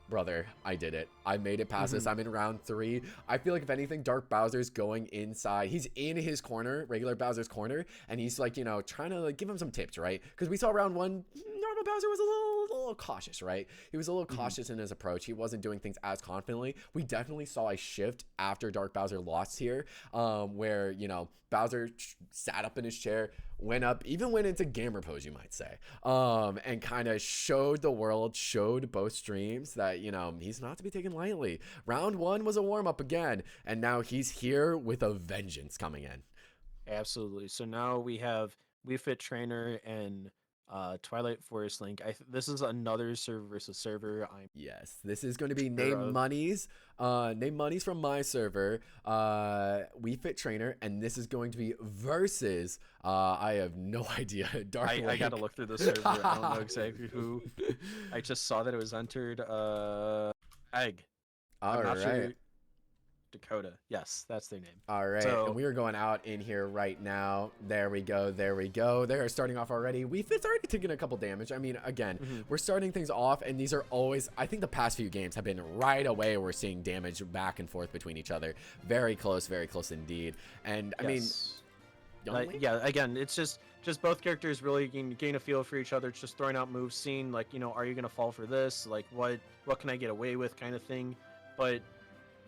brother, I did it. I made it past this. I'm in round 3. I feel like if anything, Dark Bowser's going inside. He's in his corner, regular Bowser's corner, and he's like, you know, trying to like give him some tips, right? Because we saw round 1, normal Bowser was a little cautious, right? He was a little cautious in his approach. He wasn't doing things as confidently. We definitely saw a shift after Dark Bowser lost here, where, you know, Bowser sat up in his chair, went up, even went into gamer pose, you might say, and kind of showed the world, showed both streams that, you know, he's not to be taken lightly. Round 1 was a warm-up again, and now he's here with a vengeance coming in. Absolutely. So now we have Wii Fit Trainer and Twilight Forest Link. This is another server versus server. Yes, this is going to be Sure Name of. Monies. Name Monies from my server, Wii Fit Trainer, and this is going to be versus, I have no idea, Dark I Link. gotta look through the server. I don't know exactly who. I just saw that it was entered. Egg. All I'm not right. sure. Dakota. Yes, that's their name. All right, So- and we are going out in here right now. There we go. There we go. They are starting off already. Wii Fit's already taking a couple damage. I mean, again, we're starting things off, and these are always, I think the past few games have been right away we're seeing damage back and forth between each other. Very close indeed. And, I mean, Yes. young Link? Yeah, again, it's just both characters really gain a feel for each other. It's just throwing out moves, seeing like, you know, are you gonna fall for this? Like, what can I get away with, kind of thing. But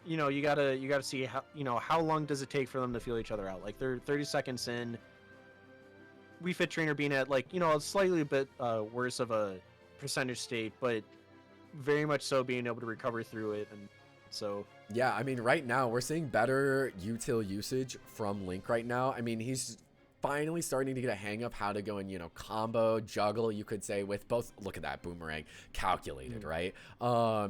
you know, you gotta see how, you know, how long does it take for them to feel each other out. Like, they're 30 seconds in. Wii Fit Trainer being at, like, you know, a slightly bit worse of a percentage state, but very much so being able to recover through it. And so Yeah, I mean, right now we're seeing better util usage from Link right now. I mean, he's finally starting to get a hang of how to go and, you know, combo, juggle, you could say, with both. Look at that boomerang, calculated, right?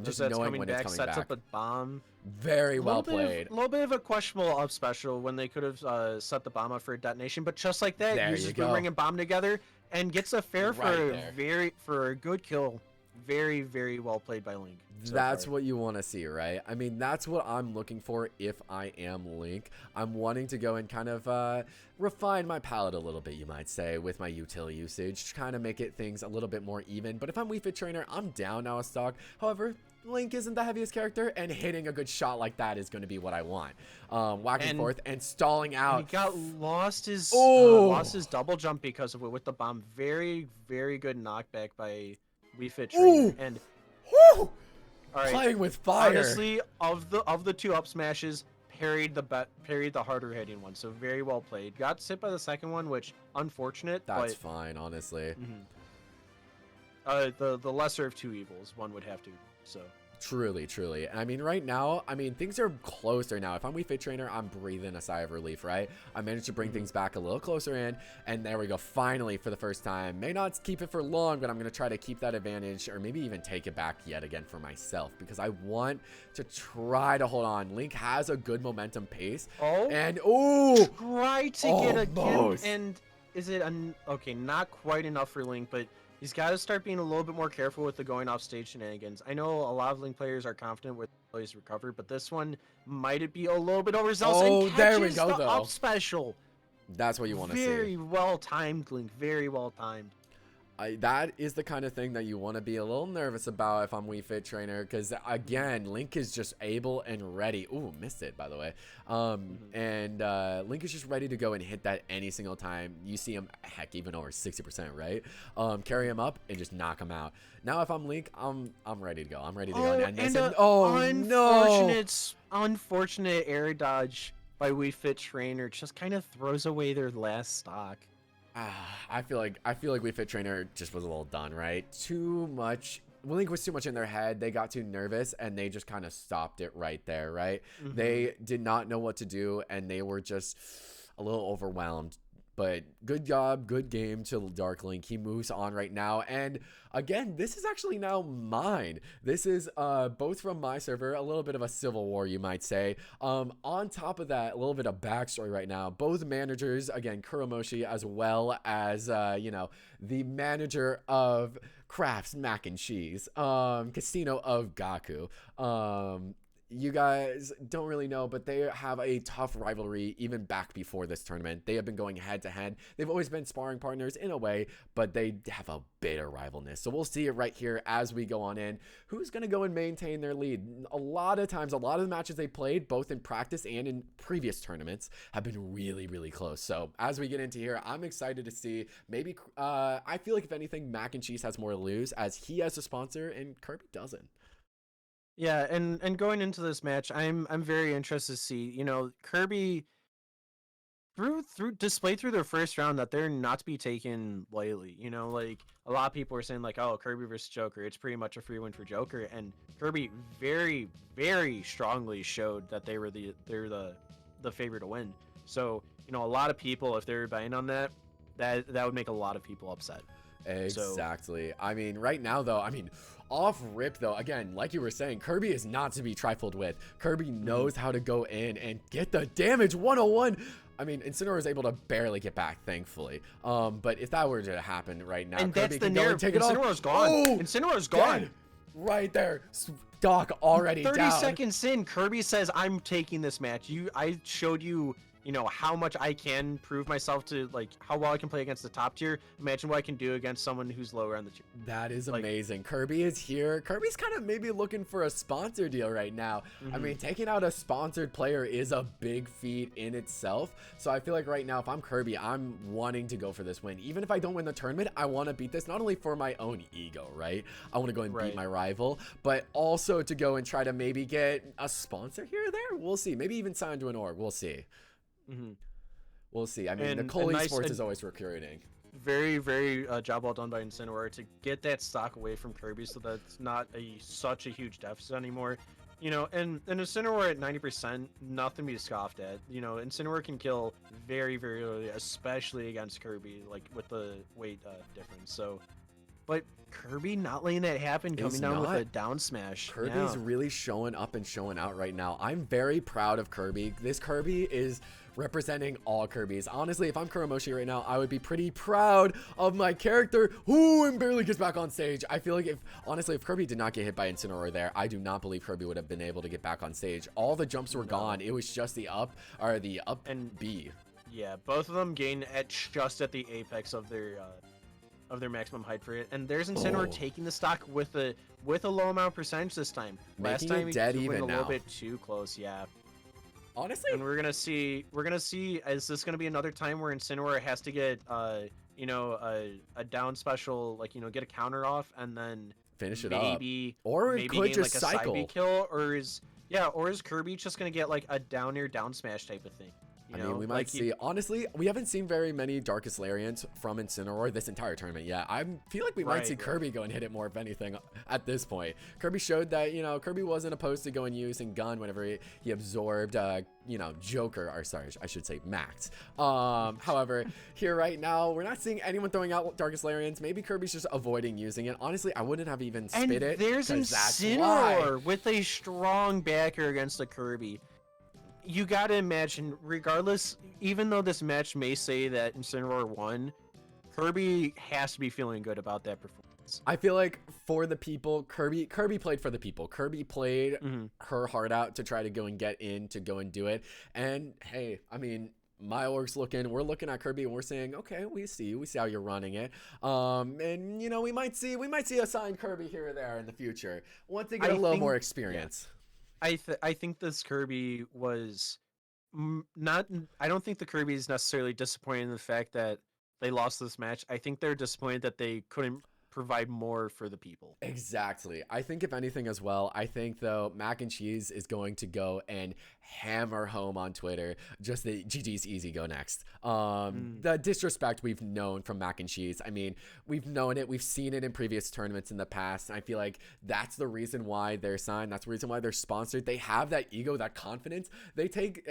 Just that's knowing coming when back, it's coming sets back. up a bomb. Very well played. A little bit of a questionable up special when they could have set the bomb up for a detonation, but just like that, There uses you go. boomerang and bomb together and gets a fair Right there. for a good kill. Very, very well played by Link. so That's far. what you want to see, right? I mean, that's what I'm looking for if I am Link. I'm wanting to go and kind of refine my palette a little bit, you might say, with my util usage, kind of make it things a little bit more even. But if I'm Wii Fit Trainer, I'm down now a stock. However, Link isn't the heaviest character, and hitting a good shot like that is going to be what I want. Whacking And- forth and stalling out. He got lost his Oh! double jump because of it with the bomb. Very, very good knockback by Wii Fit Ooh! Trainer. And Woo! all right, Playing with fire. honestly, of the two up smashes, parried the harder hitting one. So very well played. Got hit by the second one, which unfortunate. That's but fine, honestly. the lesser of two evils, one would have to. So Truly, truly. And I mean, right now, I mean, things are closer now. If I'm Wii Fit Trainer, I'm breathing a sigh of relief, right? I managed to bring things back a little closer in, and there we go. Finally, for the first time. May not keep it for long, but I'm going to try to keep that advantage, or maybe even take it back yet again for myself, because I want to try to hold on. Link has a good momentum pace. oh, And, ooh! try to get again, Almost. and is it okay? Not quite enough for Link, but he's got to start being a little bit more careful with the going off stage shenanigans. I know a lot of Link players are confident with his recover, but this one might be a little bit overzealous. Oh, and there we catches go, the though. up special. That's what you want to see. Very well timed, Link. Very well timed. That is the kind of thing that you want to be a little nervous about if I'm Wii Fit Trainer, because again, Link is just able and ready. Ooh, missed it, by the way. And Link is just ready to go and hit that any single time. You see him, heck, even over 60%, right? Carry him up and just knock him out. Now, if I'm Link, I'm ready to go. I'm ready to go. And this and unfortunate air dodge by Wii Fit Trainer just kind of throws away their last stock. I feel like Wii Fit Trainer just was a little done, right? Too much. Link was too much in their head. They got too nervous, and they just kind of stopped it right there, right? They did not know what to do, and they were just a little overwhelmed. But good job, good game to Dark Link. He moves on right now. And again, this is actually now mine. This is both from my server, a little bit of a civil war, you might say. On top of that, a little bit of backstory right now. Both managers, again, Kuromoshi, as well as, you know, the manager of Crafts Mac and Cheese, Casino of Gaku. you guys don't really know, but they have a tough rivalry even back before this tournament. They have been going head to head. They've always been sparring partners in a way, but they have a bitter rivalness. So we'll see it right here as we go on in. Who's going to go and maintain their lead? A lot of times, a lot of the matches they played, both in practice and in previous tournaments, have been really, really close. So as we get into here, I'm excited to see. Maybe, I feel like if anything, Mac and Cheese has more to lose as he has a sponsor and Kirby doesn't. Yeah, and going into this match, I'm very interested to see, you know, Kirby through displayed through their first round that they're not to be taken lightly. You know, like a lot of people are saying like, oh, Kirby versus Joker, it's pretty much a free win for Joker, and Kirby very, very strongly showed that they're the favorite to win. So, you know, a lot of people, if they're betting on that would make a lot of people upset. Exactly. I mean, right now, though, off rip, though, again, like you were saying, Kirby is not to be trifled with. Kirby knows how to go in and get the damage 101. I mean, Incineroar is able to barely get back, thankfully. But if that were to happen right now, and Kirby that's the can go and take it off. Incineroar's gone. Oh, Incineroar's gone. dead. Right there. Doc already 30 down. seconds in, Kirby says, I'm taking this match. I showed you, you know, how much I can prove myself to, like, how well I can play against the top tier. Imagine what I can do against someone who's lower on the tier. That is amazing. Kirby is here. Kirby's kind of maybe looking for a sponsor deal right now. I mean, taking out a sponsored player is a big feat in itself. So I feel like right now, if I'm Kirby, I'm wanting to go for this win. Even if I don't win the tournament, I want to beat this, not only for my own ego, right? I want to go and beat my rival, but also to go and try to maybe get a sponsor here or there. We'll see. Maybe even sign to an org. We'll see. We'll see. I mean, Nicole Esports is always recruiting. Very, very job well done by Incineroar to get that stock away from Kirby so that it's not such a huge deficit anymore. You know, and Incineroar at 90%, nothing to be scoffed at. You know, Incineroar can kill very, very early, especially against Kirby, like with the weight difference. So, but Kirby not letting that happen, coming down with a down smash. Kirby's really showing up and showing out right now. I'm very proud of Kirby. This Kirby is representing all Kirbys. Honestly, if I'm Kuromoshi right now, I would be pretty proud of my character who barely gets back on stage. I feel like if Kirby did not get hit by Incineroar there, I do not believe Kirby would have been able to get back on stage. All the jumps were gone. It was just the up and B. Yeah, both of them gain at just at the apex of their maximum height for it. And there's Incineroar taking the stock with a low amount of percentage this time. Making Last time it dead he even went a now. little bit too close, yeah. Honestly, and we're gonna see. Is this gonna be another time where Incineroar has to get, you know, a down special, like, you know, get a counter off and then finish it maybe, up, or maybe it could gain, just like, a cycle. side B kill, or is Kirby just gonna get like a down air down smash type of thing? I mean, we might see. Honestly, we haven't seen very many Darkest Larians from Incineroar this entire tournament yet. I feel like we might see Kirby go and hit it more, if anything, at this point. Kirby showed that, you know, Kirby wasn't opposed to going using gun whenever he absorbed, you know, Joker, or sorry, I should say Max. However, here right now, we're not seeing anyone throwing out Darkest Larians. Maybe Kirby's just avoiding using it. Honestly, I wouldn't have even spit it. There's Incineroar with a strong backer against the Kirby. You gotta imagine, regardless, even though this match may say that Incineroar won, Kirby has to be feeling good about that performance. I feel like for the people, Kirby played for the people. Kirby played her heart out to try to go and get in, to go and do it. And hey, I mean, my org's we're looking at Kirby and we're saying, okay, we see how you're running it. And you know, we might see a signed Kirby here or there in the future once they get a little more experience. Yeah. I think this Kirby was not. I don't think the Kirby is necessarily disappointed in the fact that they lost this match. I think they're disappointed that they couldn't provide more for the people. Exactly. I think if anything as well, I think though Mac and Cheese is going to go and hammer home on Twitter just the GG's easy go next. The disrespect we've known from Mac and Cheese. I mean, we've known it. We've seen it in previous tournaments in the past. And I feel like that's the reason why they're signed. That's the reason why they're sponsored. They have that ego, that confidence. They take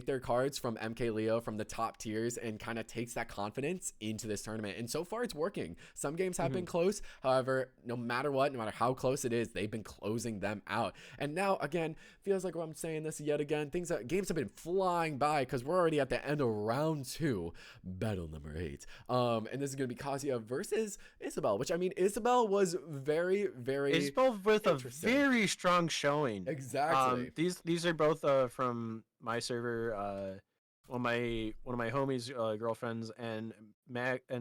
their cards from MK Leo, from the top tiers, and kind of takes that confidence into this tournament. And so far it's working. Some games have been close. close. However, no matter what, no matter how close it is, they've been closing them out. And now, again, feels like I'm saying this yet again. Games have been flying by because we're already at the end of round 2, battle number 8. And this is going to be Kazuya versus Isabelle, which, I mean, Isabelle was very, very Isabelle with a interesting. very strong showing. Exactly. These are both from my server. One of my homies' girlfriends and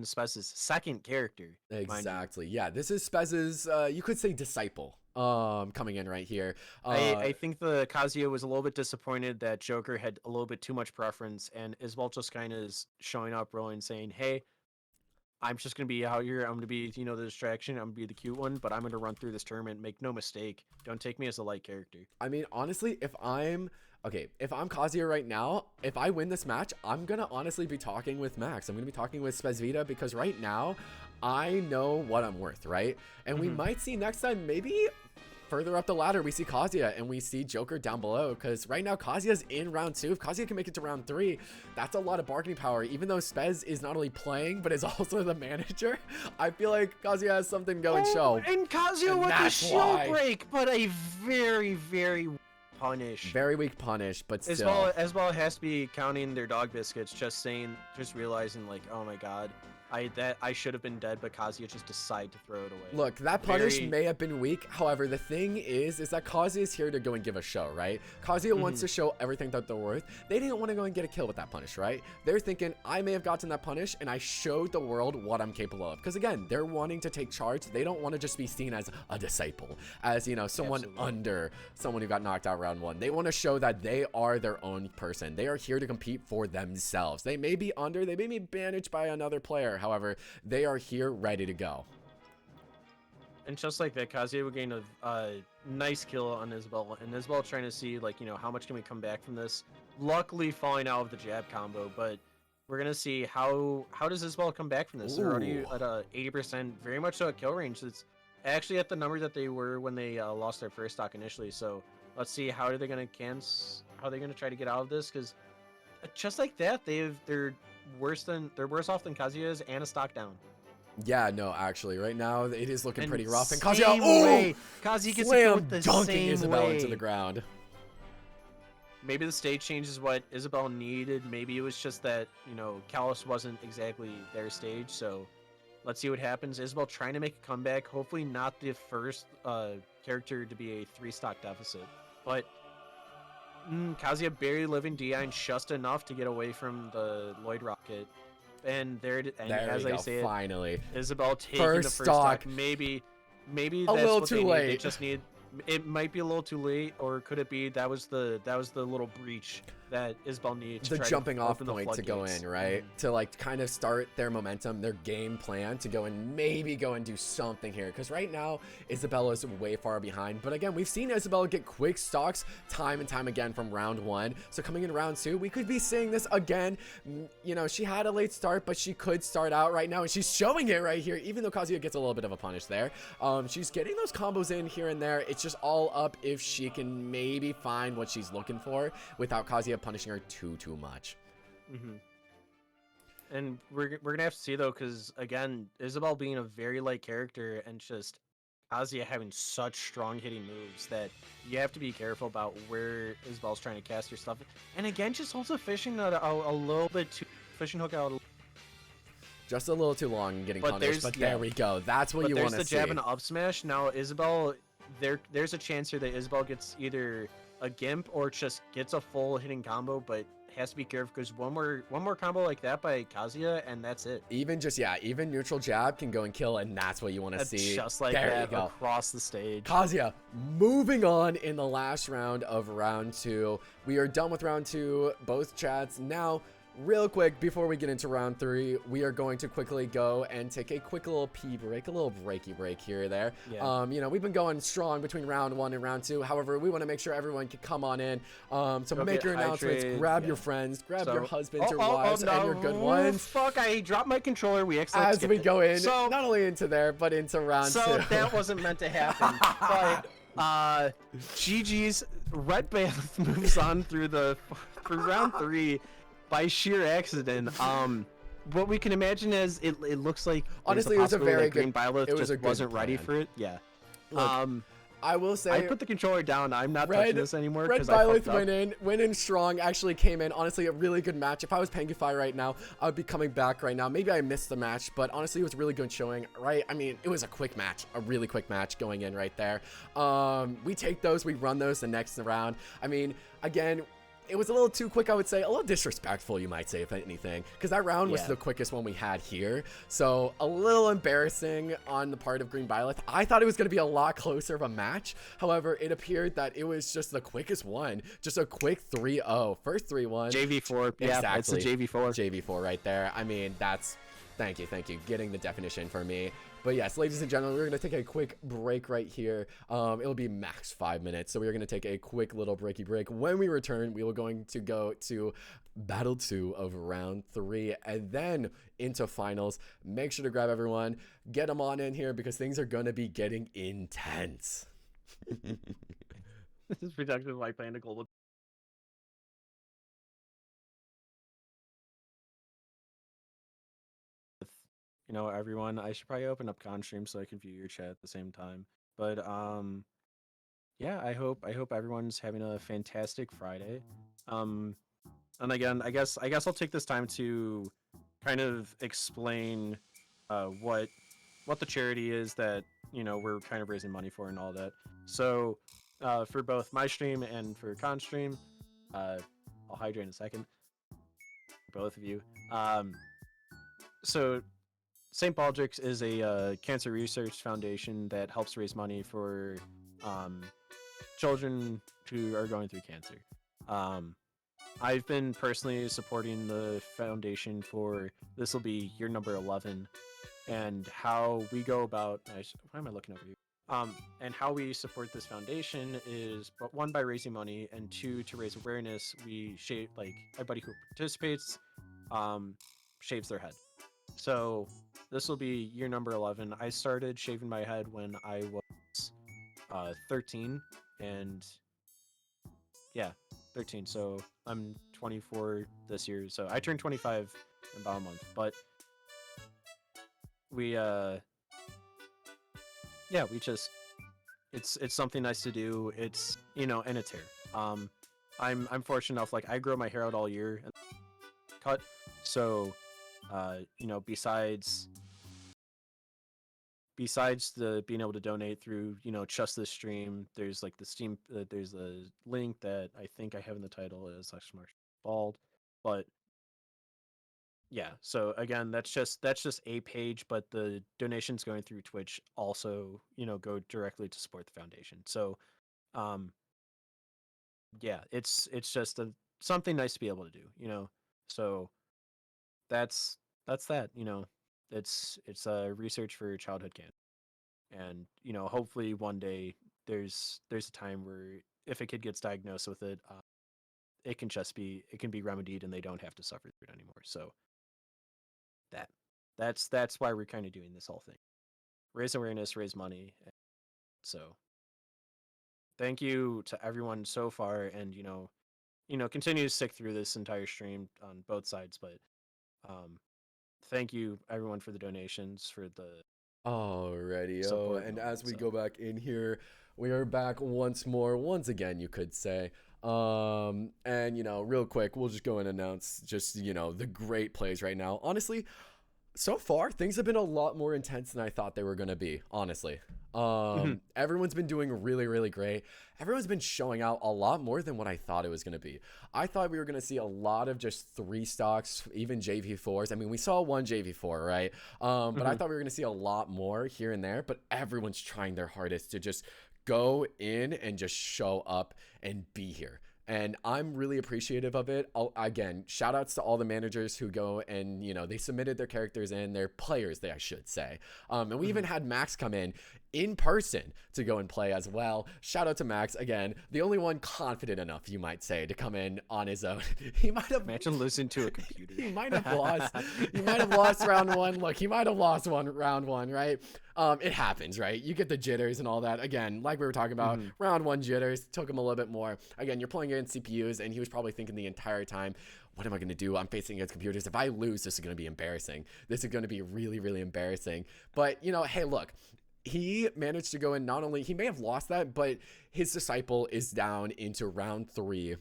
Spez's second character. Exactly. Yeah, this is Spez's, you could say, disciple. Coming in right here. I think the Kazuya was a little bit disappointed that Joker had a little bit too much preference, and Isabelle just kind of is showing up, rolling, saying, "Hey, I'm just gonna be out here. I'm gonna be, the distraction. I'm gonna be the cute one, but I'm gonna run through this tournament. Make no mistake. Don't take me as a light character." I mean, honestly, if I'm Kazuya right now, if I win this match, I'm gonna honestly be talking with Max. I'm gonna be talking with Spezvita because right now, I know what I'm worth, right? And we might see next time, maybe further up the ladder, we see Kazuya and we see Joker down below, because right now Kazuya's in round 2. If Kazuya can make it to round 3, that's a lot of bargaining power. Even though Spez is not only playing but is also the manager, I feel like Kazuya has something to go and show. And Kazuya And with the that's shield why. break, but a very, very punish. Very weak punish, but still. Isabelle has to be counting their dog biscuits, just realizing like, oh my god, I should have been dead, but Kazuya just decided to throw it away. Look, that punish may have been weak. However, the thing is that Kazuya is here to go and give a show, right? Kazuya wants to show everything that they're worth. They didn't want to go and get a kill with that punish, right? They're thinking, I may have gotten that punish, and I showed the world what I'm capable of. Because again, they're wanting to take charge. They don't want to just be seen as a disciple, as, someone under someone who got knocked out round 1. They want to show that they are their own person. They are here to compete for themselves. They may be under, they may be managed by another player. However, they are here ready to go. And just like that, Kazuya would gain a nice kill on Isabelle, and Isabelle trying to see, like, how much can we come back from this. Luckily falling out of the jab combo, but we're gonna see how does Isabelle come back from this. They're already at a 80%, very much so at kill range. It's actually at the number that they were when they lost their first stock initially. So let's see how are they gonna try to get out of this, because just like that, they're worse off than Kazuya's and a stock down. Yeah, no, actually, right now it is looking pretty rough. And Kazuya, Kazuya gets slam the dunking same Isabelle way. into the ground. Maybe the stage change is what Isabelle needed. Maybe it was just that, Callus wasn't exactly their stage. So let's see what happens. Isabelle trying to make a comeback. Hopefully not the first character to be a 3-stock deficit. But Kazuya barely living DI just enough to get away from the Lloyd Rocket. And there as I say finally. Isabelle taking First the first stock. stock. Maybe that's little what too they need. late. They just need. It might be a little too late, or could it be that was the little breach that Isabelle needed to The try to jumping off open the point to go floodgates. in, right? To like kind of start their momentum, their game plan to go and maybe go and do something here. Because right now, Isabella's way far behind. But again, we've seen Isabella get quick stocks time and time again from round 1. So coming in round 2, we could be seeing this again. She had a late start, but she could start out right now. And she's showing it right here, even though Kazuya gets a little bit of a punish there. She's getting those combos in here and there. It's just all up if she can maybe find what she's looking for without Kazuya punishing her too much. And we're gonna have to see though, because again, Isabelle being a very light character and just Kazuya having such strong hitting moves that you have to be careful about where Isabelle's trying to cast your stuff. And again, just also fishing a little bit too fishing hook out. Just a little too long and getting But punished, but there we go. That's what you want to see. There's the jab and up smash. Now Isabelle, there's a chance here that Isabelle gets either a gimp or just gets a full hitting combo, but has to be careful because one more combo like that by Kazuya and that's it. Even neutral jab can go and kill, and that's what you want to see. Just like there that you go. across the stage. Kazuya moving on in the last round of round 2. We are done with round 2, both chats. Now, real quick, before we get into round 3, we are going to quickly go and take a quick little pee break, a little breaky break here or there. Yeah. We've been going strong between round 1 and round 2. However, we want to make sure everyone can come on in. So Go make get your announcements, hydrated, grab your friends, grab your husbands, your no. wives, and your good ones. Fuck, I dropped my controller. We accidentally As we skipped go it. in, So, not only into there, but into round 2. so that wasn't meant to happen. But GG's Red Bath moves on through round 3 by sheer accident. what we can imagine is it looks like there's Honestly, it was a possibility very that Green good- Byleth it was just a good wasn't ready plan. for it. Yeah. Look, I will say, I put the controller down. I'm not touching this anymore Red because I Byleth fucked up. went in strong, actually came in. Honestly, a really good match. If I was Pangify right now, I would be coming back right now. Maybe I missed the match, but honestly, it was really good showing, right? I mean, it was a quick match, a really quick match going in right there. We take those, we run those the next round. I mean, again, it was a little too quick, I would say. A little disrespectful, you might say, if anything. Because that round was Yeah. the quickest one we had here. So, a little embarrassing on the part of Green Byleth. I thought it was going to be a lot closer of a match. However, it appeared that it was just the quickest one. Just a quick 3-0. First 3-1. JV4. Yeah, Exactly. it's a JV4. JV4 right there. I mean, that's... Thank you. Getting the definition for me. But yes, ladies and gentlemen, we're going to take a quick break right here. It'll be max 5 minutes. So we're going to take a quick little breaky break. When we return, we are going to go to Battle 2 of Round 3 and then into Finals. Make sure to grab everyone. Get them on in here because things are going to be getting intense. This is productive by playing a global. You know, everyone, I should probably open up ConStream so I can view your chat at the same time. But yeah, I hope everyone's having a fantastic Friday. And again, I guess I'll take this time to kind of explain what the charity is that, you know, we're kind of raising money for and all that. So for both my stream and for ConStream, I'll hydrate in a second. For both of you. So St. Baldrick's is a cancer research foundation that helps raise money for children who are going through cancer. I've been personally supporting the foundation for, this will be year number 11, and how we go about, why am I looking over you? And how we support this foundation is, but one, by raising money, and two, to raise awareness. We shave, like, everybody who participates shaves their head. So this will be year number 11. I started shaving my head when I was 13, and yeah, 13. So I'm 24 this year. So I turned 25 in about a month. But we yeah, we just, it's something nice to do. It's, you know, and it's hair. I'm fortunate enough, like, I grow my hair out all year and cut. So you know, besides the being able to donate through, you know, just this stream, there's like the Steam, there's a link that I think I have in the title is /bald, but yeah. So again, that's just a page, but the donations going through Twitch also, you know, go directly to support the foundation. So, yeah, it's just something nice to be able to do, you know. So that's that, you know. It's research for childhood cancer, and, you know, hopefully one day there's a time where if a kid gets diagnosed with it, it can be remedied and they don't have to suffer through it anymore. So that's why we're kind of doing this whole thing, raise awareness, raise money. So thank you to everyone so far, and you know, continue to stick through this entire stream on both sides, but thank you everyone for the donations, for the Alrighty, support and and all as that we stuff. go back in here, we are back once again, you could say. And you know, real quick, we'll just go and announce just, you know, the great plays right now. Honestly, so far things have been a lot more intense than I thought they were going to be, honestly. Everyone's been doing really great. Everyone's been showing out a lot more than what I thought it was going to be. I thought we were going to see a lot of just 3 stocks, even JV4s. I mean, we saw one JV4, right? But I thought we were going to see a lot more here and there, but everyone's trying their hardest to just go in and just show up and be here. And I'm really appreciative of it. Again, shout outs to all the managers who go and, you know, they submitted their characters in, their players, I should say. And we even had Max come in person to go and play as well. Shout out to Max, again, the only one confident enough, you might say, to come in on his own. He might have, imagine losing to a computer. he might have lost round 1. Look, he might have lost round 1, right? It happens, right? You get the jitters and all that. Again, like we were talking about, Mhm. round 1 jitters took him a little bit more. Again, you're playing against CPUs, and he was probably thinking the entire time, what am I going to do? I'm facing against computers. If I lose, this is going to be embarrassing. This is going to be really, really embarrassing. But, you know, hey, look, he managed to go in. Not only he may have lost that, but his disciple is down into round 3.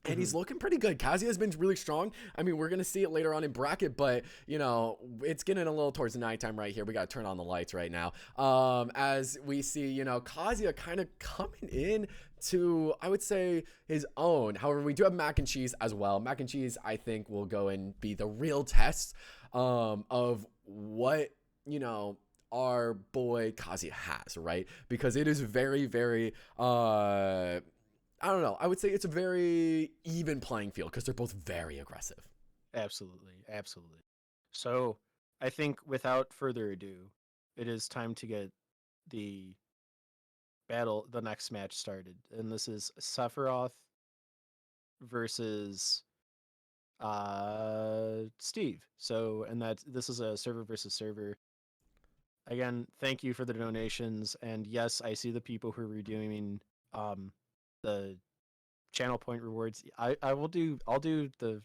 And he's looking pretty good. Kazuya's been really strong. I mean, we're going to see it later on in bracket, but, you know, it's getting a little towards the nighttime right here. We got to turn on the lights right now. As we see, you know, Kazuya kind of coming in to, I would say, his own. However, we do have Mac and Cheese as well. Mac and Cheese, I think, will go and be the real test of what, you know, our boy Kazuya has, right? Because it is very, very I don't know. I would say it's a very even playing field because they're both very aggressive. Absolutely, absolutely. So I think without further ado, it is time to get the the next match started, and this is Sephiroth versus Steve. So, and this is a server versus server. Again, thank you for the donations, and yes, I see the people who are redoing the channel point rewards. I'll do the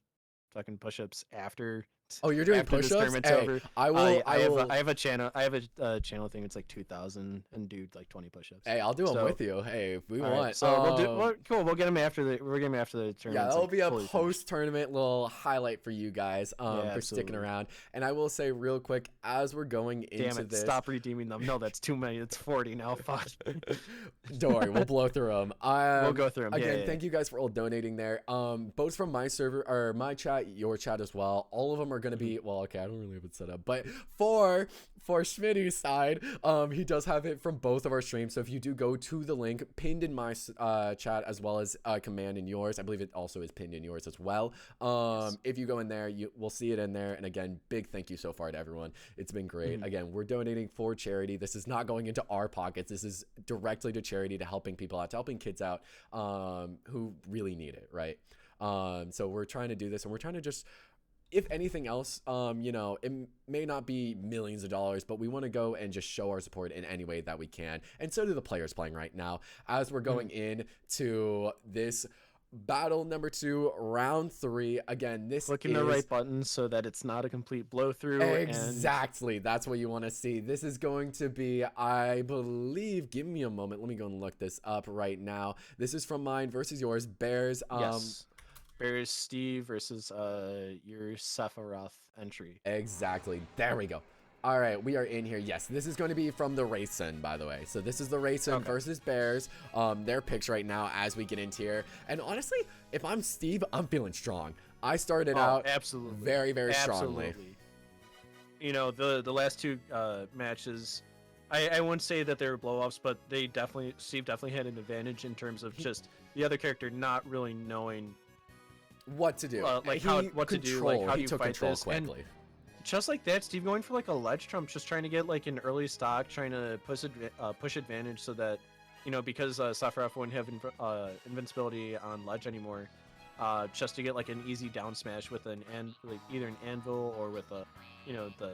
fucking push-ups after. Oh, you're doing after this push-ups? tournament's Hey, over. I will. I have a channel. I have a channel thing. It's like 2,000 and do like 20 push-ups. Hey, I'll do them So- with you. Hey, if we All want. right, so we'll do. Cool. We'll get them after the. We're getting after the tournament. Yeah, that'll be a post-tournament little highlight for you guys for sticking absolutely. around. And I will say real quick, as we're going Damn into it! this, Stop redeeming them. No, that's too many. It's 40 now. Fuck. don't worry, we'll blow through them. We'll go through them. Again, thank you guys for all donating there. Both from my server or my chat, your chat as well. All of them are going to be well. Okay, I don't really have it set up, but for Schmitty's side, he does have it from both of our streams. So if you do go to the link pinned in my chat as well as command in yours, I believe it also is pinned in yours as well. Yes. If you go in there, you will see it in there. And again, big thank you so far to everyone. It's been great. Again, we're donating for charity. This is not going into our pockets. This is directly to charity, to helping people out, to helping kids out who really need it, right? So we're trying to do this, and we're trying to just, if anything else, you know, it may not be millions of dollars, but we want to go and just show our support in any way that we can. And so do the players playing right now as we're going in to this battle number 2, round 3. Again, this Clicking is the right button so that it's not a complete blow through. exactly. That's what you want to see. This is going to be, I believe, give me a moment. Let me go and look this up right now. This is from mine versus yours. Bears. Yes. Bears Steve versus your Sephiroth entry. Exactly. There we go. All right, we are in here. Yes, this is going to be from the Racing, by the way. So this is the Racing versus Bears. Their picks right now as we get into here. And honestly, if I'm Steve, I'm feeling strong. I started out absolutely very, very strongly. You know, the last 2 matches, I wouldn't say that they were blow-offs, but Steve definitely had an advantage in terms of just the other character not really knowing What to do. like He how what to do, like how do he you took fight control this. quickly. And just like that, Steve going for like a ledge trump, just trying to get like an early stock, trying to push advantage so that, you know, because Sephiroth wouldn't have invincibility on ledge anymore, just to get like an easy down smash with like either an anvil or with a, you know, the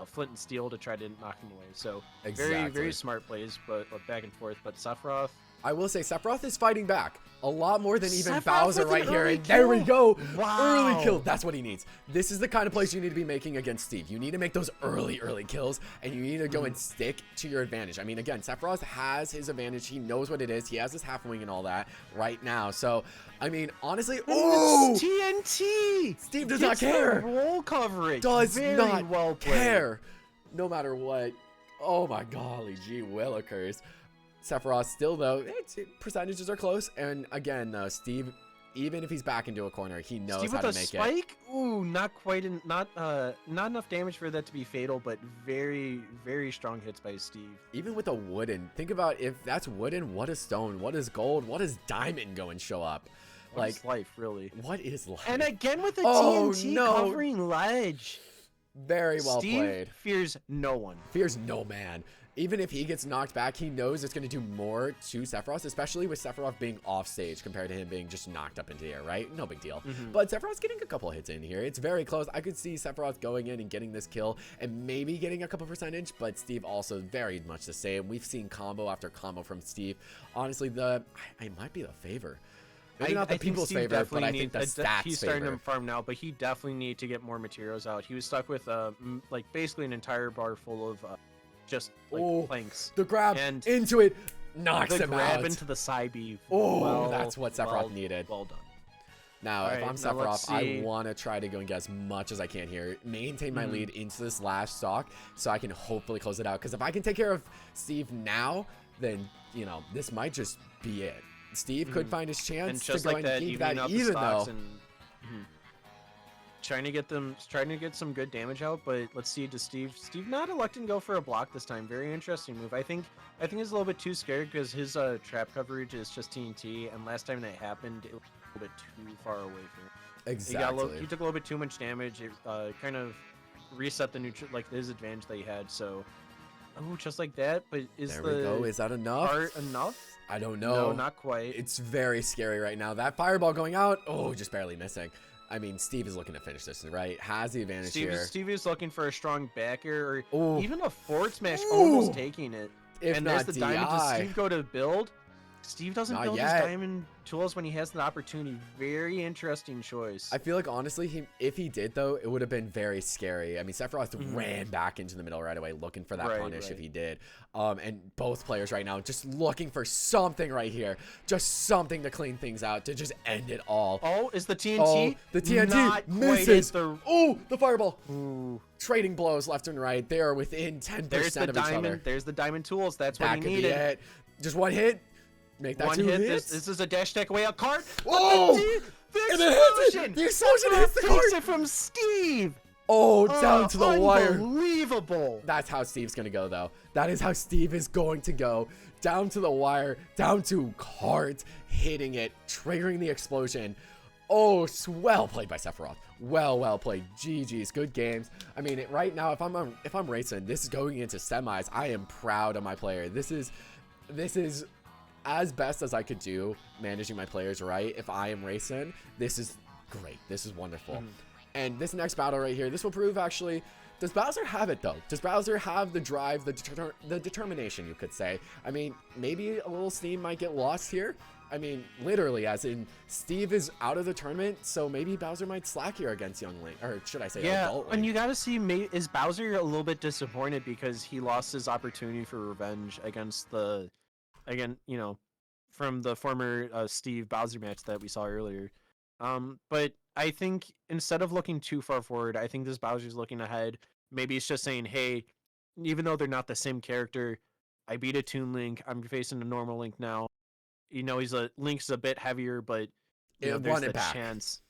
flint and steel to try to knock him away. So Exactly. very smart plays, but back and forth. But Sephiroth, I will say Sephiroth is fighting back a lot more than even Sephiroth Bowser with an right here. early And there we kill? go. Wow. Early kill. That's what he needs. This is the kind of plays you need to be making against Steve. You need to make those early kills, and you need to go and stick to your advantage. I mean, again, Sephiroth has his advantage. He knows what it is. He has his half wing and all that right now. So, I mean, honestly, oh, TNT. Steve does not Gets the care. roll coverage. Does Very not well played. care. No matter what. Oh my golly, gee willikers. Sephiroth still, though, percentages are close. And again, Steve, even if he's back into a corner, he knows Steve how with to a make spike? Ooh, not quite, not enough damage for that to be fatal, but very strong hits by Steve. Even with a wooden, think about if that's wooden, what is stone? What is gold? What is diamond go and show up? What is life, really? What is life? And again with the Oh, TNT no. covering ledge. Very well Steve played. fears no one. Fears no man. even if he gets knocked back, he knows it's going to do more to Sephiroth, especially with Sephiroth being off stage compared to him being just knocked up into the air, right? No big deal. But Sephiroth's getting a couple hits in here. It's very close. I could see Sephiroth going in and getting this kill and maybe getting a couple percentage, but Steve also very much the same. We've seen combo after combo from Steve. Honestly, I might be the favor. Maybe not the people's favor, but I think the stats he's starting favor. to farm now, but he definitely need to get more materials out. He was stuck with like basically an entire bar full of just like planks. The grab And into it knocks The him grab out. into the side B. Oh, that's what Sephiroth needed. Well done. Now, All if right, I'm now let's Sephiroth, I see. want to try to go and get as much as I can here. Maintain my lead into this last stock so I can hopefully close it out. Because if I can take care of Steve now, then, you know, this might just be it. Steve could find his chance And to just go like and that, keep evening that out the even stocks though. and trying to get some good damage out. But let's see, does Steve not electing go for a block this time? Very interesting move. I think he's a little bit too scared because his trap coverage is just TNT, and last time that happened, it was a little bit too far away from him. Exactly. He took a little bit too much damage. It kind of reset the neutral, like his advantage that he had. So, oh, just like that. But is There we go. Is that enough? art enough? I don't know. No, not quite. It's very scary right now. That fireball going out. Oh, just barely missing. I mean, Steve is looking to finish this, right? Has the advantage here. Steve is looking for a strong back air or Ooh. even a forward smash, Ooh. almost taking it. If And not there's the diamond. Does DI. Steve go to build? Steve doesn't Not build yet. his diamond tools when he has the opportunity. Very interesting choice. I feel like honestly, if he did though, it would have been very scary. I mean, Sephiroth ran back into the middle right away, looking for that Right, punish if right. he did. And both players right now just looking for something right here, just something to clean things out, to just end it all. Oh, is the TNT? Oh, the TNT not misses. Quite at Oh, the fireball. Ooh. Trading blows left and right. They are within 10% There's the of each diamond. other. There's the diamond tools. That's what That he could be needed. it. Just one hit. Make that One two hit. hits. This is a dash attack away out card. Oh! The And it hits it. explosion! The explosion hits the Takes card. it from Steve. Oh, down to the wire. Unbelievable. That's how Steve's going to go, though. That is how Steve is going to go. Down to the wire, down to cards, hitting it, triggering the explosion. Oh, well played by Sephiroth. Well played. GG's. Good games. I mean, right now, if I'm racing, this is going into semis. I am proud of my player. This is as best as I could do managing my players right. If I am racing, this is great. This is wonderful. And this next battle right here, this will prove actually, does Bowser have it though? Does Bowser have the drive, the determination, you could say? I mean, maybe a little steam might get lost here. I mean, literally, as in Steve is out of the tournament, so maybe Bowser might slack here against Young Link, or should I say Yeah, Adult Link. and you gotta see, is Bowser a little bit disappointed because he lost his opportunity for revenge against you know, from the former Steve Bowser match that we saw earlier. But I think instead of looking too far forward, I think this Bowser's looking ahead. Maybe it's just saying, hey, even though they're not the same character, I beat a Toon Link. I'm facing a normal Link now. You know, Link's a bit heavier, but you know, there's run it the back. chance.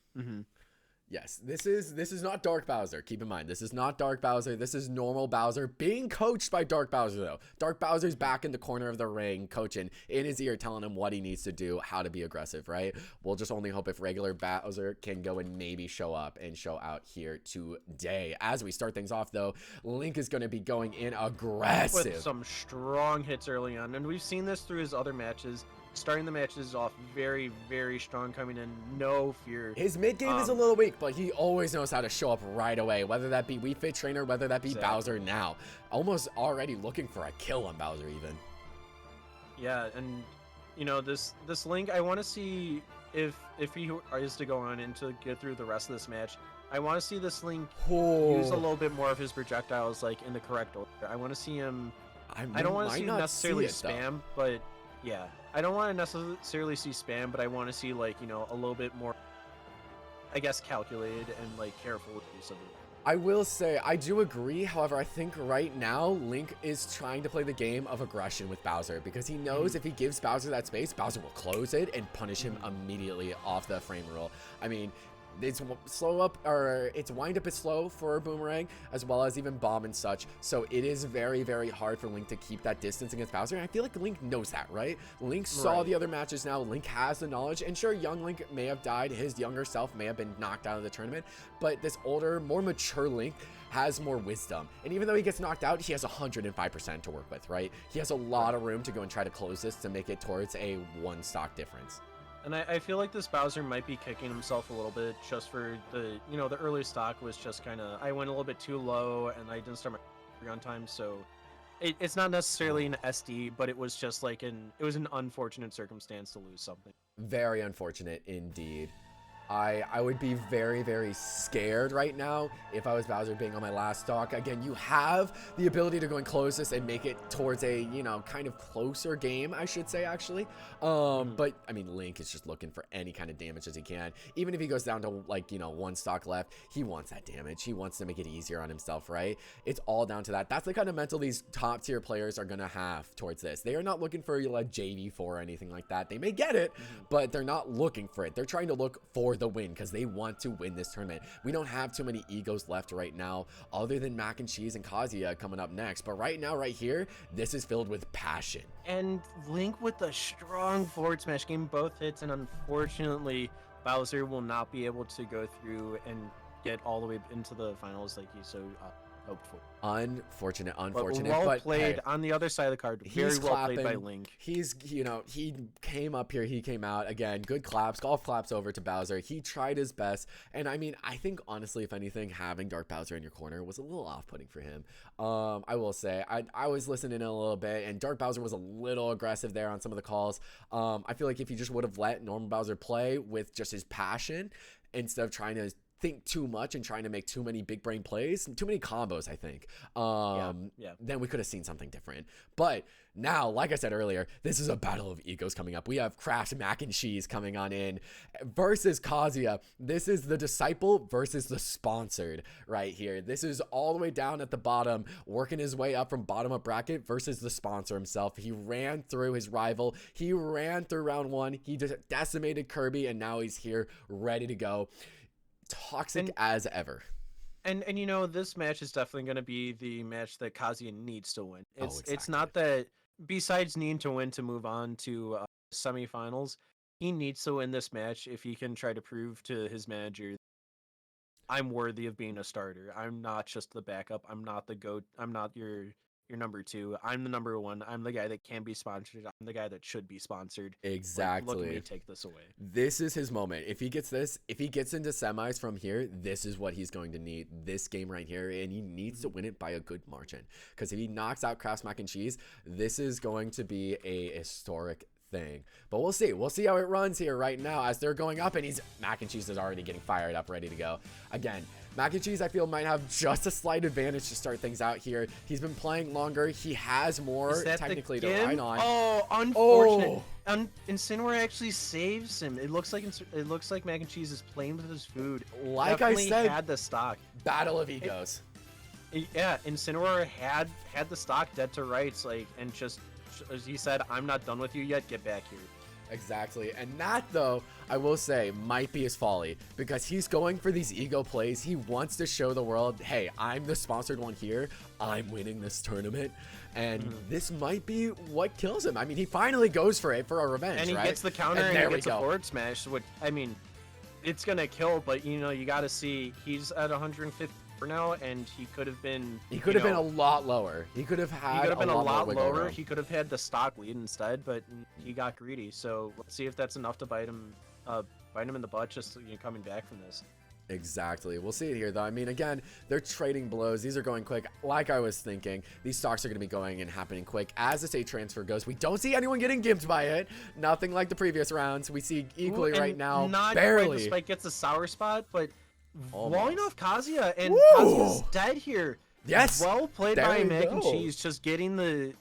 Yes, this is not Dark Bowser. Keep in mind, this is not Dark Bowser. This is normal Bowser being coached by Dark Bowser, though. Dark Bowser's back in the corner of the ring, coaching in his ear, telling him what he needs to do, how to be aggressive, right? We'll just only hope if regular Bowser can go and maybe show up and show out here today. As we start things off, though, Link is going to be going in aggressive. With some strong hits early on, and we've seen this through his other matches. Starting the matches off very, very strong, coming in, no fear. His mid game is a little weak, but he always knows how to show up right away, whether that be Wii Fit Trainer, whether that be Exactly. Bowser now. Almost already looking for a kill on Bowser even. Yeah, and you know, this Link, I want to see if he is to go on and to get through the rest of this match. I want to see this Link use a little bit more of his projectiles, like in the correct order. I want to see him. I don't want to see him necessarily spam, but yeah, I don't want to necessarily see spam, but I want to see, like, you know, a little bit more, I guess, calculated and like careful with use of it. I will say, I do agree. However, I think right now, Link is trying to play the game of aggression with Bowser because he knows if he gives Bowser that space, Bowser will close it and punish him immediately off the frame rule. I mean, It's slow up, or its wind up is slow for Boomerang, as well as even Bomb and such. So it is very, very hard for Link to keep that distance against Bowser. And I feel like Link knows that, right? Link saw the other matches now. Link has the knowledge. And sure, young Link may have died. His younger self may have been knocked out of the tournament. But this older, more mature Link has more wisdom. And even though he gets knocked out, he has 105% to work with, right? He has a lot of room to go and try to close this to make it towards a 1 stock difference. And I feel like this Bowser might be kicking himself a little bit just for the, the early stock was just kind of, I went a little bit too low and I didn't start my on time. So it's not necessarily an SD, but it was just like it was an unfortunate circumstance to lose something. Very unfortunate indeed. I would be very, very scared right now if I was Bowser being on my last stock. Again, you have the ability to go and close this and make it towards a, kind of closer game, I should say, actually. But, I mean, Link is just looking for any kind of damage as he can. Even if he goes down to, like, 1 stock left, he wants that damage. He wants to make it easier on himself, right? It's all down to that. That's the kind of mental these top-tier players are going to have towards this. They are not looking for, like, JV4 or anything like that. They may get it, but they're not looking for it. They're trying to look for the win because they want to win this tournament. We don't have too many egos left right now other than Mac and Cheese and Kazuya coming up next, but right now right here this is filled with passion. And Link with a strong forward smash game, both hits, and unfortunately Bowser will not be able to go through and get all the way into the finals like he so hoped for. Unfortunate, but well played, hey, on the other side of the card. Very well played by Link. He's, he came up here, he came out again. Good claps, golf claps over to Bowser. He tried his best, and I mean, I think honestly, if anything, having Dark Bowser in your corner was a little off-putting for him. I will say, I was listening in a little bit, and Dark Bowser was a little aggressive there on some of the calls. I feel like if he just would have let normal Bowser play with just his passion instead of trying to think too much and trying to make too many big brain plays, too many combos, I think, then we could have seen something different. But now, like I said earlier, this is a battle of egos coming up. We have Craft Mac and Cheese coming on in versus Kazuya. This is the disciple versus the sponsored right here. This is all the way down at the bottom, working his way up from bottom of bracket versus the sponsor himself. He ran through his rival. He ran through round 1. He just decimated Kirby, and now he's here ready to go. Toxic as ever. And this match is definitely going to be the match that Kazuya needs to win. It's not that, besides needing to win to move on to semifinals, he needs to win this match if he can try to prove to his manager, I'm worthy of being a starter. I'm not just the backup. I'm not the GOAT. I'm not your number 2. I'm the number 1. I'm the guy that can be sponsored. I'm the guy that should be sponsored. Exactly. Look at me take this away. This is his moment. If he gets this, if he gets into semis from here, this is what he's going to need. This game right here, and he needs to win it by a good margin. Because if he knocks out Kraft's Mac and Cheese, this is going to be a historic thing. But we'll see. We'll see how it runs here right now as they're going up, and Mac and Cheese is already getting fired up, ready to go. Again, Mac and Cheese, I feel, might have just a slight advantage to start things out here. He's been playing longer. He has more technically to ride on. Oh, unfortunate. Incineroar actually saves him. It looks like Mac and Cheese is playing with his food. Like Definitely I said, had the stock. Battle of egos. Yeah, Incineroar had the stock dead to rights, and just as he said, I'm not done with you yet. Get back here. Exactly. And that, though, I will say, might be his folly, because he's going for these ego plays. He wants to show the world, hey, I'm the sponsored one here. I'm winning this tournament. And this might be what kills him. I mean, he finally goes for it for a revenge, and he right? gets the counter, and he gets a forward smash, which, I mean, it's going to kill, but, you got to see, he's at 150 now, and he could have been been a lot lower. He could have been a lot lower. He could have had the stock lead instead, but he got greedy. So let's see if that's enough to bite him in the butt, just coming back from this. Exactly. We'll see it here, though. I mean, again, they're trading blows. These are going quick. Like I was thinking, these stocks are going to be going and happening quick. As the state transfer goes, we don't see anyone getting gimped by it. Nothing like the previous rounds. We see equally right now, not barely. Quite, the spike gets a sour spot, but walling off Kazuya, and Woo! Kazuya's dead here. Yes. Well played There by we Mac go. and Cheese, just getting the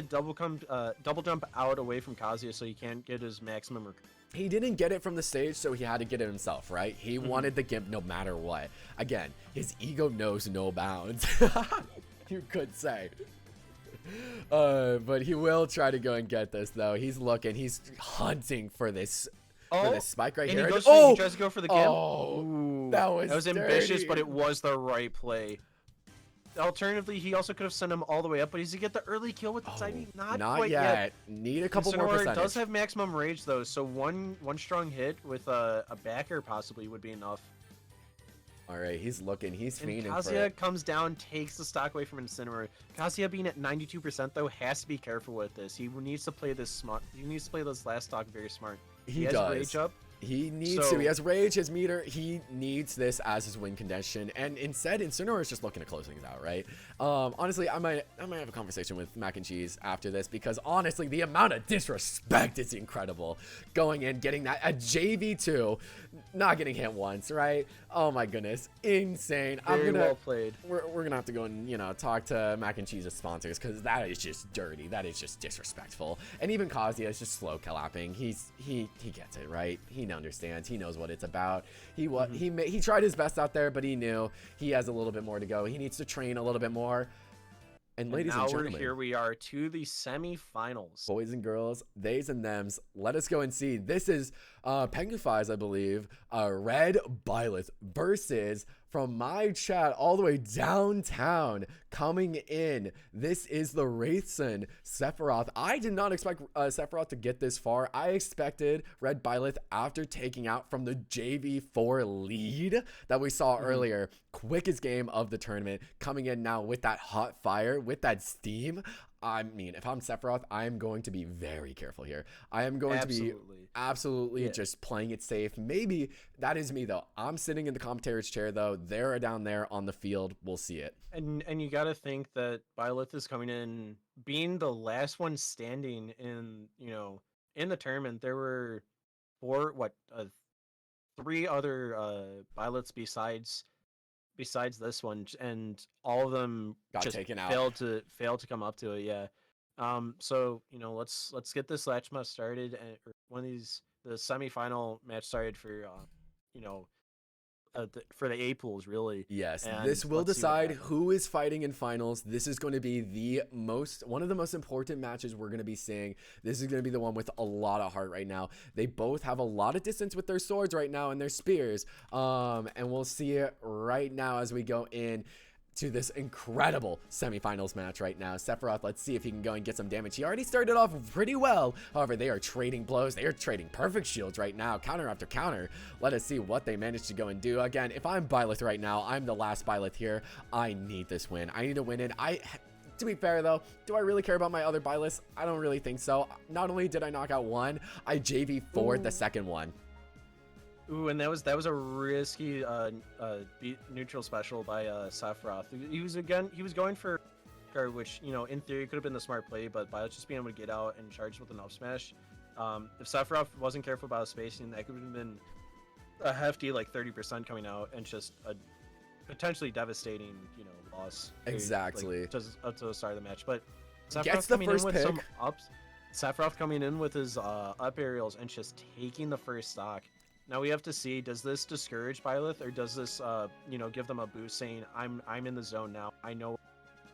double jump out away from Kazuya so he can't get his maximum recovery. He didn't get it from the stage, so he had to get it himself, right? He wanted the gimp no matter what. Again, his ego knows no bounds. You could say. But he will try to go and get this, though. He's looking. He's hunting for this Oh, this spike right and here. he goes. Oh, He tries to go for the gimp. oh, Ooh, that was ambitious, dirty. but it was the right play. Alternatively, he also could have sent him all the way up, but does he get the early kill with the Oh, side B? Not not quite yet. Need a couple more Incineroar percentage. does have maximum rage though, so one strong hit with a backer possibly would be enough. All right, he's looking. He's And fiending for Kazuya it. comes down, takes the stock away from Incineroar. Kazuya being at 92% though has to be careful with this. He needs to play this smart. He needs to play this last stock very smart. He has does. rage up. He needs So- to. He has rage, his meter. He needs this as his win condition. And instead, Incineroar is just looking to close things out, right? Honestly, I might have a conversation with Mac and Cheese after this because honestly, the amount of disrespect is incredible. Going in, getting that at JV2, not getting hit once, right? Oh my goodness, insane. Very well played. We're gonna have to go and talk to Mac and Cheese's sponsors because that is just dirty. That is just disrespectful. And even Kazuya is just slow clapping. He gets it, right. He understands. He knows what it's about. He tried his best out there, but he knew he has a little bit more to go. He needs to train a little bit more. And ladies and gentlemen, Here we are to the semifinals. boys and girls, theys and thems, let us go and see. This is Pengu Fies, I believe, Red Byleth versus, from my chat all the way downtown, coming in. This is the Wraithson Sephiroth. I did not expect Sephiroth to get this far. I expected Red Byleth, after taking out from the JV4 lead that we saw earlier, quickest game of the tournament, coming in now with that hot fire, with that steam. I mean, if I'm Sephiroth, I'm going to be very careful here. I am going to be absolutely just playing it safe. Maybe that is me, though. I'm sitting in the commentator's chair, though. They're down there on the field. We'll see it. And you got to think that Byleth is coming in, being the last one standing in, in the tournament. There were three other Byleths besides this one, and all of them Got just taken out. failed to come up to it. Yeah. So let's get this match started, and the semifinal match started for for the A pools, really. Yes, And this will let's see what decide happens. who is fighting in finals. This is going to be one of the most important matches we're going to be seeing. This is going to be the one with a lot of heart right now. They both have a lot of distance with their swords right now and their spears. And we'll see it right now as we go in to this incredible semifinals match right now. Sephiroth, let's see if he can go and get some damage. He already started off pretty well. However, they are trading blows. They are trading perfect shields right now, counter after counter. Let us see what they managed to go and do. Again, if I'm Byleth right now, I'm the last Byleth here. I need this win. I need to win it. To be fair though, do I really care about my other Byleths? I don't really think so. Not only did I knock out one, I JV4'd the second one. Ooh, and that was a risky neutral special by Sephiroth. He was going for which in theory could have been the smart play, but by just being able to get out and charge with an up smash, if Sephiroth wasn't careful about spacing, that could have been a hefty 30% coming out and just a potentially devastating loss. Exactly. Just up to the start of the match, but Gets Sephiroth the coming first in with pick. some ups. Sephiroth coming in with his up aerials and just taking the first stock. Now we have to see, does this discourage Byleth, or does this give them a boost saying I'm in the zone now, I know.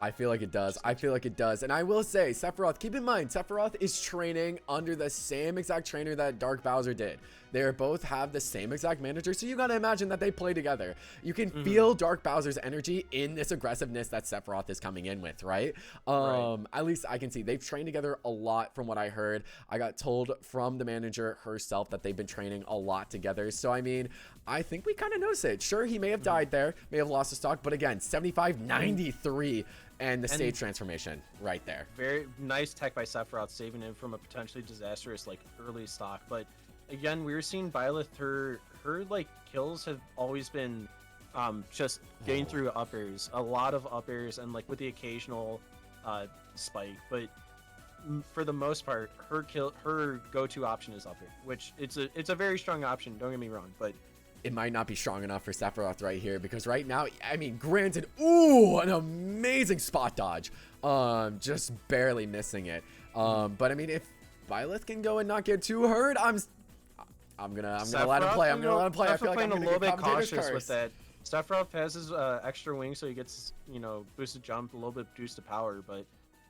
I feel like it does. I feel like it does. And I will say, Sephiroth, keep in mind, Sephiroth is training under the same exact trainer that Dark Bowser did. They both have the same exact manager, so you gotta imagine that they play together. You can feel Dark Bowser's energy in this aggressiveness that Sephiroth is coming in with, right? At least I can see. They've trained together a lot from what I heard. I got told from the manager herself that they've been training a lot together. So, I mean, I think we kind of notice it. Sure, he may have died there, may have lost a stock, but again, 75-93. And the stage transformation right there. Very nice tech by Sephiroth, saving him from a potentially disastrous early stock. But again, we were seeing Byleth, her kills have always been just getting through up airs, a lot of up airs, and with the occasional spike. But for the most part, her go-to option is up air, which it's a very strong option. Don't get me wrong, but it might not be strong enough for Sephiroth right here, because right now, I mean, granted, ooh, an amazing spot dodge, just barely missing it. But I mean, if Byleth can go and not get too hurt, I'm gonna let him play. I'm gonna let him play. I feel like I'm a gonna little get bit cautious curse. with that. Sephiroth has his extra wing, so he gets boosted jump, a little bit boosted power. But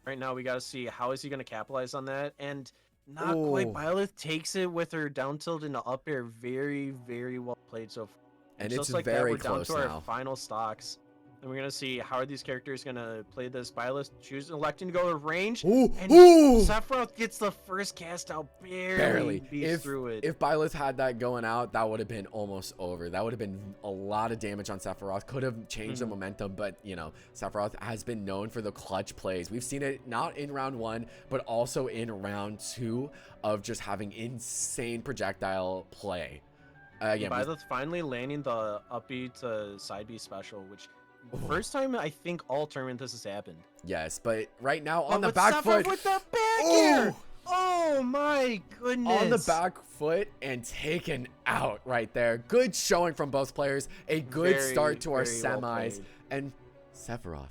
right now, we got to see how is he going to capitalize on that. And Not quite. Ooh. Byleth takes it with her down tilt into up air. Very, very well played so far. And Just it's like very that, we're close down to now. our final stocks. And we're gonna see how are these characters gonna play this. Byleth electing to go to range. Ooh, And ooh! Sephiroth gets the first cast out, barely beats through it. If Byleth had that going out, that would have been almost over. That would have been a lot of damage on Sephiroth. Could have changed the momentum, but you know, Sephiroth has been known for the clutch plays. We've seen it not in round 1, but also in round 2 of just having insane projectile play. Again, Byleth finally landing the up B to side B special, which first time I think all tournament this has happened. yes, but right now on the But back Sephiroth foot, with the back Ooh! air. Oh my goodness! on the back foot and taken out right there. Good showing from both players. A good Very, start to our very well semis. played. And Sephiroth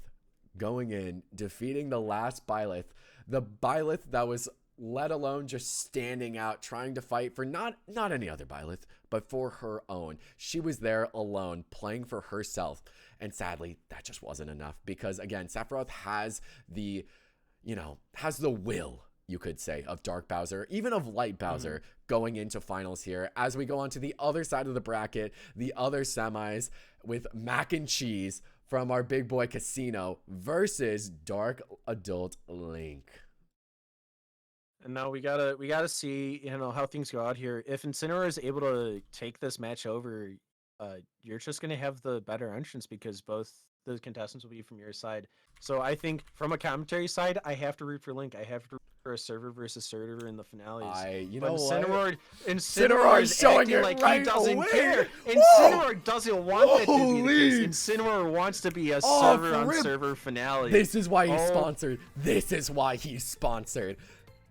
going in, defeating the last Byleth. The Byleth that was let alone just standing out, trying to fight for not any other Byleth, but for her own. She was there alone, playing for herself. And sadly, that just wasn't enough because again, Sephiroth has the, has the will, you could say, of Dark Bowser, even of Light Bowser, going into finals here. As we go on to the other side of the bracket, the other semis with Mac and Cheese from our big boy Casino versus Dark Adult Link. And now we gotta see how things go out here. If Incineroar is able to take this match over, you're just gonna have the better entrance because both the contestants will be from your side. So I think from a commentary side, I have to root for Link. I have to root for a server versus server in the finales. But Incineroar Incineroar's is showing acting it like right he doesn't away. care. Whoa! Incineroar doesn't want that to be the Holy! case. Incineroar wants to be a Oh, server on rip. server finale. This is why he's Oh. sponsored. This is why he's sponsored.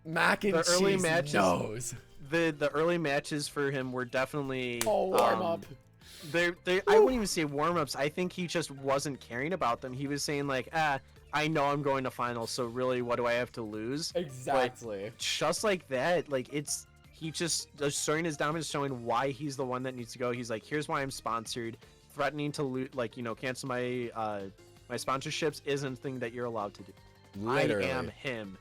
Mac and The early Cheese matches- knows. The early matches for him were definitely Warm up. I wouldn't even say warm-ups. I think he just wasn't caring about them. He was saying like, I know I'm going to finals, so really what do I have to lose? Exactly. Just like that, like he just showing his dominance, showing why he's the one that needs to go. He's like, here's why I'm sponsored. Threatening to cancel my my sponsorships isn't a thing that you're allowed to do. Literally. I am him.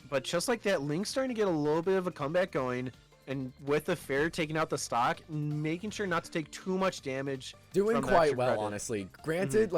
But just like that, Link's starting to get a little bit of a comeback going, and with the fair taking out the stock, making sure not to take too much damage. Doing from the quite extra well, credit. honestly. Granted,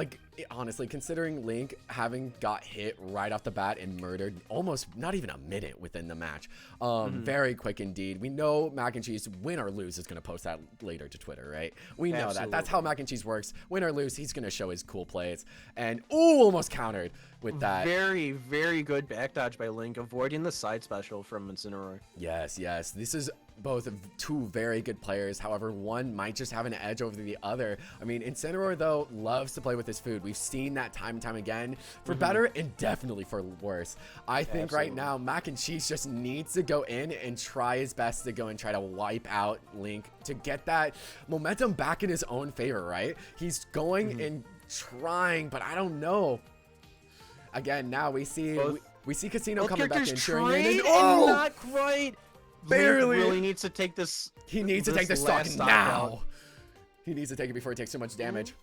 honestly, considering Link having got hit right off the bat and murdered almost not even a minute within the match. Very quick indeed. We know Mac and Cheese, win or lose, is going to post that later to Twitter, right? We know that. That's how Mac and Cheese works. Win or lose, he's going to show his cool plays. And, almost countered with that. Very, very good back dodge by Link, avoiding the side special from Incineroar. Yes. This is both two very good players. However, one might just have an edge over the other. I mean, Incineroar, though, loves to play with his food. We've seen that time and time again, for better and definitely for worse. I think right now, Mac and Cheese just needs to go in and try his best to go and try to wipe out Link to get that momentum back in his own favor, right? He's going and trying, but I don't know. Again, now we see we see Casino Both coming back in, characters cheering in, trade and and not quite. Barely. Link really needs to take this. he needs to this take the stock last stock now. out. He needs to take it before he takes too much damage.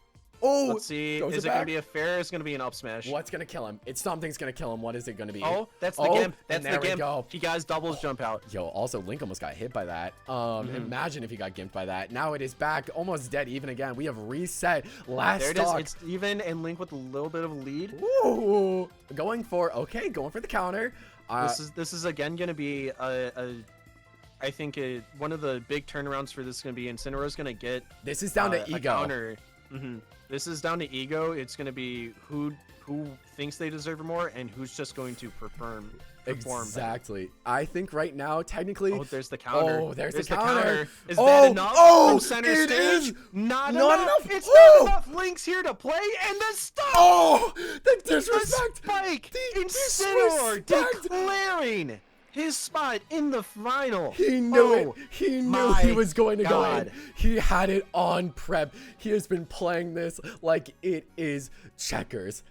Oh, Let's see. goes Is it it gonna back? be a fair? Or is it gonna be an up smash? What's gonna kill him? It's something's gonna kill him. What is it gonna be? Oh, that's the Oh, gimp. and That's there the we gimp. go. He got his doubles jump out. Yo, also Link almost got hit by that. Imagine if he got gimped by that. Now it is back, almost dead even again. We have reset last There it is. stock. It's even, and Link with a little bit of a lead. Ooh, going for the counter. This is again gonna be I think one of the big turnarounds for this is gonna be Incineroar's gonna get This is down to a ego. counter. This is down to ego. It's gonna be who thinks they deserve it more and who's just going to perform. Exactly. I think right now, technically. Oh, there's the counter. Oh, there's the counter. Is Oh, that enough? oh, From center it stage? is Not not enough. enough. It's Oh. not enough. Link's here to play, and the stop. Oh, the The disrespect. spike. The Incineroar disrespect. declaring his spot in the final. He knew it. Oh, He knew my he was going to go in. God. He had it on prep. He has been playing this like it is checkers.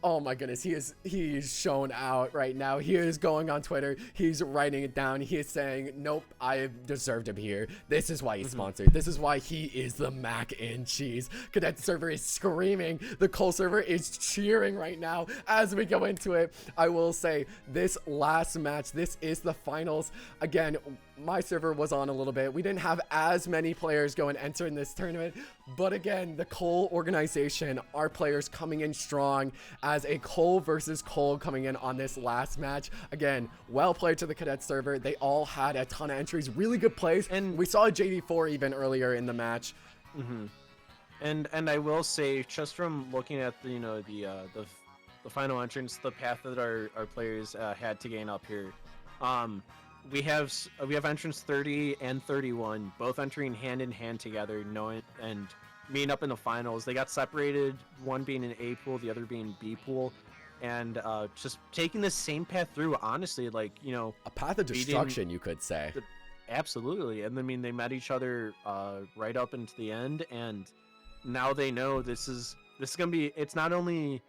Oh my goodness, he's shown out right now. He is going on Twitter. He's writing it down. He is saying, nope, I deserved him here. This is why he's sponsored. This is why he is the mac and cheese. Cadet server is screaming. The Cole server is cheering right now as we go into it. I will say this last match, this is the finals. Again, my server was on a little bit. We didn't have as many players go and enter in this tournament, but again, the Cole organization, our players coming in strong as a Cole versus Cole coming in on this last match. Again, well played to the Cadet server. They all had a ton of entries, really good plays, and we saw a JD4 even earlier in the match. And I will say, just from looking at the the final entrance, the path that our players had to gain up here, we have entrance 30 and 31 both entering hand in hand together, knowing and meeting up in the finals. They got separated, one being an A pool, the other being B pool, and just taking the same path through. Honestly, like, you know, A path of destruction, you could say. Absolutely. And I mean, they met each other right up into the end, and now they know this is gonna be. It's not only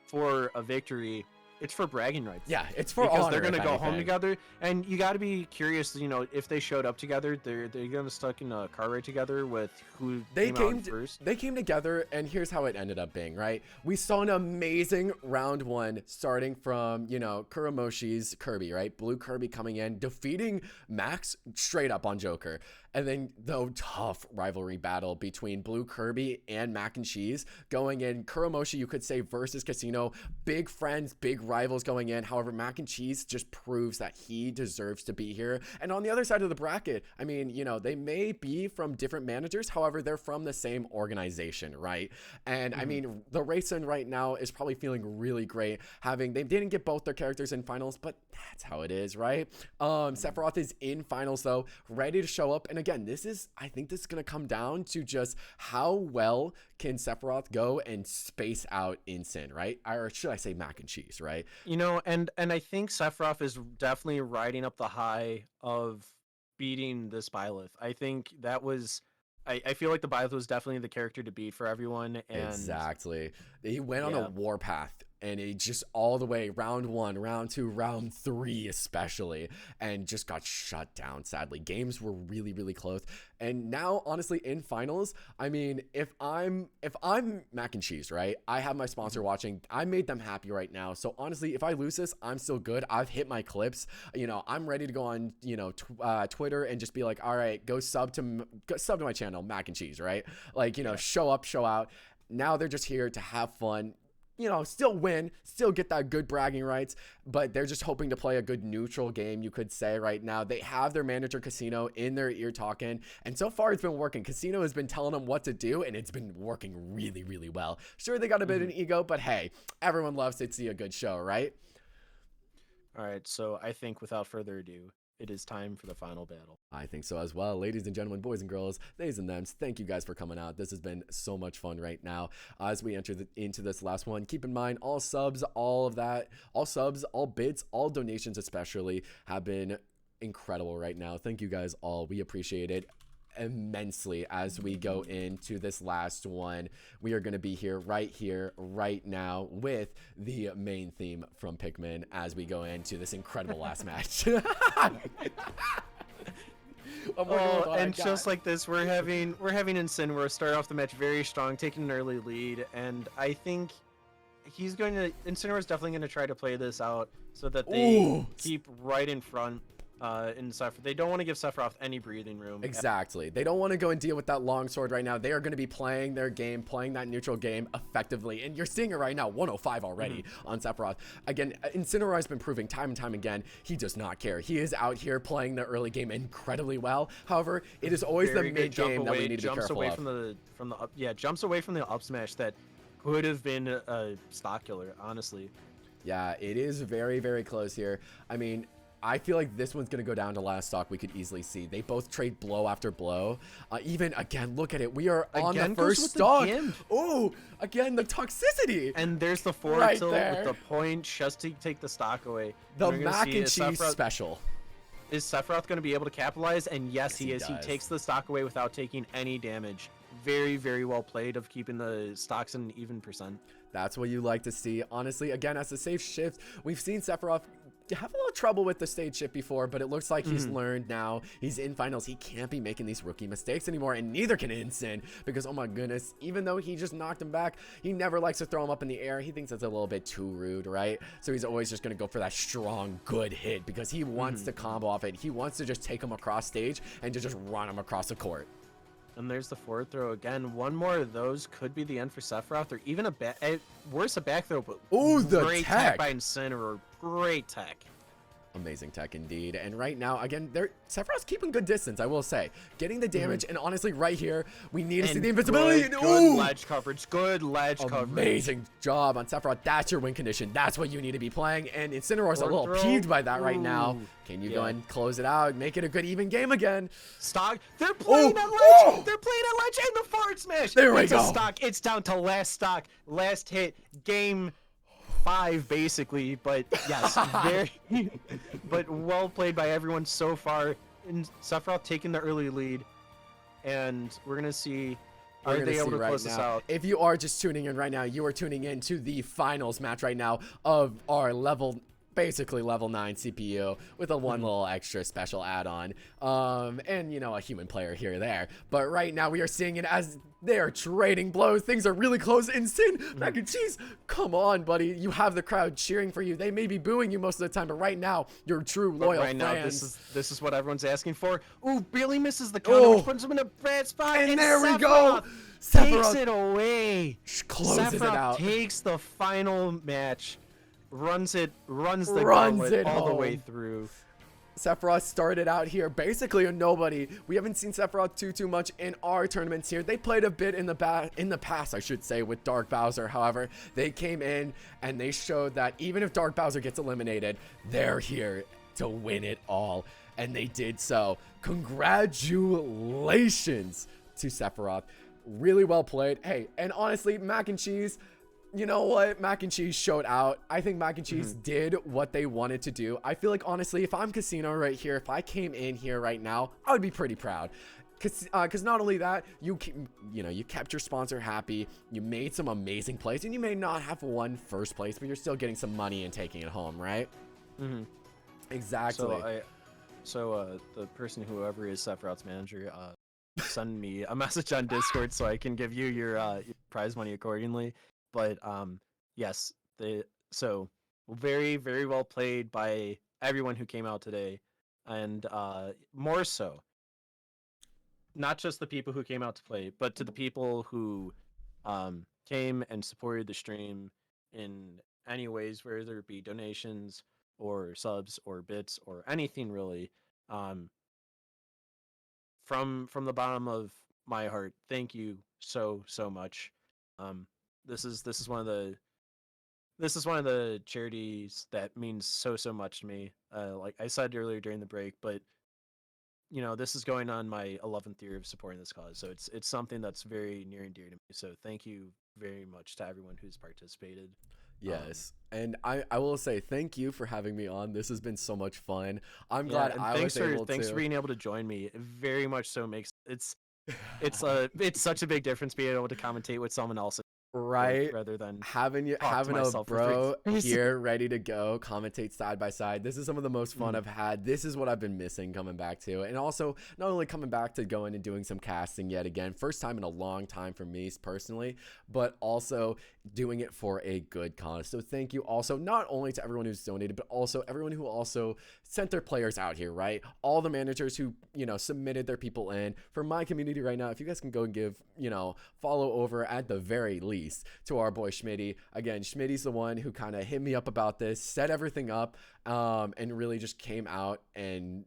for a victory, it's for bragging rights. Yeah, it's for because honor, they're gonna if go anything. home together, and you got to be curious. You know, if they showed up together, they're gonna stuck in a car ride together with who They came out first. They came together, and here's how it ended up being, right? We saw an amazing round one starting from, you know, Kuramoshi's Kirby, right? Blue Kirby coming in, defeating Max straight up on Joker. And then the tough rivalry battle between Blue Kirby and Mac and Cheese going in. Kuramoshi, you could say, versus Casino. Big friends, big rivals going in. However, Mac and Cheese just proves that he deserves to be here. And on the other side of the bracket, I mean, you know, they may be from different managers. However, they're from the same organization, right? And I mean, the Racing right now is probably feeling really great. They didn't get both their characters in finals, but that's how it is, right? Sephiroth is in finals though, ready to show up. And again, I think this is going to come down to just how well can Sephiroth go and space out Incin, right? Or should I say Mac and Cheese, right? You know, and I think Sephiroth is definitely riding up the high of beating this Byleth. I think that was. I feel like the Byleth was definitely the character to beat for everyone. And Exactly. He went on a warpath, and he just all the way round 1, round 2, round 3 especially, and just got shut down, sadly. Games were really, really close. And now, honestly, in finals, I mean, if I'm Mac and Cheese, right? I have my sponsor watching. I made them happy right now. So honestly, if I lose this, I'm still good. I've hit my clips. You know, I'm ready to go on, you know, Twitter and just be like, all right, go sub to my channel, Mac and Cheese, right? Like, you know, show up, show out. Now they're just here to have fun, you know, still win, still get that good bragging rights, but they're just hoping to play a good neutral game, you could say. Right now they have their manager Casino in their ear talking, and so far it's been working. Casino has been telling them what to do, and it's been working really, really well. Sure, they got a bit of an ego, but hey, everyone loves to see a good show, right? All right, so I think without further ado, it is time for the final battle. I think so as well. Ladies and gentlemen, boys and girls, theys and thems, thank you guys for coming out. This has been so much fun right now. As we enter into this last one, keep in mind all subs, all subs, all bits, all donations especially have been incredible right now. Thank you guys all. We appreciate it immensely. As we go into this last one, we are going to be here right now with the main theme from Pikmin as we go into this incredible last match. And just like this, we're having Incin. We're start off the match very strong, taking an early lead, and I think Incineroar's definitely going to try to play this out so that they keep right in front. In Sephiroth. They don't want to give Sephiroth any breathing room. Exactly. They don't want to go and deal with that long sword right now. They are going to be playing their game, playing that neutral game effectively. And you're seeing it right now, 105 already on Sephiroth. Again, Incineroar has been proving time and time again, he does not care. He is out here playing the early game incredibly well. However, it is always the mid game that we need to be careful of. Jumps away from the up smash that could have been a stock killer, honestly. Yeah, it is very, very close here. I mean, I feel like this one's going to go down to last stock. We could easily see. They both trade blow after blow. Even, again, look at it. We are on the first stock. Oh, again, the toxicity. And there's the forward tilt with the point just to take the stock away. The mac and cheese special. Is Sephiroth going to be able to capitalize? And yes, he is. He takes the stock away without taking any damage. Very, very well played of keeping the stocks in even percent. That's what you like to see. Honestly, again, as the stage shifts, we've seen Sephiroth have a little trouble with the stage shift before, but it looks like he's learned now. He's in finals. He can't be making these rookie mistakes anymore, and neither can Insinn, because oh my goodness, even though he just knocked him back, he never likes to throw him up in the air. He thinks that's a little bit too rude, right? So he's always just going to go for that strong, good hit because he wants to combo off it. He wants to just take him across stage and to just run him across the court. And there's the forward throw again. One more of those could be the end for Sephiroth, or even a back. Worse, a back throw, but ooh, the great tech by Incineroar. Great tech. Amazing tech indeed. And right now, again, Sephiroth's keeping good distance, I will say. Getting the damage, and honestly, right here, we need to see the invincibility. Good ledge coverage. Good ledge coverage. Amazing job on Sephiroth. That's your win condition. That's what you need to be playing. And Incineroar's a little peeved by that right now. Can you go and close it out? Make it a good even game again. Stock. They're playing at ledge. They're playing at ledge and the forward smash. There we it's go. A stock. It's down to last stock. Last hit. Game 5 basically, but yes, very but well played by everyone so far. And Sephiroth taking the early lead, and we're gonna see are they able to close this out. If you are just tuning in right now, you are tuning in to the finals match right now of our basically level 9 CPU with a one little extra special add-on, and you know, a human player here or there. But right now we are seeing it as they are trading blows. Things are really close. Insinn, Mac and Cheese, come on, buddy. You have the crowd cheering for you. They may be booing you most of the time, but right now, you're true loyal fans. Now, this is what everyone's asking for. Ooh, Billy misses the counter, which puts him in a bad spot. And there we go. Sephiroth takes it away. Closes it out. Takes the final match. Runs the gauntlet all the way through. Sephiroth started out here basically a nobody. We haven't seen Sephiroth too much in our tournaments here. They played a bit in the past, I should say, with Dark Bowser. However, they came in and they showed that even if Dark Bowser gets eliminated, they're here to win it all. And they did so. Congratulations to Sephiroth. Really well played. Hey, and honestly, Mac and Cheese, you know what? Mac and Cheese showed out. I think Mac and Cheese did what they wanted to do. I feel like, honestly, if I'm Casino right here, if I came in here right now, I would be pretty proud. Because not only that, you kept your sponsor happy, you made some amazing plays, and you may not have won first place, but you're still getting some money and taking it home, right? Exactly. So the person, whoever is Sephiroth's manager, send me a message on Discord so I can give you your prize money accordingly. But yes, so very, very well played by everyone who came out today, and more so, not just the people who came out to play, but to the people who came and supported the stream in any ways, whether it be donations or subs or bits or anything really. From the bottom of my heart, thank you so much. This is one of the charities that means so much to me. Like I said earlier during the break, but you know, this is going on my 11th year of supporting this cause, so it's something that's very near and dear to me. So thank you very much to everyone who's participated. Yes, and I will say thank you for having me on. This has been so much fun. I'm glad I was able to. Thanks for being able to join me. It very much so makes it's such a big difference being able to commentate with someone else. Right, rather than having a bro here ready to go commentate side by side. This is some of the most fun I've had. This is what I've been missing coming back to, and also not only coming back to going and doing some casting yet again, first time in a long time for me personally, but also doing it for a good cause. So thank you also not only to everyone who's donated, but also everyone who also sent their players out here, right? All the managers who, you know, submitted their people in. For my community right now, if you guys can go and give, you know, follow over at the very least to our boy Schmitty. Again, Schmitty's the one who kind of hit me up about this, set everything up, and really just came out and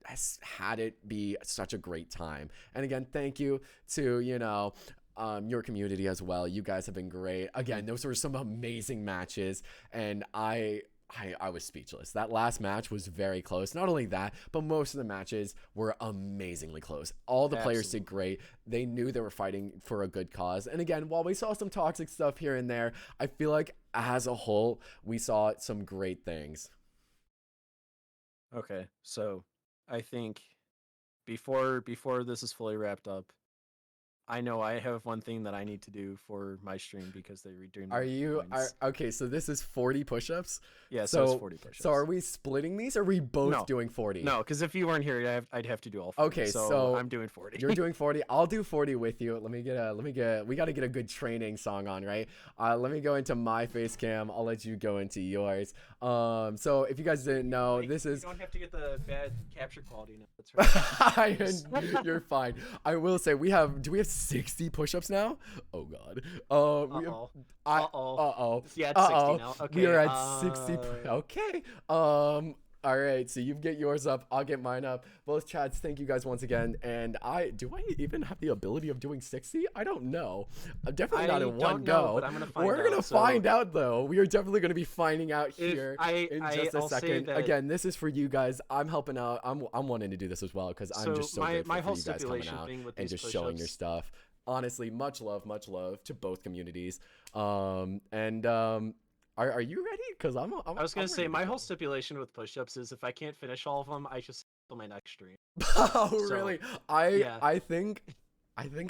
has had it be such a great time. And again, thank you to, you know, your community as well. You guys have been great. Again, those were some amazing matches, and I was speechless. That last match was very close. Not only that, but most of the matches were amazingly close. All the players did great. They knew they were fighting for a good cause. And again, while we saw some toxic stuff here and there, I feel like as a whole, we saw some great things. Okay, so I think before this is fully wrapped up, I know I have one thing that I need to do for my stream because they redoing. Are you okay? So this is 40 push-ups. Yeah, so it's 40 push-ups. So are we splitting these? Or are we both No. doing 40? No, because if you weren't here, I'd have to do all 40. Okay, so so I'm doing 40. You're doing 40. I'll do 40 with you. We got to get a good training song on, right? Let me go into my face cam. I'll let you go into yours. So if you guys didn't know, this is. You don't have to get the bad capture quality now. That's right. You're fine. I will say do we have 60 push-ups now? Oh god. We have, uh-oh. Yeah, it's 60 now. Okay. We are at 60. Okay. All right, so you get yours up, I'll get mine up. Both chats, thank you guys once again. And do I even have the ability of doing 60? I don't know. Definitely not in one go. But I'm gonna find We're gonna find out though. We are definitely gonna be finding out here in just a I'll second. say that- Again, this is for you guys. I'm helping out. I'm wanting to do this as well because I'm just so grateful my for whole you guys coming stipulation out thing with and these just showing your push-ups- stuff. Honestly, much love to both communities. Are you ready? Because I was gonna say ready my to whole go. stipulation with push-ups is if I can't finish all of them, I just cancel my next stream. Oh, So, really? yeah. I think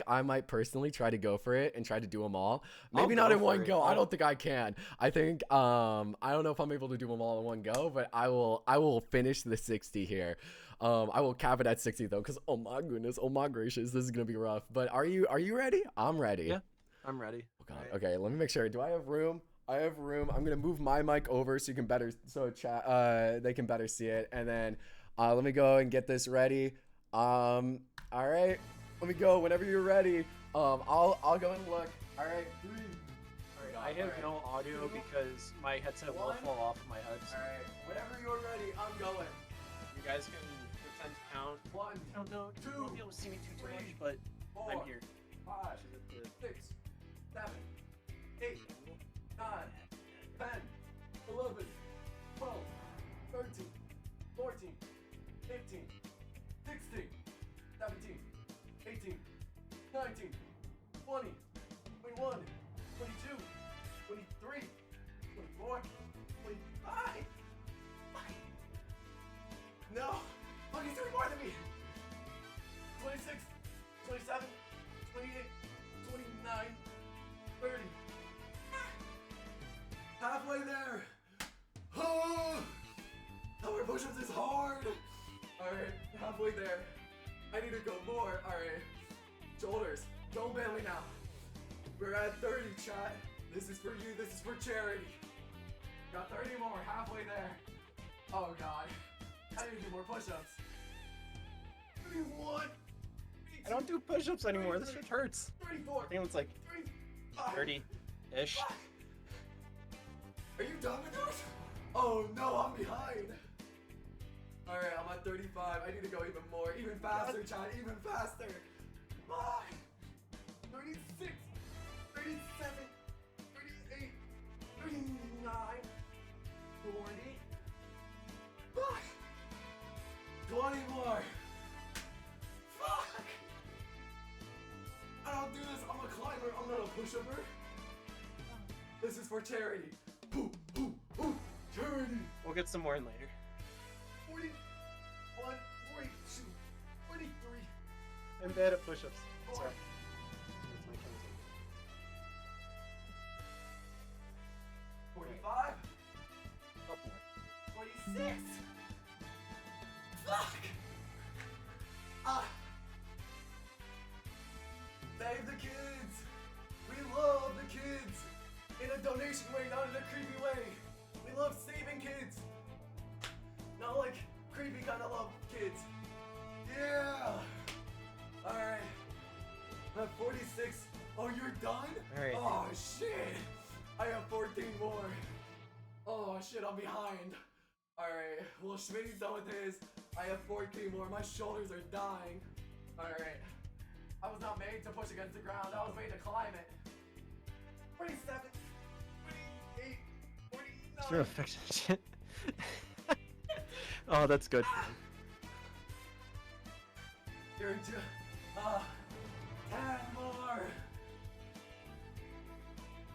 I might personally try to go for it and try to do them all. I'll Maybe not go in one for it. go. I don't think I can. I think I don't know if I'm able to do them all in one go, but I will finish the 60 here. I will cap it at 60 though, because oh my goodness, oh my gracious, this is gonna be rough. But are you ready? I'm ready. Yeah, I'm ready. Oh god. Alright. Okay, let me make sure. Do I have room? I have room. I'm gonna move my mic over so you can they can better see it. And then let me go and get this ready. All right. Let me go whenever you're ready. I'll go and look. All right. 3. I have no audio because my headset will fall off of my head. All right. Whenever you're ready, I'm going. You guys can pretend to count. 1, I don't know. You won't be able to see me too much, but 4, I'm here. 5, 6, 7, 8, 9, 10, 11, 12, 13, 14, 15, 16, 17, 18, 19, 20, 21, 22, 23, 24, 25. No! Look, he's doing more than me! 26, 27, 28, 29, 30. Halfway there! Oh! How many push-ups is hard! Alright, halfway there. I need to go more. Alright. Shoulders. Don't bail me now. We're at 30, chat. This is for you. This is for charity. Got 30 more. Halfway there. Oh god. I need to do more push-ups. 31. I don't do push-ups anymore. This shit hurts. 34. I think it's like 35. 30-ish. Fuck. Are you done with those? Oh no, I'm behind. Alright, I'm at 35. I need to go even more. Even faster, Chad. Even faster. Come on. 36. 37. 38. 39. 40. Fuck. 20 more. Fuck. I don't do this. I'm a climber. I'm not a push-upper. This is for charity. Ooh, ooh, ooh. Charity. We'll get some more in later. 41, 42, 43. I'm bad at push-ups. Sorry. 45, Couple more. 46. Fuck. Ah. Save the kids. We love the kids. In a donation way, not in a creepy way. We love saving kids. Not like creepy kind of love kids. Yeah. Alright. I'm at 46. Oh, you're done? Alright. Oh, shit. I have 14 more. Oh, shit, I'm behind. Alright. Well, Schmitty's done with his. I have 14 more. My shoulders are dying. Alright. I was not made to push against the ground. I was made to climb it. 27. 28. 49. Sure affects shit. Oh, that's good. You're 10 more.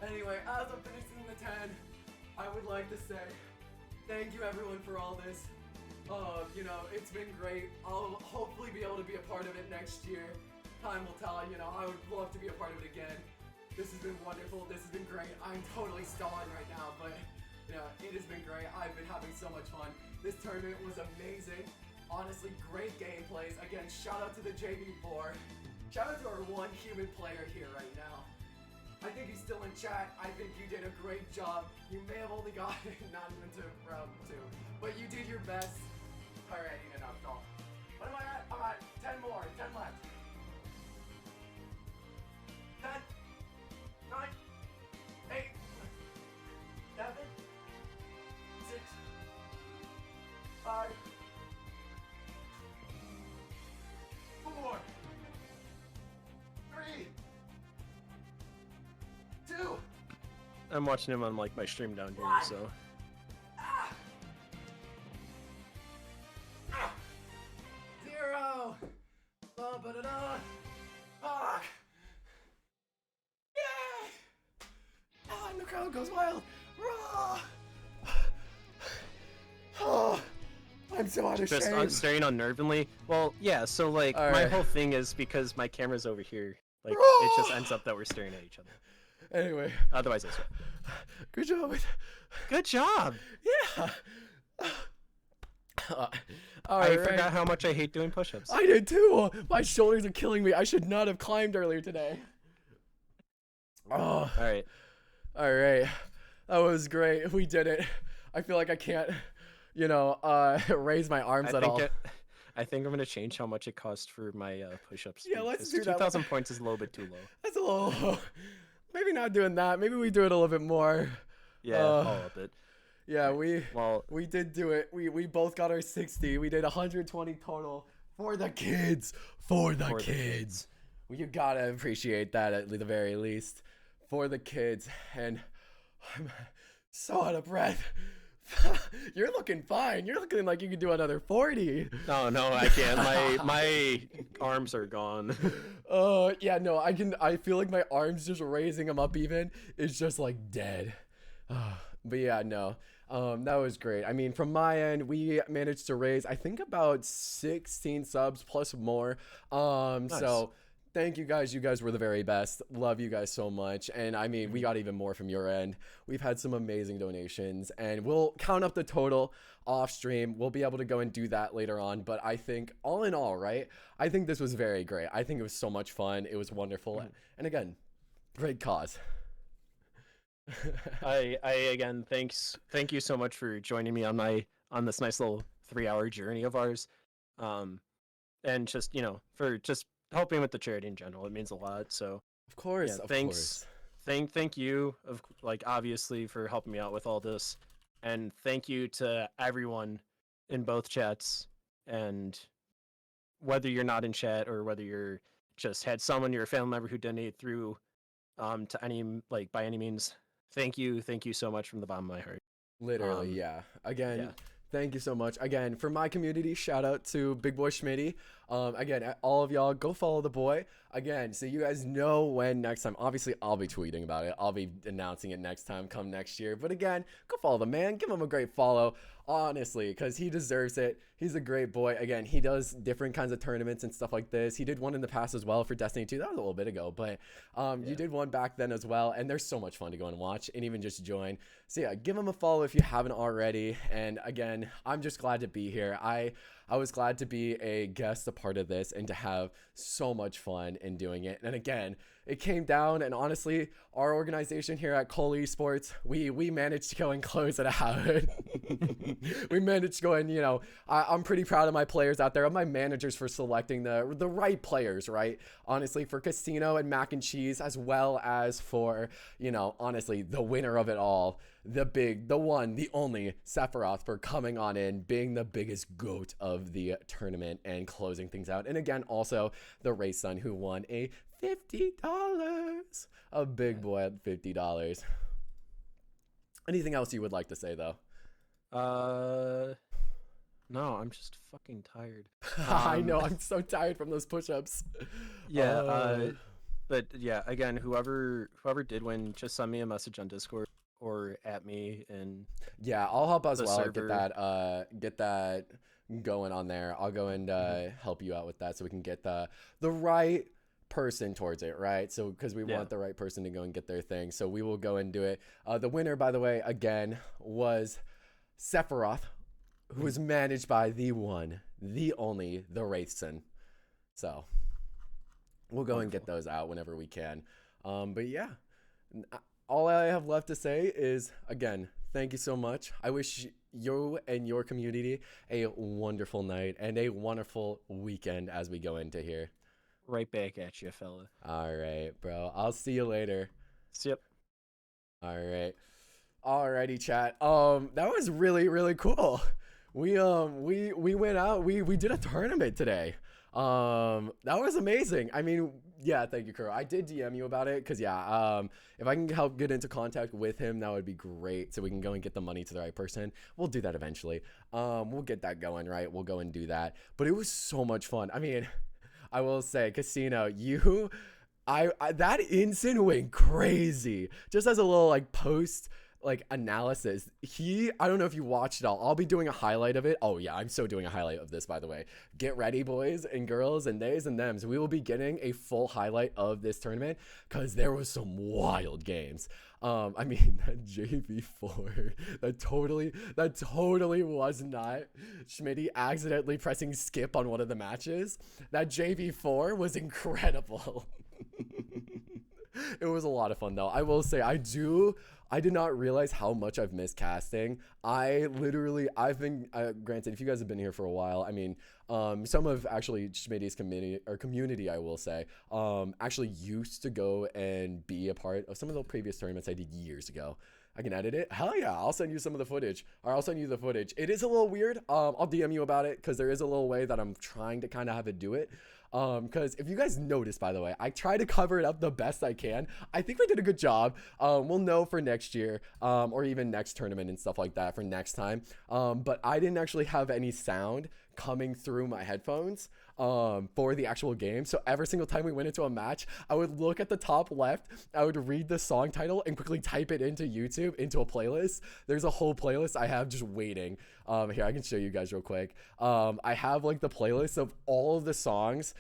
Anyway, as I'm finishing the 10, I would like to say thank you everyone for all this. You know, it's been great. I'll hopefully be able to be a part of it next year. time will tell. You know, I would love to be a part of it again. This has been wonderful. This has been great. I'm totally stalling right now, but you know, it has been great. I've been having so much fun. This tournament was amazing. Honestly, great gameplays. Again, shout out to the JV4. Shout out to our one human player here right now. I think he's still in chat. I think you did a great job. You may have only gotten not even to round 2, but you did your best. Alright, enough talk. What am I at? I'm at 10 more. 10 left. 10, 9, 8, 7, 6, 5, 4, 3, 2. I'm watching him on like my stream down here, so. Ah! Ah! 0. Ba-ba-da-da. Fuck. Yeah. Oh, and the crowd goes wild. Raw. Oh, I'm so out of Just shape. staring unnervingly. Well, yeah, so like All my right. whole thing is because my camera's over here. Like it Oh! just ends up that we're staring at each other. Anyway, Otherwise, I swear. good job. Good job. Yeah. All I right. forgot how much I hate doing push-ups. I did too. My shoulders are killing me. I should not have climbed earlier today. Oh, All right. all right. That was great. We did it. I feel like I can't, you know, raise my arms at all. I think I'm gonna change how much it costs for my push-ups. Yeah, let's do that. 2,000 points is a little bit too low. That's a little low. Maybe not doing that. Maybe we do it a little bit more. Yeah, I'll up it. Yeah, we Well, did do it. We both got our 60. We did 120 total for the kids. For the kids. Well, you gotta appreciate that at the very least. For the kids. And I'm so out of breath. You're looking fine. You're looking like you could do another 40. no, I can't. My arms are gone. Yeah, no, I can. I feel like my arms just raising them up even is just like dead. But yeah, no. That was great. I mean, from my end, we managed to raise, I think, about 16 subs plus more. So thank you guys. You guys were the very best. Love you guys so much. And I mean, we got even more from your end. We've had some amazing donations, and we'll count up the total off stream. We'll be able to go and do that later on. But I think all in all, right, I think this was very great. I think it was so much fun. It was wonderful. And again, great cause. I again, thank you so much for joining me on this nice little 3-hour journey of ours. And just, you know, for just helping with the charity in general. It means a lot. So Of course, yeah, of thanks. course. Thank you, of like, obviously, for helping me out with all this, and thank you to everyone in both chats. And whether you're not in chat or whether you're just had someone, you're a family member who donated through, to any, like, by any means, thank you so much from the bottom of my heart. Literally, yeah. Again, yeah. thank you so much. Again, for my community, shout out to Big Boy Schmitty. Again, all of y'all, go follow the boy. Again, so you guys know when next time. Obviously, I'll be tweeting about it. I'll be announcing it next time, come next year. But again, go follow the man. Give him a great follow, honestly, because he deserves it. He's a great boy. Again, he does different kinds of tournaments and stuff like this. He did one in the past as well for Destiny 2. That was a little bit ago, but you did one back then as well. And they're so much fun to go and watch and even just join. So yeah, give him a follow if you haven't already. And again, I'm just glad to be here. I was glad to be a guest, a part of this, and to have so much fun in doing it. And again, it came down, and honestly, our organization here at Cole Esports, we managed to go and close it out. We managed to go and, you know, I'm pretty proud of my players out there, of my managers for selecting the right players, right? Honestly, for Casino and Mac and Cheese, as well as for, you know, honestly, the winner of it all, the one, the only Sephiroth, for coming on in, being the biggest goat of the tournament and closing things out. And again, also the Race Son, who won a $50, a big boy at $50. Anything else you would like to say, though? No, I'm just fucking tired. I know, I'm so tired from those push-ups. Yeah, but yeah, again, whoever did win, just send me a message on Discord or at me, and yeah, I'll help as the well server. get that going on there. I'll go and help you out with that so we can get the right person towards it, right? So because we Yeah. want the right person to go and get their thing, so we will go and do it. The winner, by the way, again was Sephiroth, who was managed by the one, the only, the Wraithson. So we'll go and get those out whenever we can. But yeah, all I have left to say is, again, thank you so much. I wish you and your community a wonderful night and a wonderful weekend as we go into here. Right back at you, fella. All right, bro. I'll see you later. Yep. All right. Alrighty, chat. That was really, really cool. We went out. We did a tournament today. That was amazing. I mean, yeah, thank you, Kuro. I did DM you about it because yeah, if I can help get into contact with him, that would be great. So we can go and get the money to the right person. We'll do that eventually. We'll get that going, right? We'll go and do that. But it was so much fun. I mean, I will say, Casino, you, I that instant went crazy. Just as a little like post like analysis, I don't know if you watched it all. I'll be doing a highlight of it. Oh yeah, I'm so doing a highlight of this, by the way. Get ready, boys and girls and theys and thems. We will be getting a full highlight of this tournament because there was some wild games. I mean, that JV4, that totally was not Schmitty accidentally pressing skip on one of the matches. That JV4 was incredible. It was a lot of fun though. I will say I did not realize how much I've missed casting. I've been, granted, if you guys have been here for a while, I mean, some of actually Schmitty's community, I will say, actually used to go and be a part of some of the previous tournaments I did years ago. I can edit it. Hell yeah, I'll send you some of the footage, or I'll send you the footage. It is a little weird. I'll DM you about it because there is a little way that I'm trying to kind of have it do it. Because if you guys notice, by the way, I try to cover it up the best I can. I think we did a good job. We'll know for next year, or even next tournament and stuff like that for next time. But I didn't actually have any sound coming through my headphones for the actual game. So every single time we went into a match, I would look at the top left, I would read the song title and quickly type it into YouTube, into a playlist. There's a whole playlist I have just waiting. Here, I can show you guys real quick. I have like the playlist of all of the songs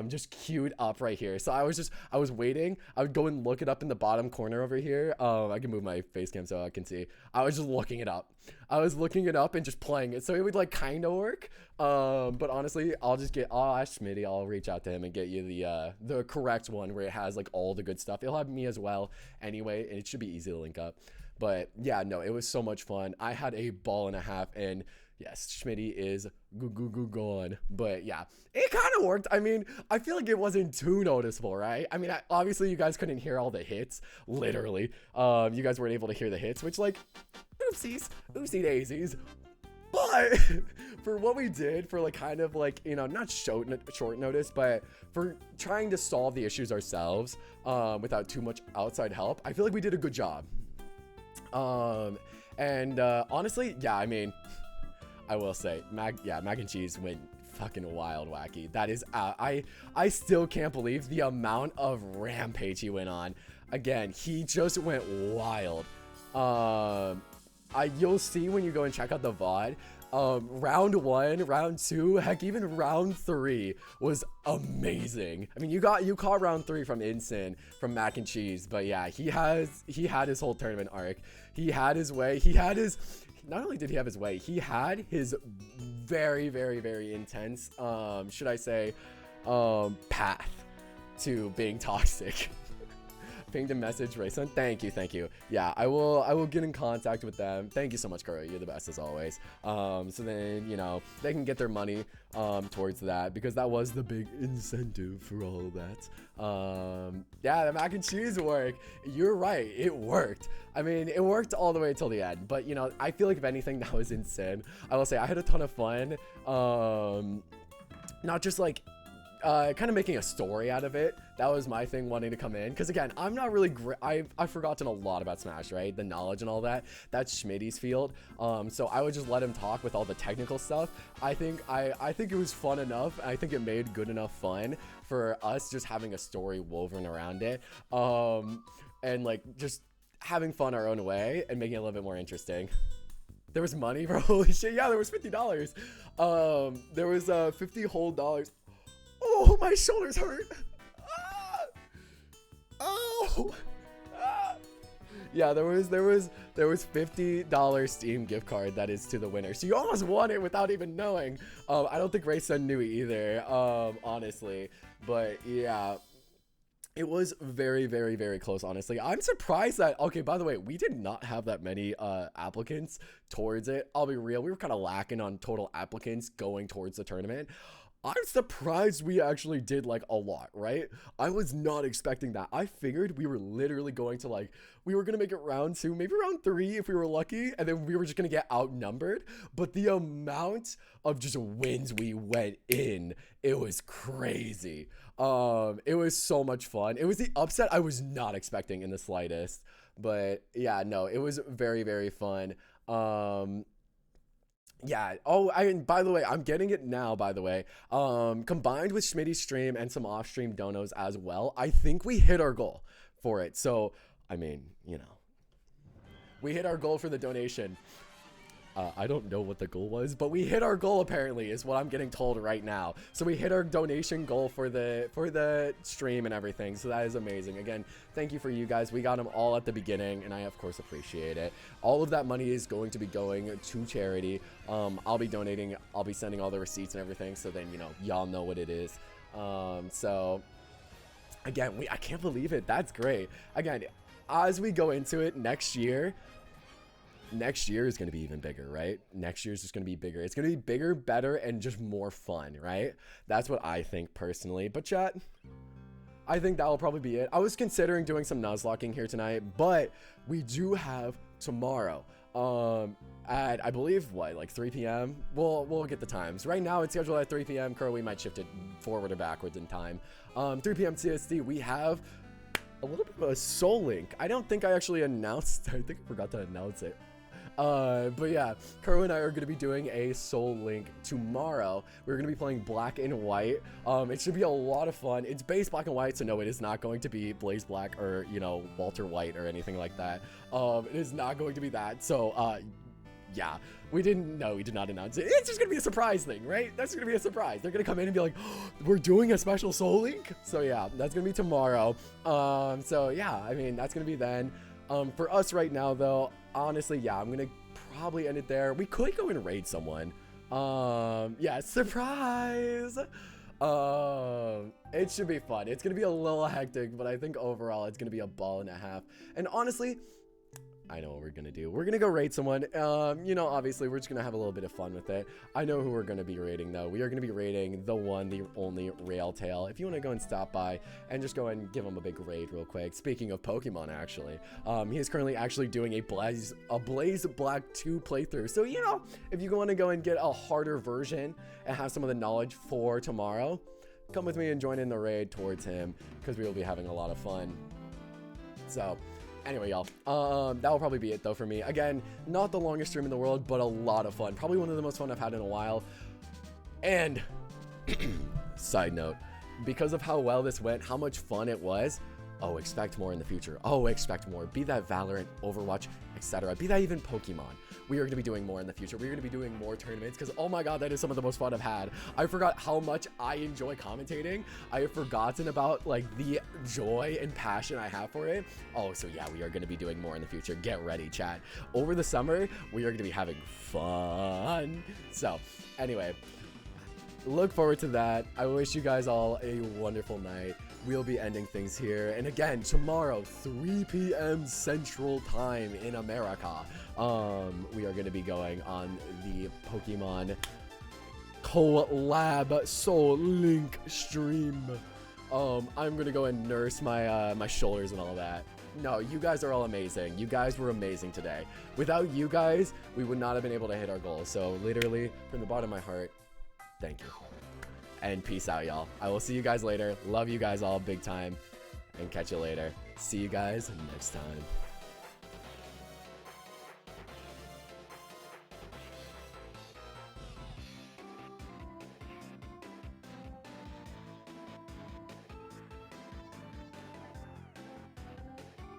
just queued up right here. So I was waiting. I would go and look it up in the bottom corner over here. I can move my face cam so I can see. I was just looking it up. I was looking it up and just playing it. So it would like kind of work. But honestly, I'll ask Schmitty. I'll reach out to him and get you the correct one where it has like all the good stuff. It'll have me as well anyway, and it should be easy to link up. But yeah, no, it was so much fun. I had a ball and a half, and yes, Schmitty is gone. But yeah, it kind of worked. I mean, I feel like it wasn't too noticeable, right? I mean, obviously you guys couldn't hear all the hits, literally. You guys weren't able to hear the hits, which like, oopsie daisies. But for what we did, for like kind of like, you know, not short notice, but for trying to solve the issues ourselves without too much outside help, I feel like we did a good job. Honestly, yeah, I mean, I will say, Mac and Cheese went fucking wild wacky. That is, I still can't believe the amount of rampage he went on. Again, he just went wild. You'll see when you go and check out the VOD. Round 1, round 2, heck, even round 3 was amazing. I mean, you caught round 3 from Insin, from Mac and Cheese, but yeah, he had his whole tournament arc. He had his way. Not only did he have his way, he had his very, very, very intense, should I say, path to being toxic. Pinged a message, Rayson. Thank you. Yeah, I will get in contact with them. Thank you so much, Kuro. You're the best as always. So then, you know, they can get their money towards that, because that was the big incentive for all of that. Yeah, the Mac and Cheese work. You're right. It worked. I mean, it worked all the way till the end. But, you know, I feel like if anything, that was insane. I will say I had a ton of fun. Not just like kind of making a story out of it. That was my thing, wanting to come in, because again, I'm not really great. I've forgotten a lot about Smash, right? The knowledge and all that. That's Schmitty's field. So I would just let him talk with all the technical stuff. I think it was fun enough. I think it made good enough fun for us just having a story woven around it, and like just having fun our own way and making it a little bit more interesting. There was money, bro. Holy shit. Yeah, there was $50. There was $50 whole dollars. Oh, my shoulders hurt. Oh. Yeah, there was $50 Steam gift card that is to the winner. So you almost won it without even knowing. I don't think Raysun knew either, honestly. But yeah, it was very, very, very close, honestly. I'm surprised that, okay, by the way, we did not have that many applicants towards it. I'll be real, we were kind of lacking on total applicants going towards the tournament. I'm surprised we actually did like a lot, right? I was not expecting that. I figured we were literally going to like, we were going to make it round 2, maybe round 3 if we were lucky, and then we were just going to get outnumbered. But the amount of just wins we went in, it was crazy. It was so much fun. It was the upset I was not expecting in the slightest. But yeah, no, it was very, very fun. Yeah. Oh, by the way, I'm getting it now, by the way. Combined with Schmitty's stream and some off-stream donos as well, I think we hit our goal for it. So, I mean, you know, we hit our goal for the donation. I don't know what the goal was, but we hit our goal apparently is what I'm getting told right now. So we hit our donation goal for the stream and everything. So that is amazing. Again, thank you for you guys. We got them all at the beginning and I of course appreciate it. All of that money is going to be going to charity. I'll be donating, I'll be sending all the receipts and everything. So then, you know, y'all know what it is. So again, I can't believe it. That's great. Again, as we go into it next year is going to be even bigger, right? Next year is just going to be bigger. It's going to be bigger, better, and just more fun, right? That's what I think personally. But chat, I think that will probably be it. I was considering doing some Nuzlocking here tonight, but we do have tomorrow at, I believe, what, like 3 p.m.? We'll get the times. Right now, it's scheduled at 3 p.m. We might shift it forward or backwards in time. 3 p.m. CST, we have a little bit of a Soul Link. I don't think I actually announced. I think I forgot to announce it. But yeah, Kuro and I are going to be doing a Soul Link tomorrow. We're going to be playing Black and White. It should be a lot of fun. It's base Black and White, so no, it is not going to be Blaze Black or, you know, Walter White or anything like that. It is not going to be that. So, yeah, we did not announce it. It's just going to be a surprise thing, right? That's going to be a surprise. They're going to come in and be like, oh, we're doing a special Soul Link? So yeah, that's going to be tomorrow. So yeah, I mean, that's going to be then. For us right now, though, honestly, yeah, I'm gonna probably end it there. We could go and raid someone. Yeah, surprise. It should be fun. It's gonna be a little hectic, but I think overall it's gonna be a ball and a half. And honestly, I know what we're gonna do. We're gonna go raid someone. You know, obviously we're just gonna have a little bit of fun with it. I know who we're gonna be raiding though. We are gonna be raiding the one, the only Railtail. If you wanna go and stop by and just go and give him a big raid real quick. Speaking of Pokemon, actually, he is currently actually doing a Blaze Black 2 playthrough. So you know, if you wanna go and get a harder version and have some of the knowledge for tomorrow, come with me and join in the raid towards him because we will be having a lot of fun. So. Anyway, y'all, that will probably be it, though, for me. Again, not the longest stream in the world, but a lot of fun. Probably one of the most fun I've had in a while. And, side note, because of how well this went, how much fun it was, oh, expect more in the future. Oh, expect more. Be that Valorant, Overwatch, etc. Be that even Pokemon. We are going to be doing more in the future. We're going to be doing more tournaments because, oh my god, that is some of the most fun I've had. I forgot how much I enjoy commentating. I have forgotten about, like, the joy and passion I have for it. Oh, so yeah, we are going to be doing more in the future. Get ready, chat. Over the summer, we are going to be having fun. So, anyway, look forward to that. I wish you guys all a wonderful night. We'll be ending things here. And again, tomorrow, 3 p.m. Central Time in America, we are going to be going on the Pokemon Collab Soul Link stream. I'm going to go and nurse my my shoulders and all that. No, you guys are all amazing. You guys were amazing today. Without you guys, we would not have been able to hit our goals. So literally, from the bottom of my heart, thank you. And peace out, y'all. I will see you guys later. Love you guys all big time. And catch you later. See you guys next time.